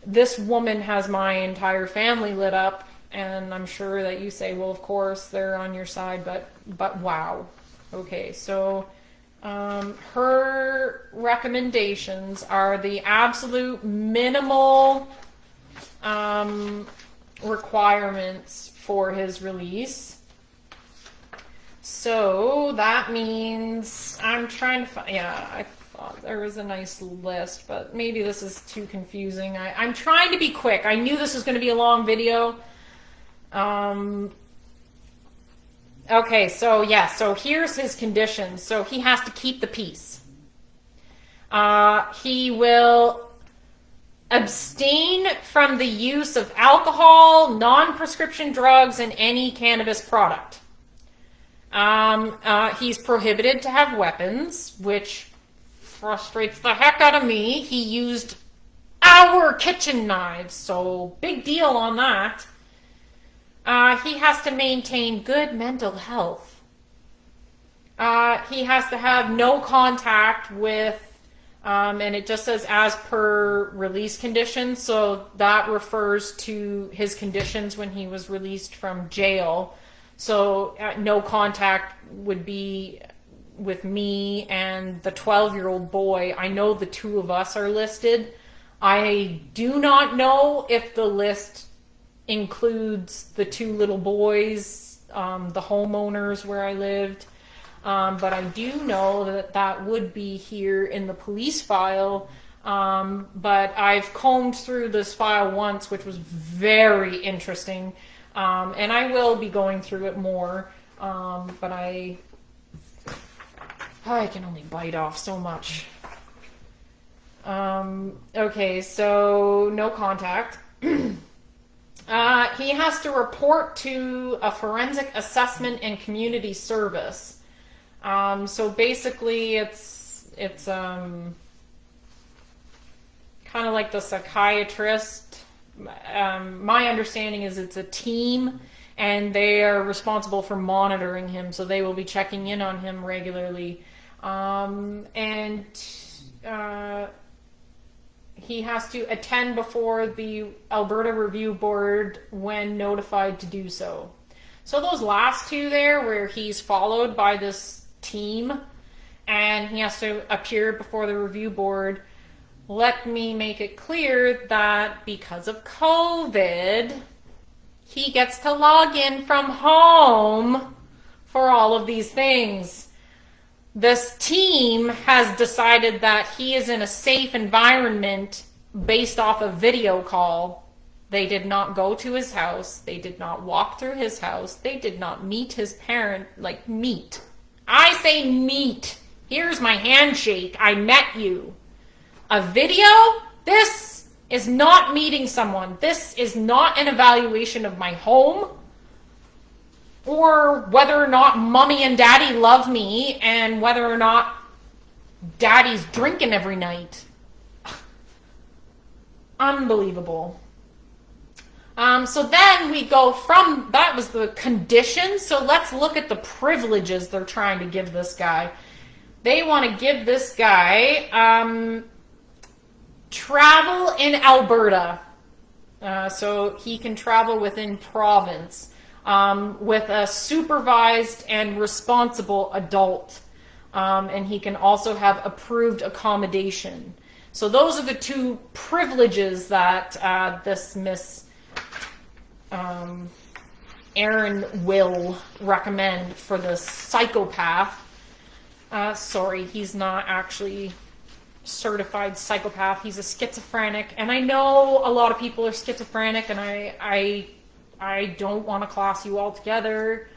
This woman has my entire family lit up, and I'm sure that you say, well, of course, they're on your side, but wow. Okay, so her recommendations are the absolute minimal requirements for his release. So that means I'm trying to find, I thought there was a nice list, but maybe this is too confusing. I'm trying to be quick. I knew this was going to be a long video. Okay, so here's his conditions. So he has to keep the peace. He will abstain from the use of alcohol, non-prescription drugs, and any cannabis product. He's prohibited to have weapons, which frustrates the heck out of me. He used our kitchen knives, so big deal on that. He has to maintain good mental health. He has to have no contact with, and it just says as per release conditions, so that refers to his conditions when he was released from jail. So no contact would be with me and the 12-year-old boy. I know the two of us are listed. I do not know if the list includes the two little boys, the homeowners where I lived, but I do know that would be here in the police file, but I've combed through this file once, which was very interesting, and I will be going through it more, but I can only bite off so much. Okay, so no contact. He has to report to a forensic assessment and community service. So basically it's it's kind of like the psychiatrist. My understanding is it's a team, and they are responsible for monitoring him, so they will be checking in on him regularly. He has to attend before the Alberta Review Board when notified to do so. So those last two there, where he's followed by this team and he has to appear before the review board, let me make it clear that because of COVID, he gets to log in from home for all of these things. This team has decided that he is in a safe environment based off a video call. They did not go to his house. They did not walk through his house. They did not meet his parent, like meet. I say meet. Here's my handshake. I met you. A video? This is not meeting someone. This is not an evaluation of my home, or whether or not mommy and daddy love me, and whether or not daddy's drinking every night. Unbelievable. So then we go from, that was the conditions, so let's look at the privileges they're trying to give this guy. They want to give this guy travel in Alberta, so he can travel within province. With a supervised and responsible adult. And he can also have approved accommodation. So those are the two privileges that this Miss Erin will recommend for the psychopath. Sorry, he's not actually certified psychopath. He's a schizophrenic. And I know a lot of people are schizophrenic, and I don't want to class you all together.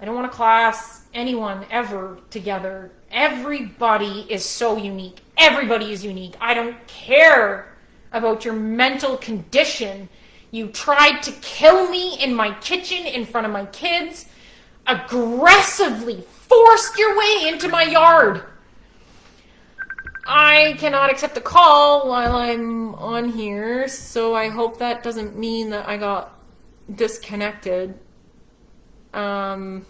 I don't want to class anyone ever together. Everybody is so unique. Everybody is unique. I don't care about your mental condition. You tried to kill me in my kitchen in front of my kids. Aggressively forced your way into my yard. I cannot accept a call while I'm on here, so I hope that doesn't mean that I got disconnected. I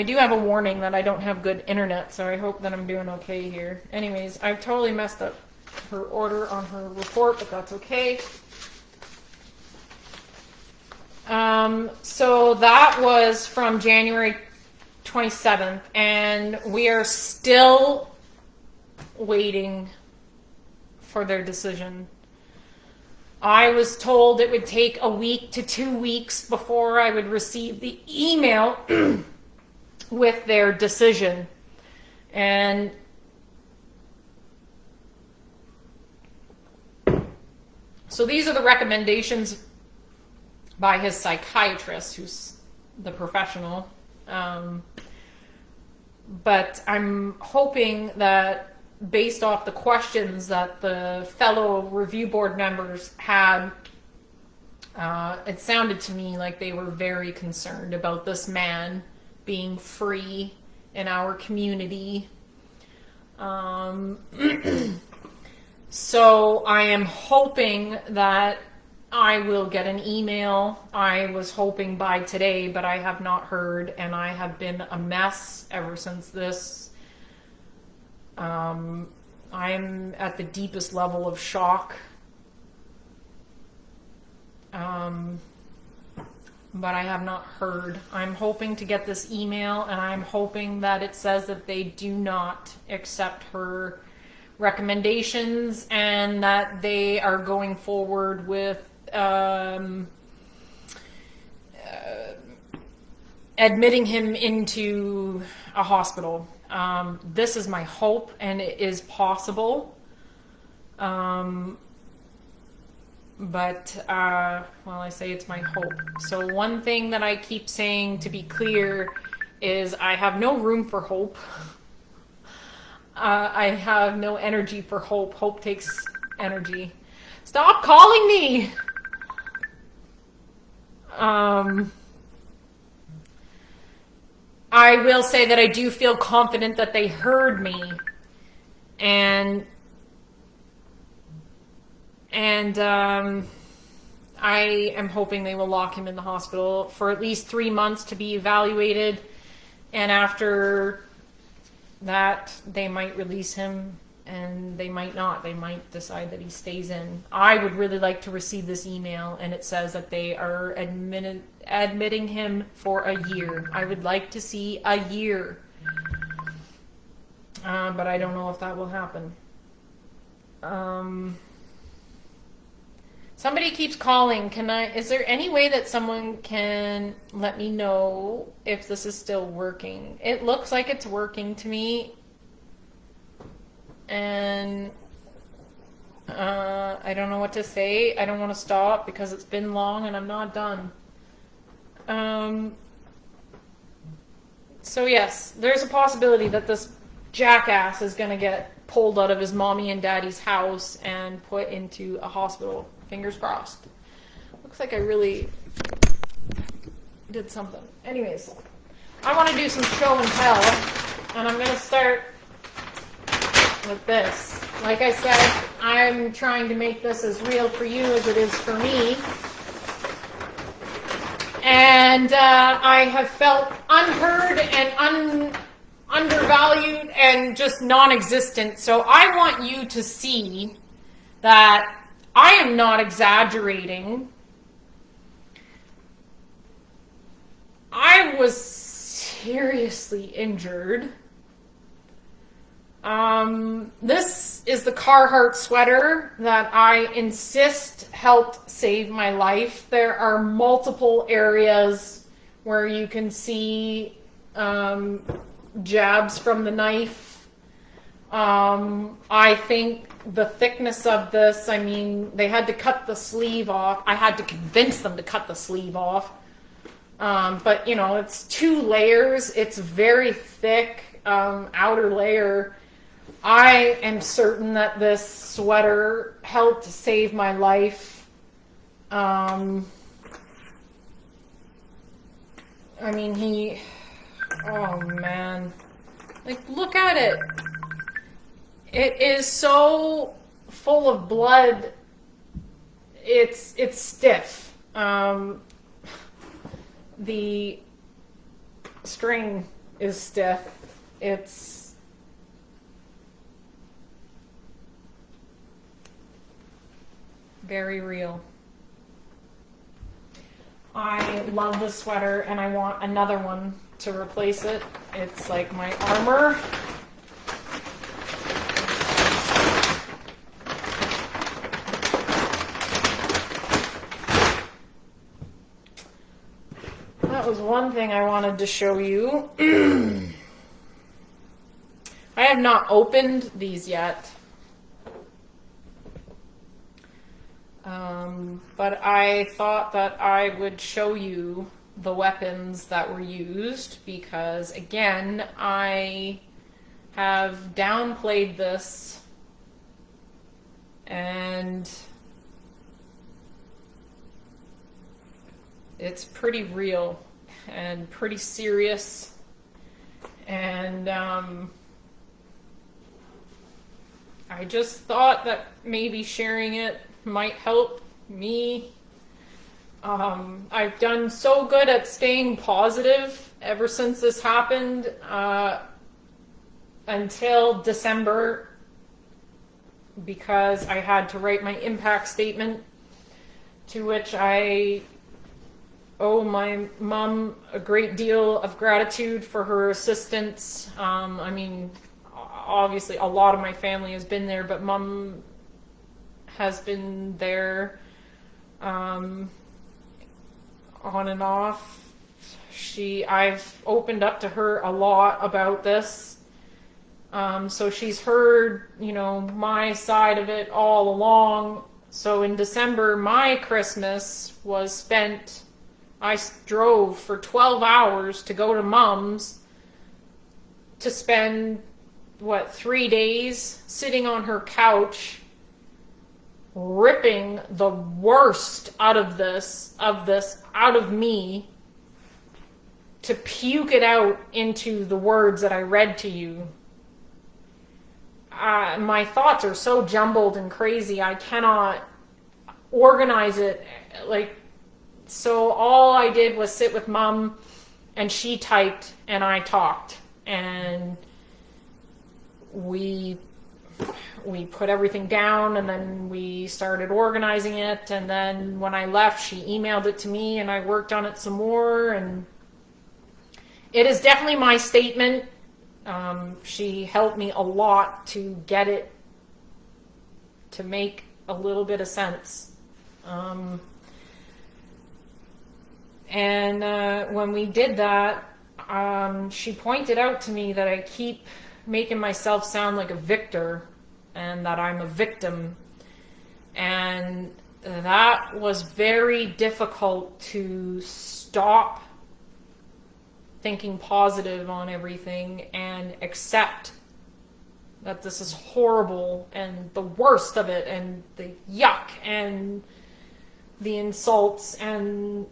do have a warning that I don't have good internet, so I hope that I'm doing okay here. Anyways, I've totally messed up her order on her report, but that's okay. So that was from January 27th, and we are still waiting for their decision. I was told it would take a week to 2 weeks before I would receive the email with their decision. And so these are the recommendations by his psychiatrist, who's the professional. But I'm hoping that based off the questions that the fellow review board members had, it sounded to me like they were very concerned about this man being free in our community. So I am hoping that I will get an email. I was hoping by today, but I have not heard, and I have been a mess ever since this. I'm at the deepest level of shock. But I have not heard. I'm hoping to get this email, and I'm hoping that it says that they do not accept her recommendations and that they are going forward with admitting him into a hospital. This is my hope, and it is possible. But I say it's my hope. So one thing that I keep saying, to be clear, is I have no room for hope. I have no energy for hope. Hope takes energy. Stop calling me! I will say that I do feel confident that they heard me, and I am hoping they will lock him in the hospital for at least 3 months to be evaluated, and after that they might release him, and they might not. They might decide that he stays in. I would really like to receive this email, and it says that they are admitting him for a year. I would like to see a year, but I don't know if that will happen. Somebody keeps calling. Is there any way that someone can let me know if this is still working? It looks like it's working to me. And I don't know what to say. I don't want to stop because it's been long and I'm not done. So yes, there's a possibility that this jackass is going to get pulled out of his mommy and daddy's house and put into a hospital. Fingers crossed. Looks like I really did something. Anyways, I want to do some show and tell, and I'm going to start with this. Like I said, I'm trying to make this as real for you as it is for me. And I have felt unheard and undervalued and just non-existent. So I want you to see that I am not exaggerating. I was seriously injured. This is the Carhartt sweater that I insist helped save my life. There are multiple areas where you can see jabs from the knife. I think the thickness of this, I mean, they had to cut the sleeve off. I had to convince them to cut the sleeve off. But, you know, it's 2 layers. It's very thick outer layer. I am certain that this sweater helped save my life. I mean, oh man. Like, look at it. It is so full of blood. It's stiff. The string is stiff. It's very real. I love this sweater and I want another one to replace it. It's like my armor. That was one thing I wanted to show you. I have not opened these yet. But I thought that I would show you the weapons that were used because, again, I have downplayed this and it's pretty real and pretty serious, and I just thought that maybe sharing it might help me. I've done so good at staying positive ever since this happened until December, because I had to write my impact statement, to which I owe my mom a great deal of gratitude for her assistance. I mean, obviously a lot of my family has been there, but Mom has been there on and off. I've opened up to her a lot about this. So she's heard, you know, my side of it all along. So in December, my Christmas was spent, I drove for 12 hours to go to Mom's to spend, 3 days sitting on her couch, ripping the worst out of me, to puke it out into the words that I read to you. My thoughts are so jumbled and crazy, I cannot organize it. So all I did was sit with Mom, and she typed and I talked, and we put everything down, and then we started organizing it, and then when I left, she emailed it to me, and I worked on it some more, and it is definitely my statement. She helped me a lot to get it to make a little bit of sense. When we did that, she pointed out to me that I keep making myself sound like a victor and that I'm a victim. And that was very difficult to stop thinking positive on everything and accept that this is horrible and the worst of it and the yuck and the insults and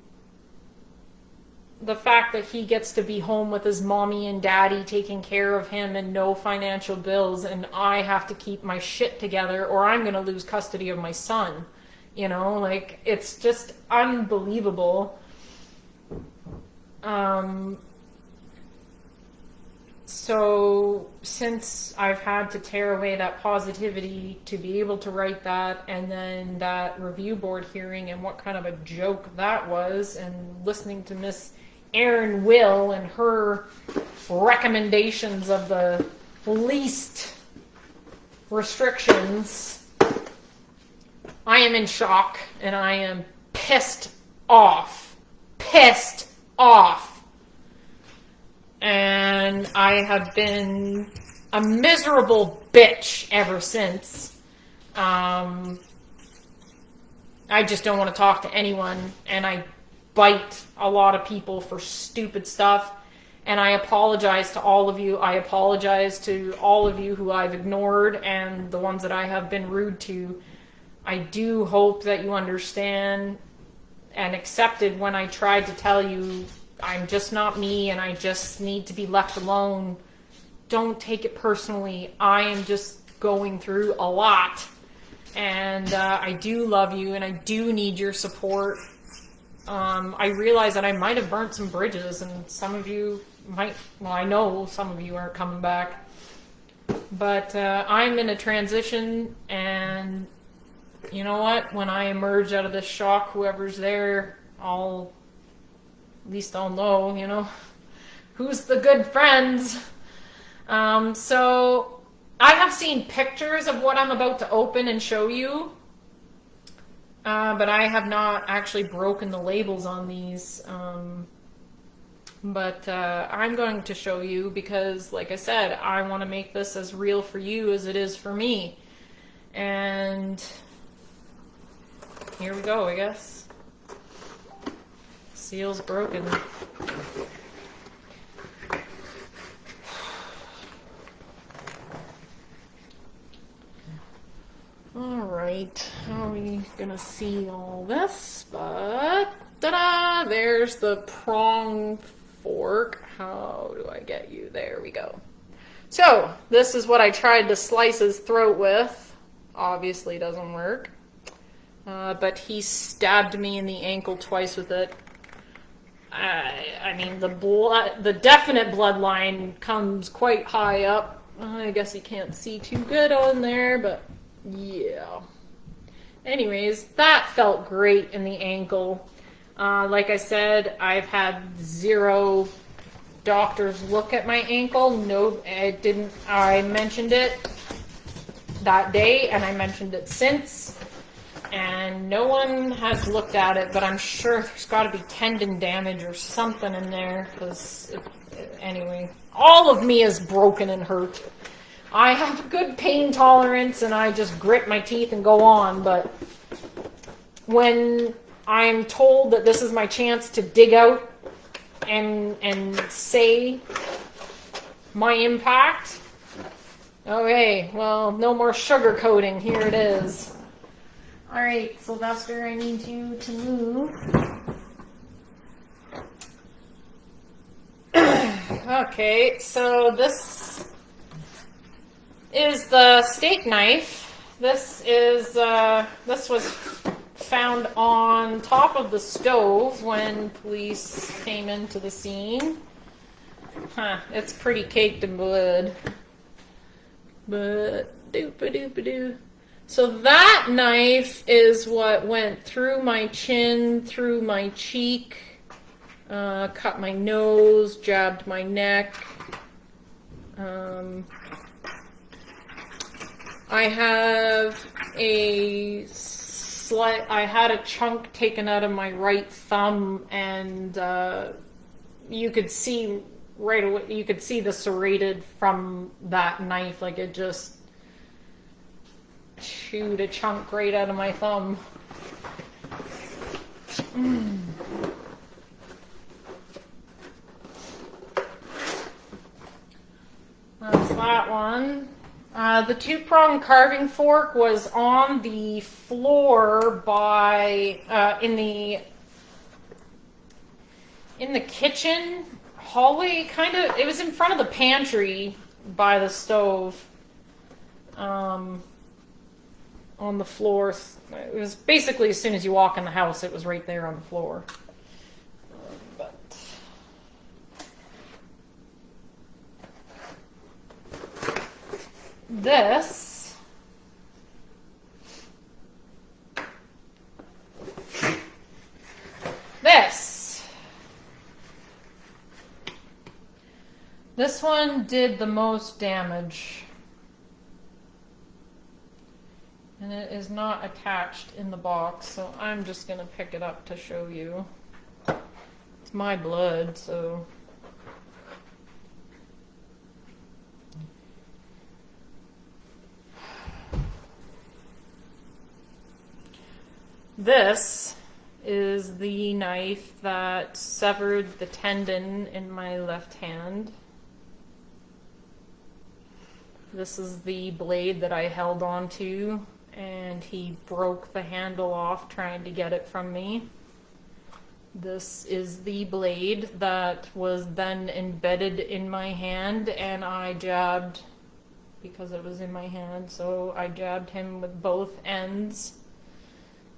the fact that he gets to be home with his mommy and daddy taking care of him and no financial bills, and I have to keep my shit together or I'm going to lose custody of my son. You know, like, it's just unbelievable. So since I've had to tear away that positivity to be able to write that, and then that review board hearing and what kind of a joke that was, and listening to Miss Erin Will and her recommendations of the least restrictions, I am in shock and I am pissed off. Pissed off. And I have been a miserable bitch ever since. I just don't want to talk to anyone, and I bite a lot of people for stupid stuff, and I apologize to all of you. I apologize to all of you who I've ignored and the ones that I have been rude to. I do hope that you understand and accepted when I tried to tell you I'm just not me and I just need to be left alone. Don't take it personally. I am just going through a lot, and I do love you and I do need your support. I realize that I might have burnt some bridges, and some of you might, well, I know some of you aren't coming back, but I'm in a transition, and you know what, when I emerge out of this shock, whoever's there, at least I'll know, you know, who's the good friends. So I have seen pictures of what I'm about to open and show you. But I have not actually broken the labels on these. But I'm going to show you because, like I said, I want to make this as real for you as it is for me. And here we go, I guess. Seal's broken. Alright, how are we gonna see all this? But, ta-da! There's the prong fork. How do I get you? There we go. So, this is what I tried to slice his throat with. Obviously doesn't work. But he stabbed me in the ankle twice with it. I mean, the definite bloodline comes quite high up. I guess you can't see too good on there, but yeah. Anyways, that felt great in the ankle. Like I said, I've had 0 doctors look at my ankle. No, it didn't. I mentioned it that day, and I mentioned it since, and no one has looked at it, but I'm sure there's got to be tendon damage or something in there, because anyway, all of me is broken and hurt. I have good pain tolerance and I just grit my teeth and go on, but when I'm told that this is my chance to dig out and say my impact, okay, well, no more sugarcoating, here it is. Alright, Sylvester, I need you to move. Okay, so this is the steak knife. This was found on top of the stove when police came into the scene. It's pretty caked in blood. But doop-a-doop-a-doo. So that knife is what went through my chin, through my cheek, cut my nose, jabbed my neck. I have I had a chunk taken out of my right thumb, and you could see right away, you could see the serrated from that knife, like it just chewed a chunk right out of my thumb. That's that one. The two-pronged carving fork was on the floor in the kitchen hallway, kind of. It was in front of the pantry by the stove. On the floor. It was basically as soon as you walk in the house, it was right there on the floor. But this one did the most damage. And it is not attached in the box, so I'm just going to pick it up to show you. It's my blood, so... This is the knife that severed the tendon in my left hand. This is the blade that I held on to, and he broke the handle off trying to get it from me. This is the blade that was then embedded in my hand, and I jabbed, because it was in my hand, so I jabbed him with both ends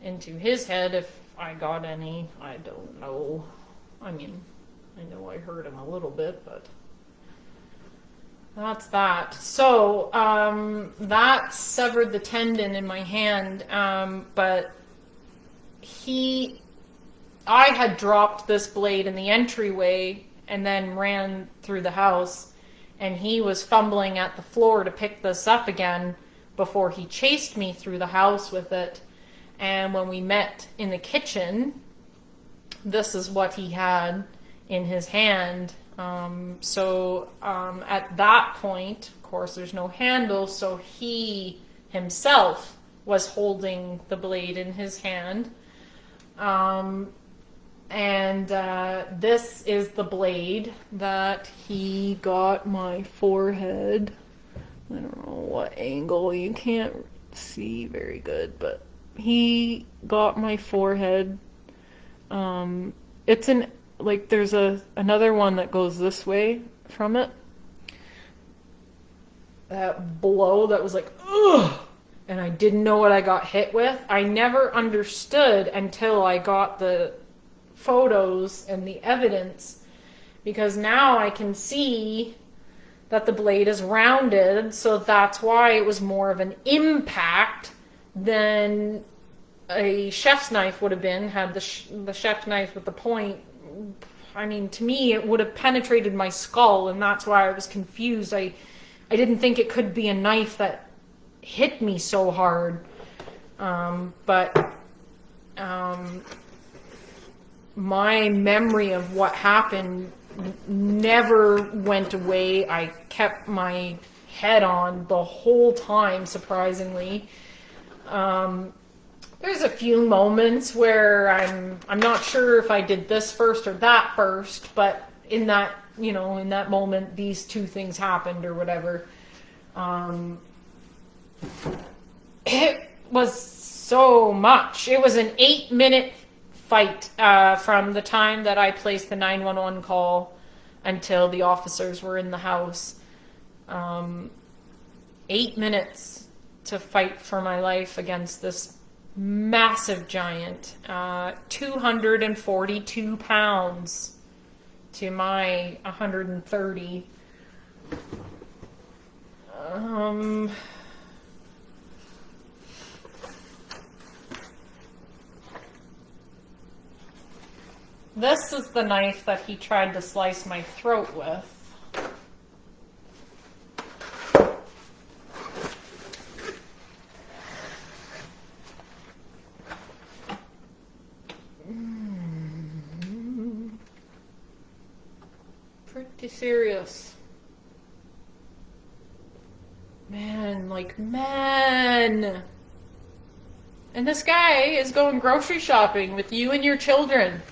into his head. If I got any, I don't know. I mean, I know I hurt him a little bit, but that's that. So, that severed the tendon in my hand, but I had dropped this blade in the entryway and then ran through the house, and he was fumbling at the floor to pick this up again before he chased me through the house with it. And when we met in the kitchen, this is what he had in his hand. At that point, of course, there's no handle, so he himself was holding the blade in his hand. This is the blade that he got my forehead. I don't know what angle, you can't see very good, but he got my forehead. It's there's another one that goes this way from it. That blow that was like, ugh! And I didn't know what I got hit with. I never understood until I got the photos and the evidence, because now I can see that the blade is rounded, so that's why it was more of an impact than a chef's knife would have been, had the chef's knife with the point. I mean, to me, it would have penetrated my skull, and that's why I was confused. I didn't think it could be a knife that hit me so hard. My memory of what happened never went away. I kept my head on the whole time, surprisingly. There's a few moments where I'm not sure if I did this first or that first, but in that moment, these two things happened or whatever. It was so much. It was an 8-minute fight from the time that I placed the 911 call until the officers were in the house. 8 minutes to fight for my life against this massive giant. 242 pounds to my 130. This is the knife that he tried to slice my throat with. Pretty serious. Man. And this guy is going grocery shopping with you and your children.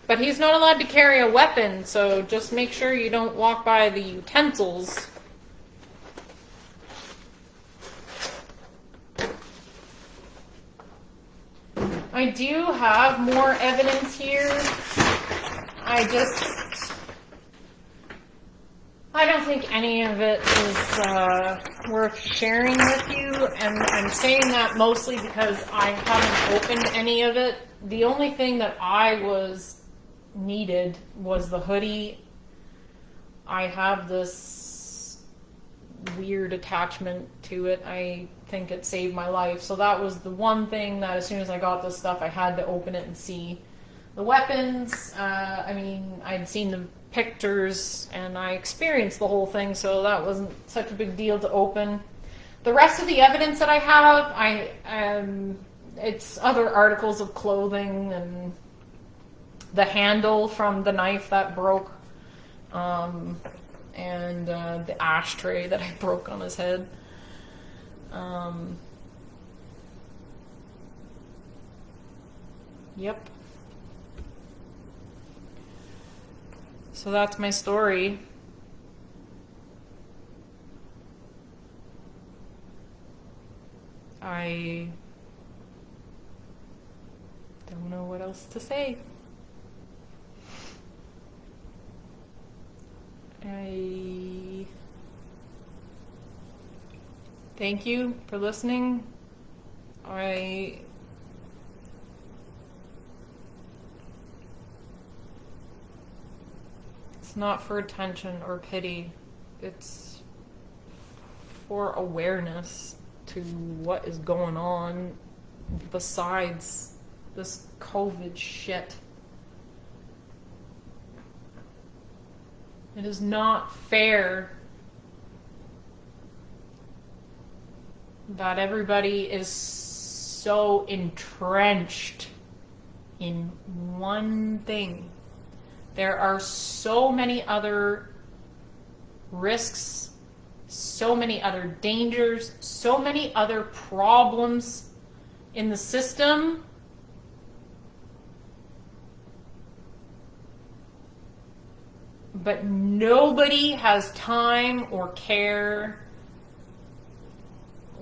But he's not allowed to carry a weapon, so just make sure you don't walk by the utensils. I do have more evidence here. I don't think any of it is worth sharing with you, and I'm saying that mostly because I haven't opened any of it. The only thing that needed was the hoodie. I have this weird attachment to it. I think it saved my life. So that was the one thing that as soon as I got this stuff, I had to open it and see. The weapons, I'd seen the pictures and I experienced the whole thing, so that wasn't such a big deal to open. The rest of the evidence that I have, it's other articles of clothing and the handle from the knife that broke, and the ashtray that I broke on his head. Yep. So that's my story. I don't know what else to say. I thank you for listening. It's not for attention or pity. It's for awareness to what is going on besides this COVID shit. It is not fair that everybody is so entrenched in one thing. There are so many other risks, so many other dangers, so many other problems in the system. But nobody has time or care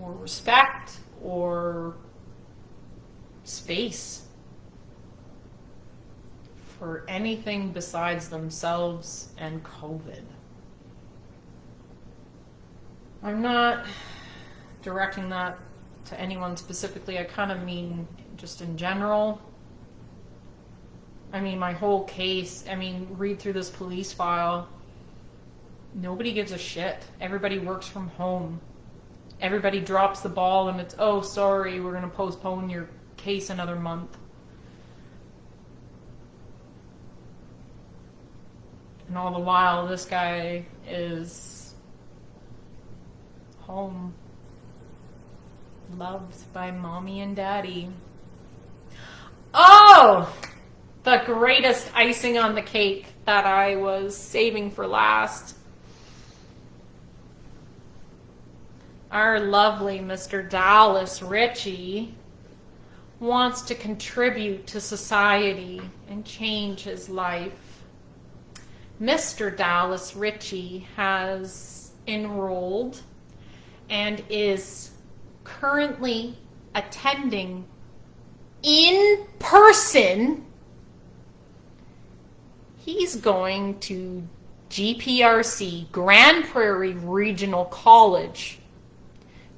or respect or space for anything besides themselves and COVID. I'm not directing that to anyone specifically. I kind of mean just in general. I mean, my whole case, read through this police file. Nobody gives a shit. Everybody works from home. Everybody drops the ball and it's, oh, sorry, we're going to postpone your case another month. And all the while, this guy is home, loved by mommy and daddy. Oh! The greatest icing on the cake that I was saving for last. Our lovely Mr. Dallas Ritchie wants to contribute to society and change his life. Mr. Dallas Ritchie has enrolled and is currently attending in person He's going to GPRC, Grande Prairie Regional College,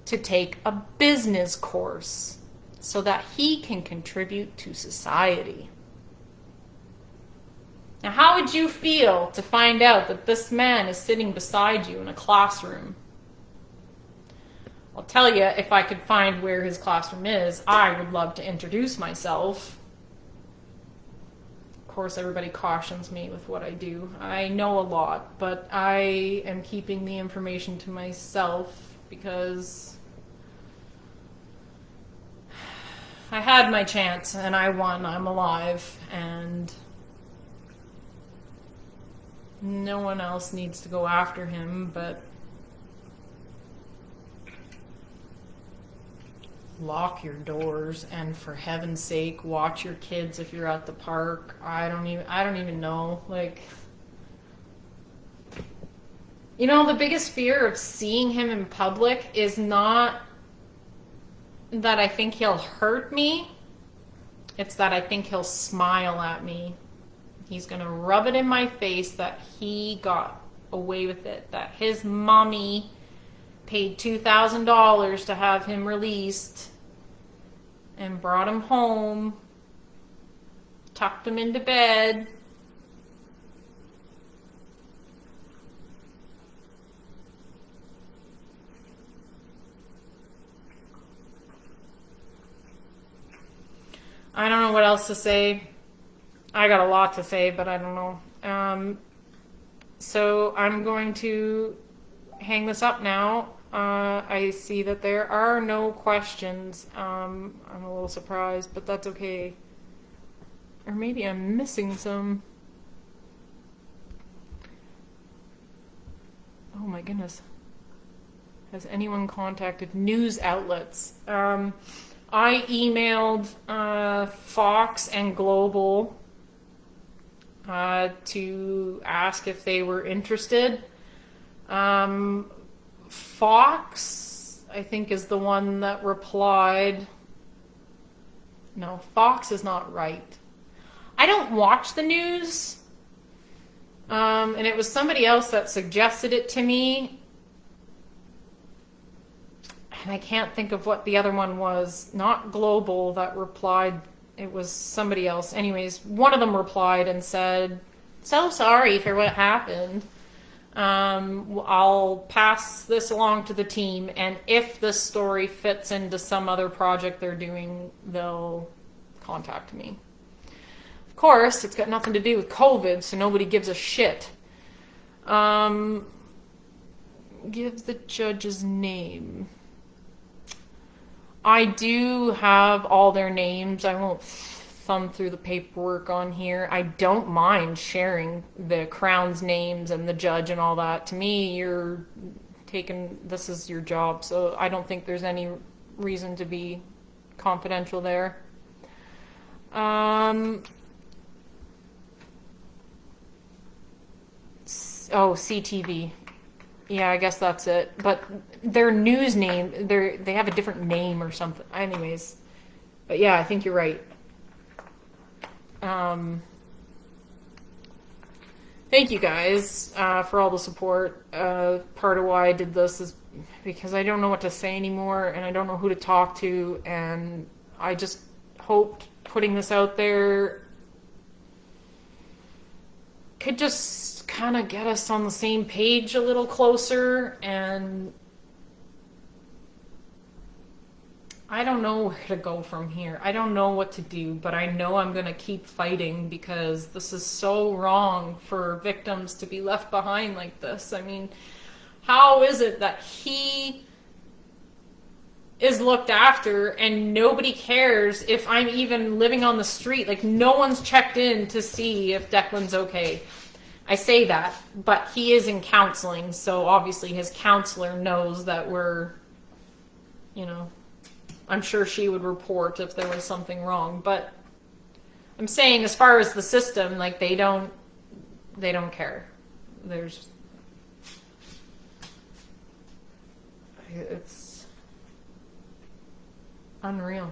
to take a business course so that he can contribute to society. Now, how would you feel to find out that this man is sitting beside you in a classroom? I'll tell you, if I could find where his classroom is, I would love to introduce myself. Of course, everybody cautions me with what I do. I know a lot, but I am keeping the information to myself because I had my chance and I won. I'm alive, and no one else needs to go after him, but lock your doors, and for heaven's sake, watch your kids if you're at the park. I don't even know. Like, you know, the biggest fear of seeing him in public is not that I think he'll hurt me. It's that I think he'll smile at me. He's gonna rub it in my face that he got away with it, that his mommy paid $2,000 to have him released and brought him home, tucked him into bed. I don't know what else to say. I got a lot to say, but I don't know. So I'm going to hang this up now. I see that there are no questions. I'm a little surprised, but that's okay. Or maybe I'm missing some. Oh my goodness. Has anyone contacted news outlets? I emailed Fox and Global to ask if they were interested. Fox, I think, is the one that replied. No, Fox is not right. I don't watch the news. And it was somebody else that suggested it to me. And I can't think of what the other one was. Not Global that replied. It was somebody else. Anyways, one of them replied and said, "So sorry for what happened. I'll pass this along to the team, and if this story fits into some other project they're doing, they'll contact me." Of course, it's got nothing to do with COVID, so nobody gives a shit. Give the judge's name. I do have all their names. I won't thumb through the paperwork on here. I don't mind sharing the Crown's names and the judge and all that. To me, this is your job, so I don't think there's any reason to be confidential there. CTV. Yeah, I guess that's it. But their news name, they have a different name or something. Anyways, but yeah, I think you're right. Thank you guys for all the support. Part of why I did this is because I don't know what to say anymore, and I don't know who to talk to, and I just hoped putting this out there could just kind of get us on the same page a little closer. And I don't know where to go from here. I don't know what to do, but I know I'm going to keep fighting because this is so wrong for victims to be left behind like this. I mean, how is it that he is looked after and nobody cares if I'm even living on the street? Like, no one's checked in to see if Declan's okay. I say that, but he is in counseling, so obviously his counselor knows that we're, I'm sure she would report if there was something wrong. But I'm saying, as far as the system, like, they don't care. It's unreal.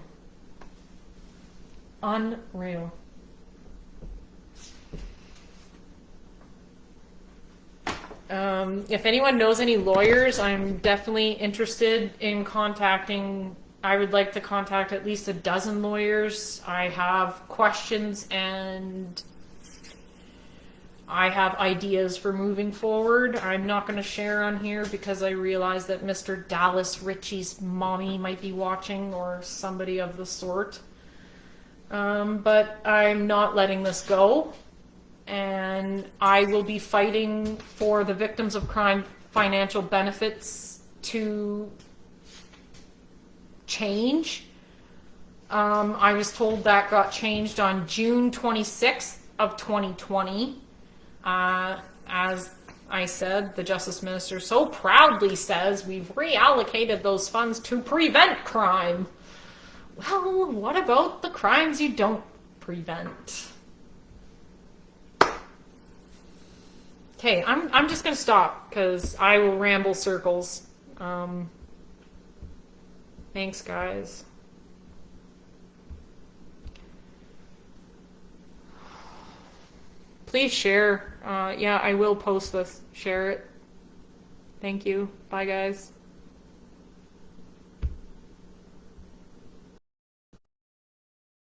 If anyone knows any lawyers, I'm definitely interested in contacting. I would like to contact at least a dozen lawyers. I have questions and I have ideas for moving forward. I'm not going to share on here because I realize that Mr. Dallas Ritchie's mommy might be watching or somebody of the sort. But I'm not letting this go. And I will be fighting for the victims of crime financial benefits to change. I was told that got changed on June 26th of 2020. As I said, the Justice Minister so proudly says we've reallocated those funds to prevent crime. Well, what about the crimes you don't prevent? Okay, I'm just going to stop because I will ramble circles. Thanks, guys. Please share. Yeah, I will post this. Share it. Thank you. Bye, guys.